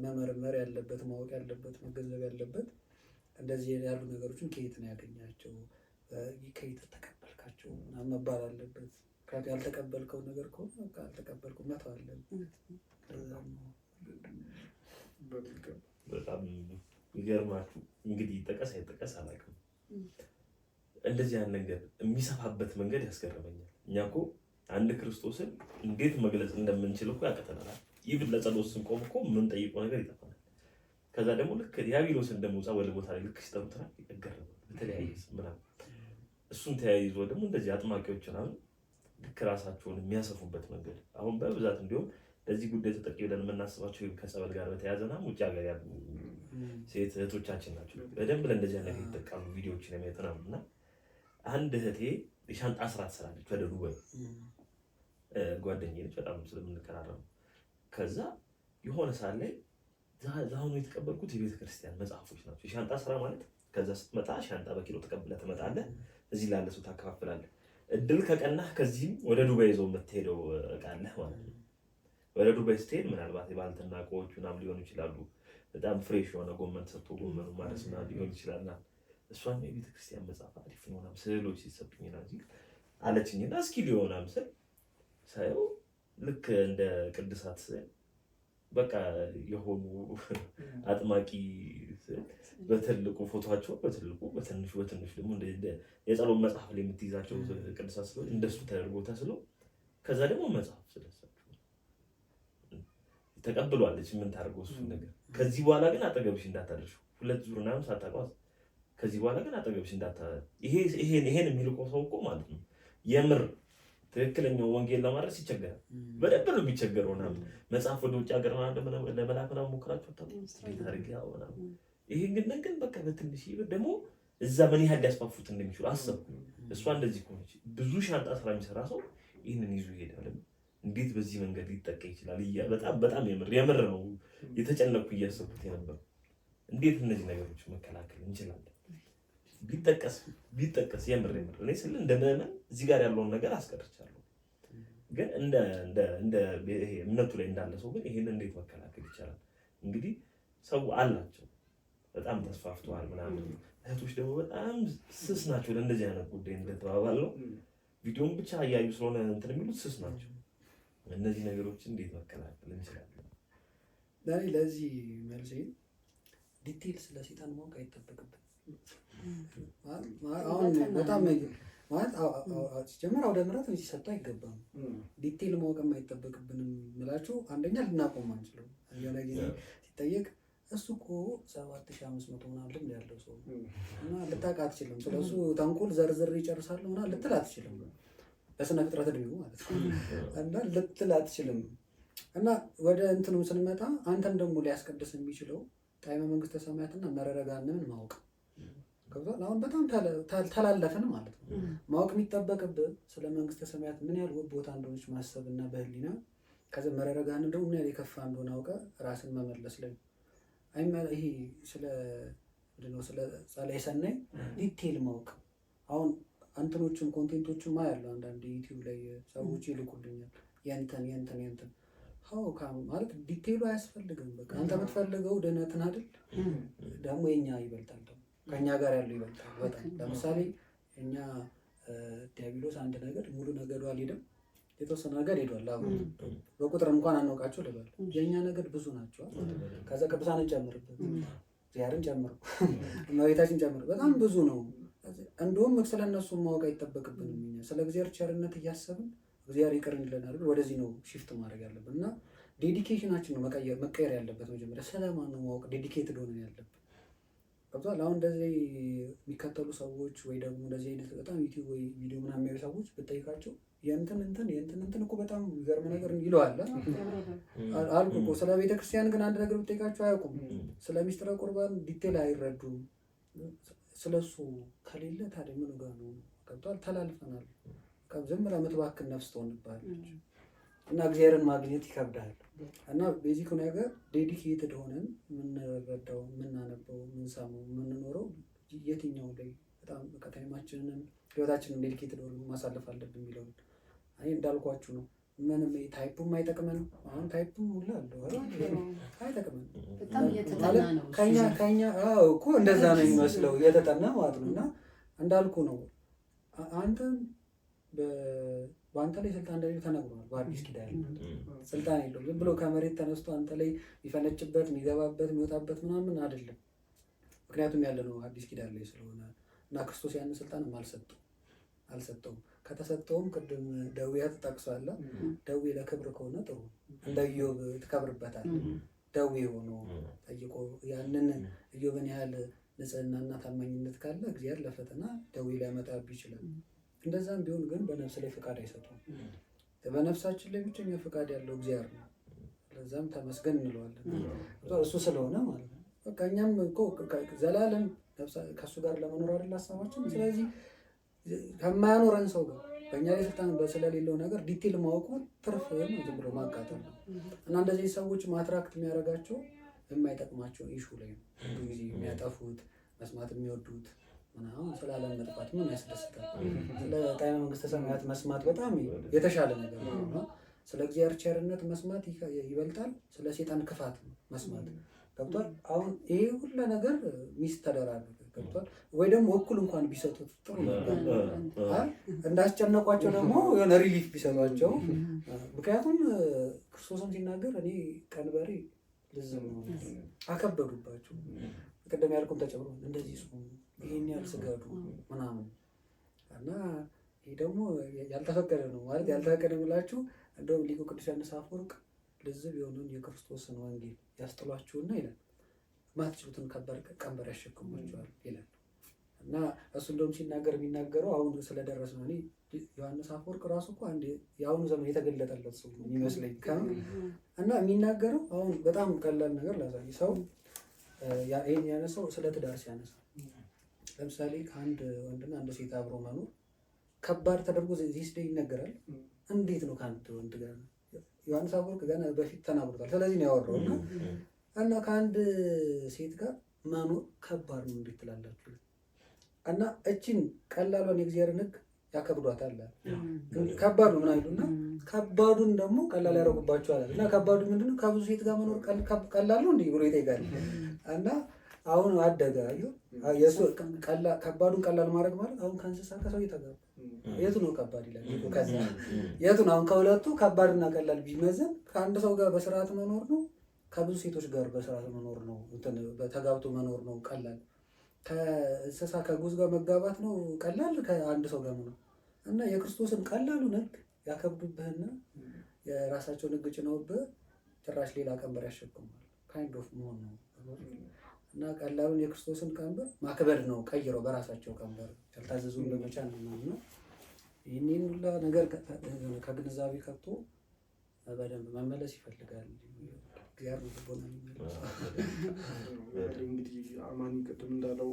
መመርመር ያለበት ማወቅ ያለበት መገንዘብ ያለበት እንደዚህ ያሉ ነገሮችን ከየት ነው ያገኛቸው፣ ከየት ተቀበልካቸው መባል አለበት። ምክንያቱም ያልተቀበልከው ነገር ከሆነ ያልተቀበልከው መተው አለበት። በጣም ይገርማችሁ እንግዲህ ጠቀስ አይጠቀስ አላውቅም። እንደዚህ ያን ነገር የሚሰፋበት መንገድ ያስገርመኛል። እኛ እኮ አንድ ክርስቶስን እንዴት መግለጽ እንደምንችል እኮ ያቅተናል። ይህ ለጸሎት ስንቆም እኮ የምንጠይቀው ነገር ይጠፋናል። ከዛ ደግሞ ልክ ዲያብሎስን ደግሞ ወደ ቦታ ላይ ልክ ሲጠሩትና ይገርማል በተለያየ ምናምን እሱን ተያይዞ ደግሞ እንደዚህ አጥማቂዎች ምናምን ልክ ራሳቸውን የሚያሰፉበት መንገድ አሁን በብዛት እንዲሁም ለዚህ ጉዳይ ተጠቂ ብለን የምናስባቸው ከጸበል ጋር በተያያዘና ውጭ ሀገር ያሉ ሴት እህቶቻችን ናቸው። በደንብ ለእንደዚህ አይነት የተጠቃሉ ቪዲዮዎችን የሚያዩት ምናምን እና አንድ እህቴ የሻንጣ ስራ ትሰራለች ወደ ዱባይ ጓደኛዬ ነች፣ በጣም ስለምንቀራረብ ከዛ የሆነ ሰዓት ላይ ዛሁኑ የተቀበልኩት የቤተ ክርስቲያን መጽሐፎች ናቸው። የሻንጣ ስራ ማለት ከዛ ስትመጣ ሻንጣ በኪሎ ተቀብለህ ትመጣለህ፣ እዚህ ላለ ሰው ታከፋፍላለህ። እድል ከቀናህ ከዚህም ወደ ዱባይ ይዘው የምትሄደው እቃ አለህ ማለት ነው። ወደ ዱባይ ስትሄድ ምናልባት የባልትና እቃዎች ምናምን ሊሆኑ ይችላሉ። በጣም ፍሬሽ የሆነ ጎመን ተሰጥቶ ጎመኑ ማለት ምናምን ሊሆን ይችላልና እሷን የቤተ ክርስቲያን መጽሐፍ አሪፍ ነው ምናምን ስዕሎች ሲሰጡኝና እዚህ አለችኝና እስኪ ሊሆን ምስል ሳየው ልክ እንደ ቅድሳት ስዕል በቃ የሆኑ አጥማቂ በትልቁ ፎቶቸው በትልቁ በትንሹ ደግሞ የጸሎት መጽሐፍ ላይ የምትይዛቸው ቅድሳት ስዕሎች እንደሱ ተደርጎ ተስሎ ከዛ ደግሞ መጽሐፍ ስለሰጡ ተቀብሏለች። ምን ታደርገው እሱን ነገር ከዚህ በኋላ ግን አጠገብሽ እንዳታደርሹ 2 ዙር ምናምን ሳታውቋት ከዚህ በኋላ ግን አጠገብሽ ይሄን የሚልቀው ሰው እኮ ማለት ነው የምር ትክክለኛው ወንጌል ለማድረስ ይቸገራል። በደንብ ነው የሚቸገረው። መጽሐፍ ወደ ውጭ ሀገር ለመላክ ምናምን ሞክራችሁ ታውቃላችሁ። ይሄ ግን በቃ በትንሽ ደግሞ እዛ ምን ያህል ሊያስፋፉት እንደሚችሉ አሰብኩ። እሷ እንደዚህ ከሆነች ብዙ ሻንጣ ስራ የሚሰራ ሰው ይህንን ይዞ ይሄዳል። እንዴት በዚህ መንገድ ሊጠቃ ይችላል? በጣም የምር ነው የተጨነኩ እያሰብኩት የነበረው። እንዴት እነዚህ ነገሮች መከላከል እንችላለን? ቢጠቀስ የምር እኔ ስል እንደ ምዕመን እዚህ ጋር ያለውን ነገር አስቀርቻለሁ። ግን እንደ እምነቱ ላይ እንዳለ ሰው ግን ይሄን እንዴት መከላከል ይቻላል? እንግዲህ ሰው አላቸው በጣም ተስፋፍተዋል ምናምን። እህቶች ደግሞ በጣም ስስ ናቸው ለእንደዚህ አይነት ጉዳይ እንደተባባል ነው። ቪዲዮን ብቻ እያዩ ስለሆነ እንትን የሚሉት ስስ ናቸው። እነዚህ ነገሮች እንዴት መከላከል እንችላለን? ለዚህ መልሴ ዲቴል ስለ ሰይጣን ማወቅ አይጠበቅብን። አሁን በጣም ማለት ሲጀምር አውደ ምሕረት ሲሰጡ አይገባም። ዲቴል ማወቅም አይጠበቅብንም ምላችሁ አንደኛ ልናቆም አንችልም። የሆነ ጊዜ ሲጠየቅ እሱ እኮ 7500 ምናምን ልምድ ያለው ሰው እና ልታውቅ አትችልም። ስለሱ ተንኮል ዘርዝር ይጨርሳል እና ልትል አትችልም። በስነ ፍጥረት እድሜው ማለት ነው እና ልትል አትችልም። እና ወደ እንትኑ ስንመጣ አንተን ደግሞ ሊያስቀድስ የሚችለው ጣዕመ መንግስተ ሰማያትና መረረ ገሃነምን ማወቅ ከዛል። አሁን በጣም ተላለፈን ማለት ነው። ማወቅ የሚጠበቅብህ ስለ መንግስተ ሰማያት ምን ያህል ውብ ቦታ እንደሆነች ማሰብና በህሊና ከዛ መረረ ገሃነም ደግሞ ምን ያህል የከፋ እንደሆነ አውቀህ ራስን መመለስ ላይ ይሄ ስለ ጸላዔ ሰናይ ዲቴል ማወቅ። አሁን እንትኖችን ኮንቴንቶችን ማያለው አንዳንድ ዩቲዩብ ላይ ሰዎች ይልኩልኛል የንተን ማለት ዲቴሉ አያስፈልግም። በቃ አንተ የምትፈልገው ድህነትን አይደል? ደግሞ የኛ ይበልጣል፣ ደግሞ ከኛ ጋር ያለው ይበልጣል በጣም። ለምሳሌ እኛ ዲያብሎስ አንድ ነገር ሙሉ ነገዱ አልሄደም፣ የተወሰነ ነገር ሄዷል። አሁን በቁጥር እንኳን አናውቃቸው ልበል። የኛ ነገር ብዙ ናቸው። ከዛ ቅዱሳንን ጨምርበት፣ እግዚአብሔርን ጨምር፣ እመቤታችን ጨምር፣ በጣም ብዙ ነው። እንደውም ስለ እነሱ ማወቅ አይጠበቅብንም። እኛ ስለ እግዚአብሔር ቸርነት እያሰብን እግዚአብሔር ይቅር እንዲለን ወደዚህ ነው ሺፍት ማድረግ ያለብን እና ዴዲኬሽናችን ነው መቀየር ያለበት። መጀመሪያ ስለማን ነው ማወቅ ዴዲኬትድ ሆነን ያለብን ገብቷል። አሁን እንደዚህ የሚከተሉ ሰዎች ወይ ደግሞ እንደዚህ አይነት በጣም ዩቲዩብ ወይ ቪዲዮ ምናምን የሚያዩ ሰዎች ብጠይቃቸው የእንትን እኮ በጣም የሚገርም ነገር ይለዋል አልኩ እኮ። ስለ ቤተክርስቲያን ግን አንድ ነገር ብጠይቃቸው አያውቁም። ስለ ሚስጥረ ቁርባን ዲቴል አይረዱም። ስለሱ ከሌለ ታዲያ ምን ጋር ነው ገብቷል። ተላልፈናል። ዝም ብላ የምትባክን ነፍስ ትሆንብሃለች እና እግዚአብሔርን ማግኘት ይከብዳል። እና ቤዚክ ነገር ዴዲኬትድ ሆነን የምንረዳው የምናነበው የምንሰማው የምንኖረው የትኛው ላይ በጣም ታይማችንን ህይወታችንን ዴዲኬትድ ሆነን ማሳለፍ አለብን የሚለውን እኔ እንዳልኳችሁ ነው። ምንም ታይፑም አይጠቅመንም። አሁን ታይፑም ሁላ አለው አይጠቅመንም። በጣም እየተጠና ነው ከኛ እኮ እንደዛ ነው የሚመስለው እየተጠና ማለት ነው። እና እንዳልኩ ነው አንተም በአንተ ላይ ስልጣን እንደሌለው ተነግሯል። በአዲስ ኪዳን ስልጣን የለውም። ዝም ብሎ ከመሬት ተነስቶ አንተ ላይ የሚፈነጭበት የሚገባበት የሚወጣበት ምናምን አይደለም። ምክንያቱም ያለ ነው አዲስ ኪዳን ላይ ስለሆነ እና ክርስቶስ ያንን ስልጣንም አልሰጠውም። ከተሰጠውም ቅድም ደዌያት ጠቅሷል። ደዌ ለክብር ከሆነ ጥሩ እንደ ኢዮብ ትከብርበታል። ደዌ ሆኖ ጠይቆ ያንን ኢዮብን ያህል ንጽህናና ታማኝነት ካለ እግዚአብሔር ለፈተና ደዌ ሊያመጣብህ ይችላል። እንደዛም ቢሆን ግን በነፍስ ላይ ፍቃድ አይሰጡም። በነፍሳችን ላይ ብቸኛ ፍቃድ ያለው እግዚአብሔር ነው። ለዛም ተመስገን እንለዋለን እሱ ስለሆነ ማለት ነው። በቃ እኛም እኮ ዘላለም ከእሱ ጋር ለመኖር አይደል ሀሳባችን። ስለዚህ ከማያኖረን ሰው ጋር በእኛ ላይ ስልጣን ስለሌለው ነገር ዲቴል ማወቁ ትርፍ ዝም ብሎ ማቃጠል ነው። እና እንደዚህ ሰዎች ማትራክት የሚያደርጋቸው የማይጠቅማቸው ኢሹ ላይ ነው ብዙ ጊዜ የሚያጠፉት መስማት የሚወዱት ምናምን ስላለም መጥፋት ምን ያስደስታል? ስለ ጣዕመ መንግስተ ሰማያት መስማት በጣም የተሻለ ነገር ነው። ስለ እግዚአብሔር ቸርነት መስማት ይበልጣል ስለ ሴጣን ክፋት መስማት። ገብቷል? አሁን ይሄ ሁሉ ነገር ሚስ ተደራረገ። ገብቷል ወይ? ደግሞ እኩል እንኳን ቢሰጡት ጥሩ ነበር። እንዳስጨነቋቸው ደግሞ የሆነ ሪሊፍ ቢሰጧቸው። ምክንያቱም ክርስቶስም ሲናገር እኔ ቀንበሬ ልዝም ነው አከበዱባቸው። ቅድም ያልኩም ተጨምሮ እንደዚህ ይህን ያህል ስገዱ ምናምን እና ይህ ደግሞ ያልተፈቀደ ነው ማለት ያልተፈቀደ ብላችሁ እንደውም ሊቁ ቅዱስ ዮሐንስ አፈወርቅ ልዝብ የሆኑን የክርስቶስን ወንጌል ያስጥሏችሁና ይላል ማትችሉትን ቀንበር ያሸክሟችኋል ይላል። እና እሱ እንደውም ሲናገር የሚናገረው አሁን ስለደረስ ነው። እኔ ዮሐንስ አፈወርቅ ራሱ እኮ አንድ የአሁኑ ዘመን የተገለጠለት ሰው የሚመስለኝ እና የሚናገረው አሁን በጣም ቀላል ነገር ላሳይ። ሰው ይህን ያነሳው ስለ ትዳር ሲያነሳ ለምሳሌ ከአንድ ወንድና አንድ ሴት አብሮ መኖር ከባድ ተደርጎ ዚስ ዴይ ይነገራል። እንዴት ነው ከአንድ ወንድ ጋር? ዮሐንስ አፈወርቅ ገና በፊት ተናግሮታል። ስለዚህ ነው ያወራው። እና ከአንድ ሴት ጋር መኖር ከባድ ነው እንዴት ትላላችሁ? እና እችን ቀላሏን የእግዚአብሔርን ሕግ ያከብዷታል። ከባዱ ምን አይሉና ከባዱን ደግሞ ቀላል ያደርጉባቸዋል። እና ከባዱ ምንድነው? ከብዙ ሴት ጋር መኖር ቀላል ነው እንዴ ብሎ ይጠይቃል። እና አሁን አደገ የሱ ከባዱን ቀላል ማድረግ ማለት አሁን ከእንስሳ ከሰው እየተጋባ የቱ ነው ከባድ ይላል። ከዛ የቱ ነው አሁን ከሁለቱ ከባድና ቀላል ቢመዘን ከአንድ ሰው ጋር በስርዓት መኖር ነው ከብዙ ሴቶች ጋር በስርዓት መኖር ነው ተጋብቶ መኖር ነው ቀላል? ከእንስሳ ከጉዝ ጋር መጋባት ነው ቀላል? ከአንድ ሰው ጋር መኖር እና የክርስቶስን ቀላሉን ሕግ ያከብዱብህና የራሳቸውን ሕግ ጭነውብህ ጭራሽ ሌላ ቀንበር ያሸክማል። ካይንድ ኦፍ መሆን ነው እና ቀላሉን የክርስቶስን ቀንበር ማክበድ ነው ቀይረው በራሳቸው ቀንበር ያልታዘዙ ለመቻል ነው። ይህንን ሁላ ነገር ከግንዛቤ ከብቶ በደንብ መመለስ ይፈልጋል። እንግዲህ አማኒ ቅድም እንዳለው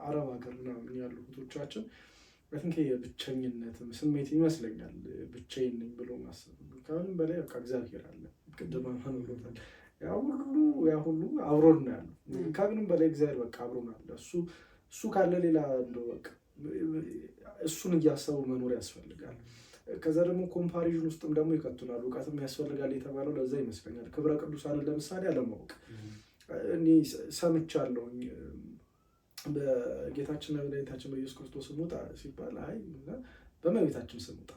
አረብ ሀገር ምናምን ያሉ እህቶቻችን በትንከ የብቸኝነትም ስሜት ይመስለኛል። ብቻዬን ነኝ ብሎ ማሰብ ከምንም በላይ በቃ እግዚአብሔር አለ። ቅድም አማን ብሎታል። ያ ሁሉ አብሮን ነው ያለው። ከምንም በላይ እግዚአብሔር በቃ አብሮን አለ። እሱ ካለ ሌላ እንደው በቃ እሱን እያሰቡ መኖር ያስፈልጋል። ከዛ ደግሞ ኮምፓሪዥን ውስጥም ደግሞ ይከቱናል። እውቀትም ያስፈልጋል የተባለው ለዛ ይመስለኛል። ክብረ ቅዱሳንን ለምሳሌ አለማወቅ እኔ ሰምቻለሁኝ። በጌታችንና በመድኃኒታችን በኢየሱስ ክርስቶስ ስም ውጣ ሲባል አይ በእመቤታችን ስም ውጣ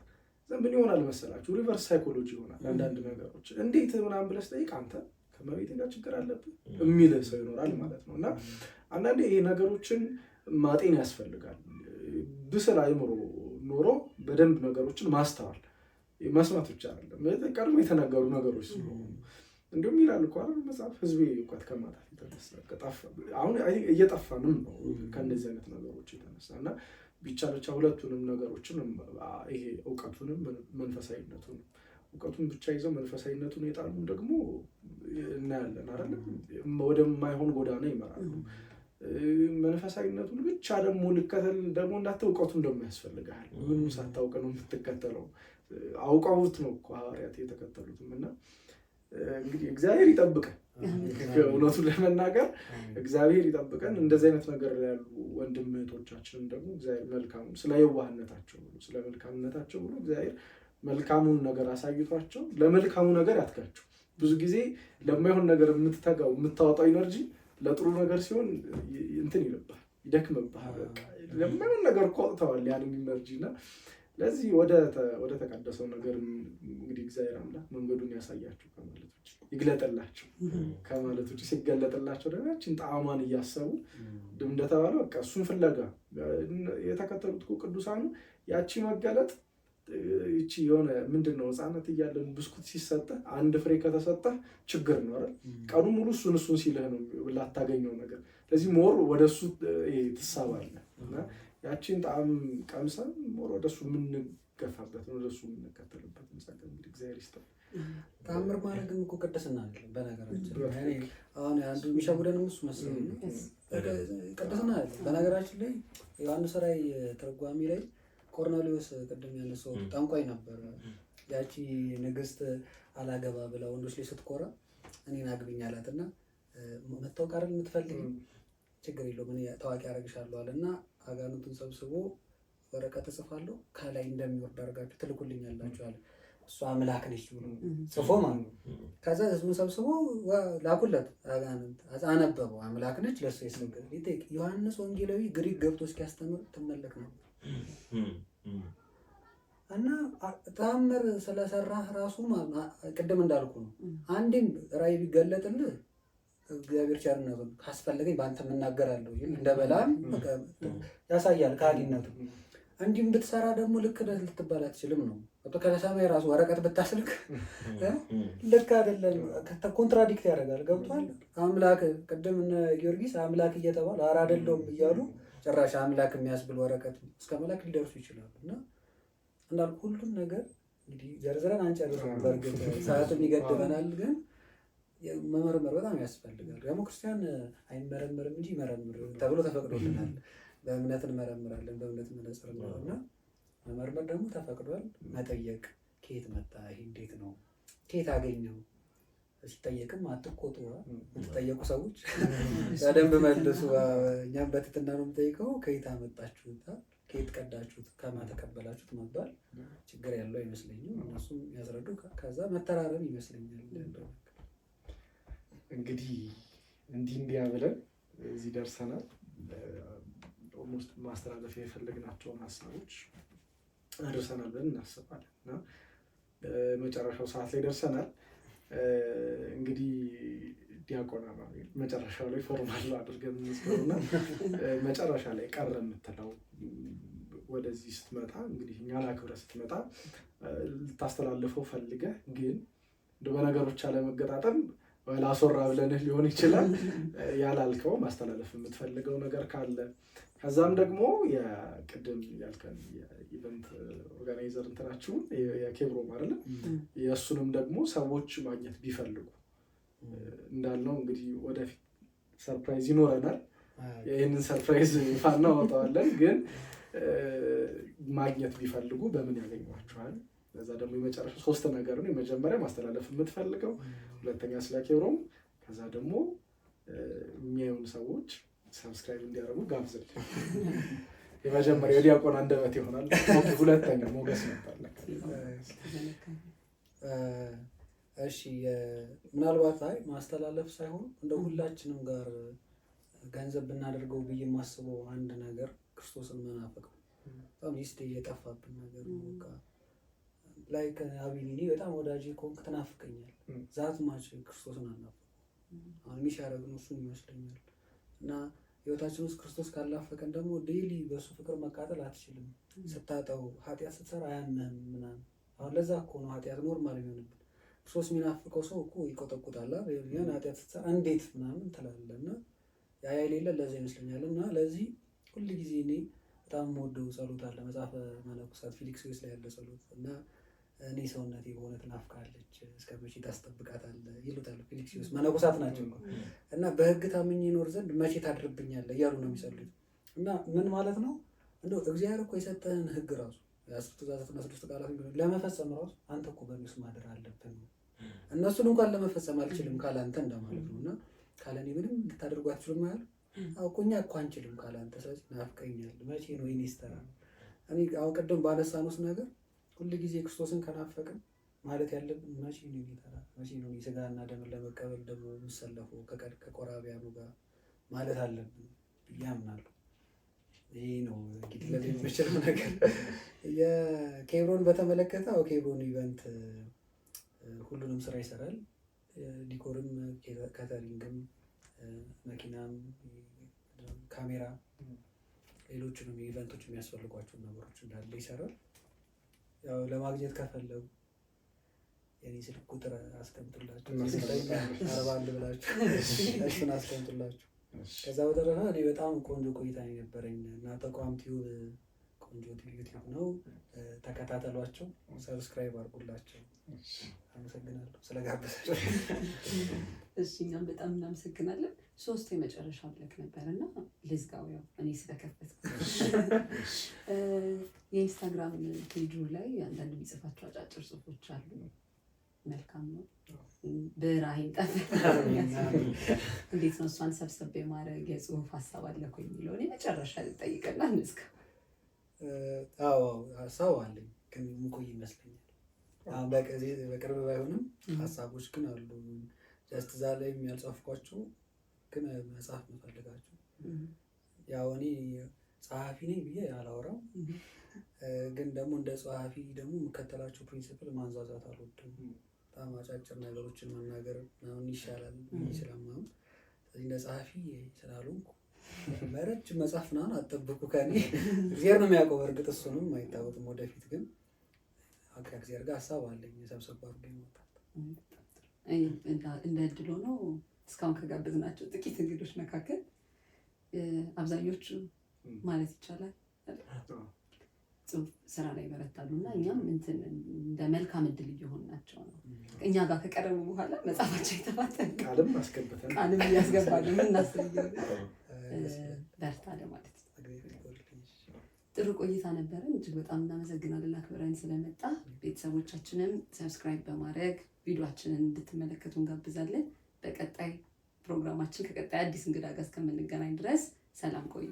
ምን ይሆናል መሰላችሁ? ሪቨርስ ሳይኮሎጂ ይሆናል። አንዳንድ ነገሮች እንዴት ምናምን ብለህ ስጠይቅ አንተ ከእመቤቴ ጋር ችግር አለብህ የሚል ሰው ይኖራል ማለት ነው። እና አንዳንዴ ይሄ ነገሮችን ማጤን ያስፈልጋል። ብስል አይምሮ ኖሮ በደንብ ነገሮችን ማስተዋል መስማት ብቻ አይደለም፣ ቀድሞ የተነገሩ ነገሮች ስለሆኑ እንዲሁም ይላል እኮ መጽሐፍ ሕዝቤ እውቀት ከማጣት የተነሳ አሁን እየጠፋንም ነው ከእነዚህ አይነት ነገሮች የተነሳ እና ቢቻል ብቻ ሁለቱንም ነገሮችን ይሄ እውቀቱንም መንፈሳዊነቱን እውቀቱን ብቻ ይዘው መንፈሳዊነቱን የጣሉ ደግሞ እናያለን አይደለም፣ ወደማይሆን ጎዳና ይመራሉ። መንፈሳዊነቱን ብቻ ደግሞ ልከተል ደግሞ እንዳትል እውቀቱን ደግሞ ያስፈልጋል። ምንም ሳታውቅ ነው የምትከተለው። አውቀውት ነው እኮ ሐዋርያት የተከተሉትም እና እንግዲህ እግዚአብሔር ይጠብቀን። እውነቱን ለመናገር እግዚአብሔር ይጠብቀን። እንደዚህ አይነት ነገር ላይ ያሉ ወንድም እህቶቻችንም ደግሞ እግዚአብሔር መልካሙን ስለ የዋህነታቸው ብሎ ስለ መልካምነታቸው ብሎ እግዚአብሔር መልካሙን ነገር አሳይቷቸው ለመልካሙ ነገር ያትጋቸው። ብዙ ጊዜ ለማይሆን ነገር የምትተጋው የምታወጣው ኢነርጂ ለጥሩ ነገር ሲሆን እንትን ይልብሃል፣ ይደክምብሃል። ለማይሆን ነገር ቆጥተዋል ያንን ኢነርጂ እና ለዚህ ወደ ተቀደሰው ነገር እንግዲህ እግዚአብሔር አምላክ መንገዱን ያሳያቸው ከማለት ውጭ ይግለጥላቸው ከማለት ውጭ ሲገለጥላቸው ደግሞ ያችን ጣዕሟን እያሰቡ እንደተባለ በቃ እሱን ፍለጋ የተከተሉት ቅዱሳኑ ያቺ መገለጥ ይቺ የሆነ ምንድን ነው ሕፃናት እያለን ብስኩት ሲሰጠህ አንድ ፍሬ ከተሰጠህ ችግር ነው አይደል? ቀኑ ሙሉ እሱን ሲልህ ነው ላታገኘው ነገር። ስለዚህ ሞር ወደ እሱ ትሳባለህ እና ያቺን ጣዕም ቀምሰን ሞር ወደ እሱ የምንገፋበት ወደ እሱ የምንከተልበት ጸጋ እንግዲህ እግዚአብሔር ይስጠን። ተአምር ማድረግም እኮ ቅድስና አይደለም። በነገራችን አሁን አንዱ የሚሸጉደንም እሱ መሰለኝ ቅድስና አይደለም። በነገራችን ላይ ዮሐንስ ራዕይ ትርጓሜ ላይ ቆርኔሌዎስ ቅድም ያነሳው ጠንቋይ ነበረ። ያቺ ንግስት አላገባ ብላ ወንዶች ላይ ስትኮራ እኔን አግቢኝ አላት እና መታወቅ አይደል የምትፈልጊ ችግር የለውም እኔ ታዋቂ አደርግሻለሁ አለ እና አጋንንቱን ሰብስቦ ወረቀት እጽፋለሁ ከላይ እንደሚወርድ አድርጋችሁ ትልኩልኛላችሁ አለ። እሷ አምላክ ነች ብሎ ጽፎ ማለት ነው። ከዛ ህዝቡን ሰብስቦ ላኩለት። አጋንንት አነበበው። አምላክ ነች ለእሱ የሰገደ ሊጠይቅ ዮሐንስ ወንጌላዊ ግሪክ ገብቶ እስኪያስተምር ትመለክ ነው እና ተአምር ስለሰራህ ራሱ ቅድም እንዳልኩ ነው። አንዴም ራእይ ቢገለጥልህ እግዚአብሔር ቸርነቱን ካስፈለገኝ በአንተ የምናገራለሁ እንደ በላም ያሳያል ካህሊነቱ። እንዲህም ብትሰራ ደግሞ ልክ ልትባል አትችልም ነው። ከሰማይ ራሱ ወረቀት ብታስልክ ልክ አይደለም፣ ኮንትራዲክት ያደርጋል። ገብቷል። አምላክ ቅድም እነ ጊዮርጊስ አምላክ እየተባሉ ኧረ አይደለሁም እያሉ ጭራሽ አምላክ የሚያስብል ወረቀት እስከ መላክ ሊደርሱ ይችላሉ። እና እንዳልኩ ሁሉም ነገር እንግዲህ ዘርዝረን አንጨርሰውም። በእርግጥ ሰዓትም ይገድበናል፣ ግን መመርመር በጣም ያስፈልጋል። ደግሞ ክርስቲያን አይመረምርም እንጂ ይመረምር ተብሎ ተፈቅዶልናል። በእምነት እንመረምራለን፣ በእምነት መነጽር ነው እና መመርመር ደግሞ ተፈቅዷል። መጠየቅ ከየት መጣ ይሄ እንዴት ነው ከየት አገኘው ሲጠየቅም አትቆጡ። የምትጠየቁ ሰዎች በደንብ መልሱ። እኛም በትህትና ነው የምጠይቀው። ከየት አመጣችሁት፣ ከየት ቀዳችሁት፣ ከማን ተቀበላችሁት መባል ችግር ያለው አይመስለኝም። እነሱም ያስረዱ። ከዛ መተራረም ይመስለኛል። እንግዲህ እንዲያ ብለን እዚህ ደርሰናል። ኦልሞስት ማስተላለፍ የፈለግናቸውን ሀሳቦች አድርሰናል ብለን እናስባለን እና መጨረሻው ሰዓት ላይ ደርሰናል። እንግዲህ ዲያቆን አማኑኤል መጨረሻው ላይ ፎርማል አድርገን እንስከውና መጨረሻ ላይ ቀረ የምትለው ወደዚህ ስትመጣ እንግዲህ እኛን አክብረህ ስትመጣ ልታስተላልፈው ፈልገህ ግን በነገሮች አለመገጣጠም ላስወራ ብለንህ ሊሆን ይችላል ያላልከው ማስተላለፍ የምትፈልገው ነገር ካለ ከዛም ደግሞ የቅድም ያልከን የኢቨንት ኦርጋናይዘር እንትናችሁን የኬብሮም አይደለ የእሱንም ደግሞ ሰዎች ማግኘት ቢፈልጉ እንዳልነው እንግዲህ ወደፊት ሰርፕራይዝ ይኖረናል። ይህንን ሰርፕራይዝ ይፋ እናወጣዋለን። ግን ማግኘት ቢፈልጉ በምን ያገኟችኋል? ከዛ ደግሞ የመጨረሻ 3 ነገር ነው። የመጀመሪያ ማስተላለፍ የምትፈልገው፣ ሁለተኛ ስለ ኬብሮም፣ ከዛ ደግሞ የሚያዩን ሰዎች ሰብስክራይብ እንዲያደርጉ ጋብዘል። የመጀመሪያ የዲያቆን አንደበት ይሆናል። ሁለተኛ ሞገስ ነበር። እሺ ምናልባት አይ ማስተላለፍ ሳይሆን እንደ ሁላችንም ጋር ገንዘብ ብናደርገው ብዬ የማስበው አንድ ነገር ክርስቶስን መናፈቅ ነው። በጣም ሊስት እየጠፋብን ነገር ነው። በቃ ላይክ አቢኒ በጣም ወዳጅ ከሆንክ ትናፍቀኛል። ዛት ማች ክርስቶስን አናፍቅ። አሁን የሚሻረግ ነው እሱን ይመስለኛል። እና ህይወታችን ውስጥ ክርስቶስ ካላፈቀን ደግሞ ዴይሊ በእሱ ፍቅር መቃጠል አትችልም። ስታጠው ኃጢአት ስትሰራ አያምህም ምናምን። አሁን ለዛ እኮ ነው ኃጢአት ኖርማል የሚሆንብን። ክርስቶስ የሚናፍቀው ሰው እኮ ይቆጠቁጣል። ያን ኃጢአት ስትሰራ እንዴት ምናምን ትላለህ። እና ያ የሌለ ለዛ ይመስለኛል። እና ለዚህ ሁል ጊዜ እኔ በጣም የምወደው ጸሎት አለ። መጽሐፈ መነኮሳት ፊልክስዩስ ላይ ያለ ጸሎት እና እኔ ሰውነቴ በሆነ ትናፍቃለች እስከ መቼ ታስጠብቃታለህ ይሉታል ፊልክስዩስ። መነኮሳት ናቸው እና በህግ ታምኜ ይኖር ዘንድ መቼ ታድርብኛለህ እያሉ ነው የሚጸልዩት። እና ምን ማለት ነው? እንደው እግዚአብሔር እኮ የሰጠህን ህግ ራሱ 10 ትእዛዛትና 6 ቃላት ለመፈጸም ራሱ አንተ እኮ በእነሱ ማደር አለብን። እነሱን እንኳን ለመፈጸም አልችልም ካላንተ እንደማለት ነው። እና ካለኔ ምንም ልታደርጉ አትችሉም ማለት አውቁኛ እኮ አንችልም ካላንተ። ስለዚህ ናፍቀኛል። መቼ ነው የኔ ስተራ? እኔ አሁን ቅድም ባነሳኑት ነገር ሁሉ ጊዜ ክርስቶስን ከናፈቅን ማለት ያለብን መቼ ነው የሚጠራ? መቼ ነው ስጋና ደምን ለመቀበል ደግሞ የምሰለፈው ከቆራቢያኑ ጋር ማለት አለብን ብዬ አምናለሁ። ይሄ ነው እንግዲህ ለዚህ የምችለው ነገር። የኬብሮን በተመለከተ ኬብሮን ኢቨንት ሁሉንም ስራ ይሰራል። ዲኮርም፣ ካተሪንግም፣ መኪናም፣ ካሜራ፣ ሌሎችንም ኢቨንቶች የሚያስፈልጓቸው ነገሮች እንዳለ ይሰራል። ያው ለማግኘት ከፈለጉ የኔ ስልክ ቁጥር አስቀምጡላችሁ 41 ብላችሁ እሱን አስቀምጡላችሁ። ከዛ በተረፈ እኔ በጣም ቆንጆ ቆይታ የነበረኝ እና ተቋም ቲዩብ ቆንጆ ዩቲዩብ ነው። ተከታተሏቸው፣ ሰብስክራይብ አድርጉላቸው። አመሰግናለሁ ስለጋበዛችሁ። እሺ እኛም በጣም እናመሰግናለን። 3 የመጨረሻ ብለክ ነበር እና ልዝጋው ያው እኔ ስለከፈትኩ። የኢንስታግራም ፔጁ ላይ አንዳንድ የሚጽፋቸው አጫጭር ጽሁፎች አሉ። መልካም ነው። ብራሂም ጠፍ እንዴት ነው እሷን ሰብሰብ የማድረግ የጽሁፍ ሀሳብ አለኩ የሚለው እኔ መጨረሻ ልጠይቅና እንዝጋ። አዎ ሀሳብ አለኝ ግን ምቆይ ይመስለኛል። በቅርብ ባይሆንም ሀሳቦች ግን አሉ። ጀስት እዛ ላይ የሚያልጻፍኳቸው ግን መጽሐፍ መፈልጋቸው። ያው እኔ ጸሐፊ ነኝ ብዬ አላወራም፣ ግን ደግሞ እንደ ጸሐፊ ደግሞ የምከተላቸው ፕሪንሲፕል ማንዛዛት አልወድም። በጣም አጫጭር ነገሮችን መናገር ምናምን ይሻላል ስለማም እንደ ጸሐፊ ስላልሆንኩ ረጅም መጽሐፍ ምናምን አትጠብቁ ከእኔ። እግዚአብሔር ነው የሚያውቀው። በእርግጥ እሱንም አይታወቅም ወደፊት። ግን ከእግዚአብሔር ጋር ሀሳብ አለኝ የሰብሰብ አድርጎ ይመጣል። እንደ እድል ሆኖ እስካሁን ከጋበዝናቸው ጥቂት እንግዶች መካከል አብዛኞቹ ማለት ይቻላል ጽሁፍ ስራ ላይ ይበረታሉ እና እኛም እንደ መልካም እድል እየሆንናቸው ነው። እኛ ጋር ከቀረቡ በኋላ መጽሐፋቸው የተፋጠን ቃልም እያስገባሉ ምናስረየው በርታ ለማለት ጥሩ ቆይታ ነበረን። እጅግ በጣም እናመሰግናለን አክብረን ስለመጣ። ቤተሰቦቻችንም ሰብስክራይብ በማድረግ ቪዲዮአችንን እንድትመለከቱ እንጋብዛለን። በቀጣይ ፕሮግራማችን ከቀጣይ አዲስ እንግዳ ጋር እስከምንገናኝ ድረስ ሰላም ቆዩ።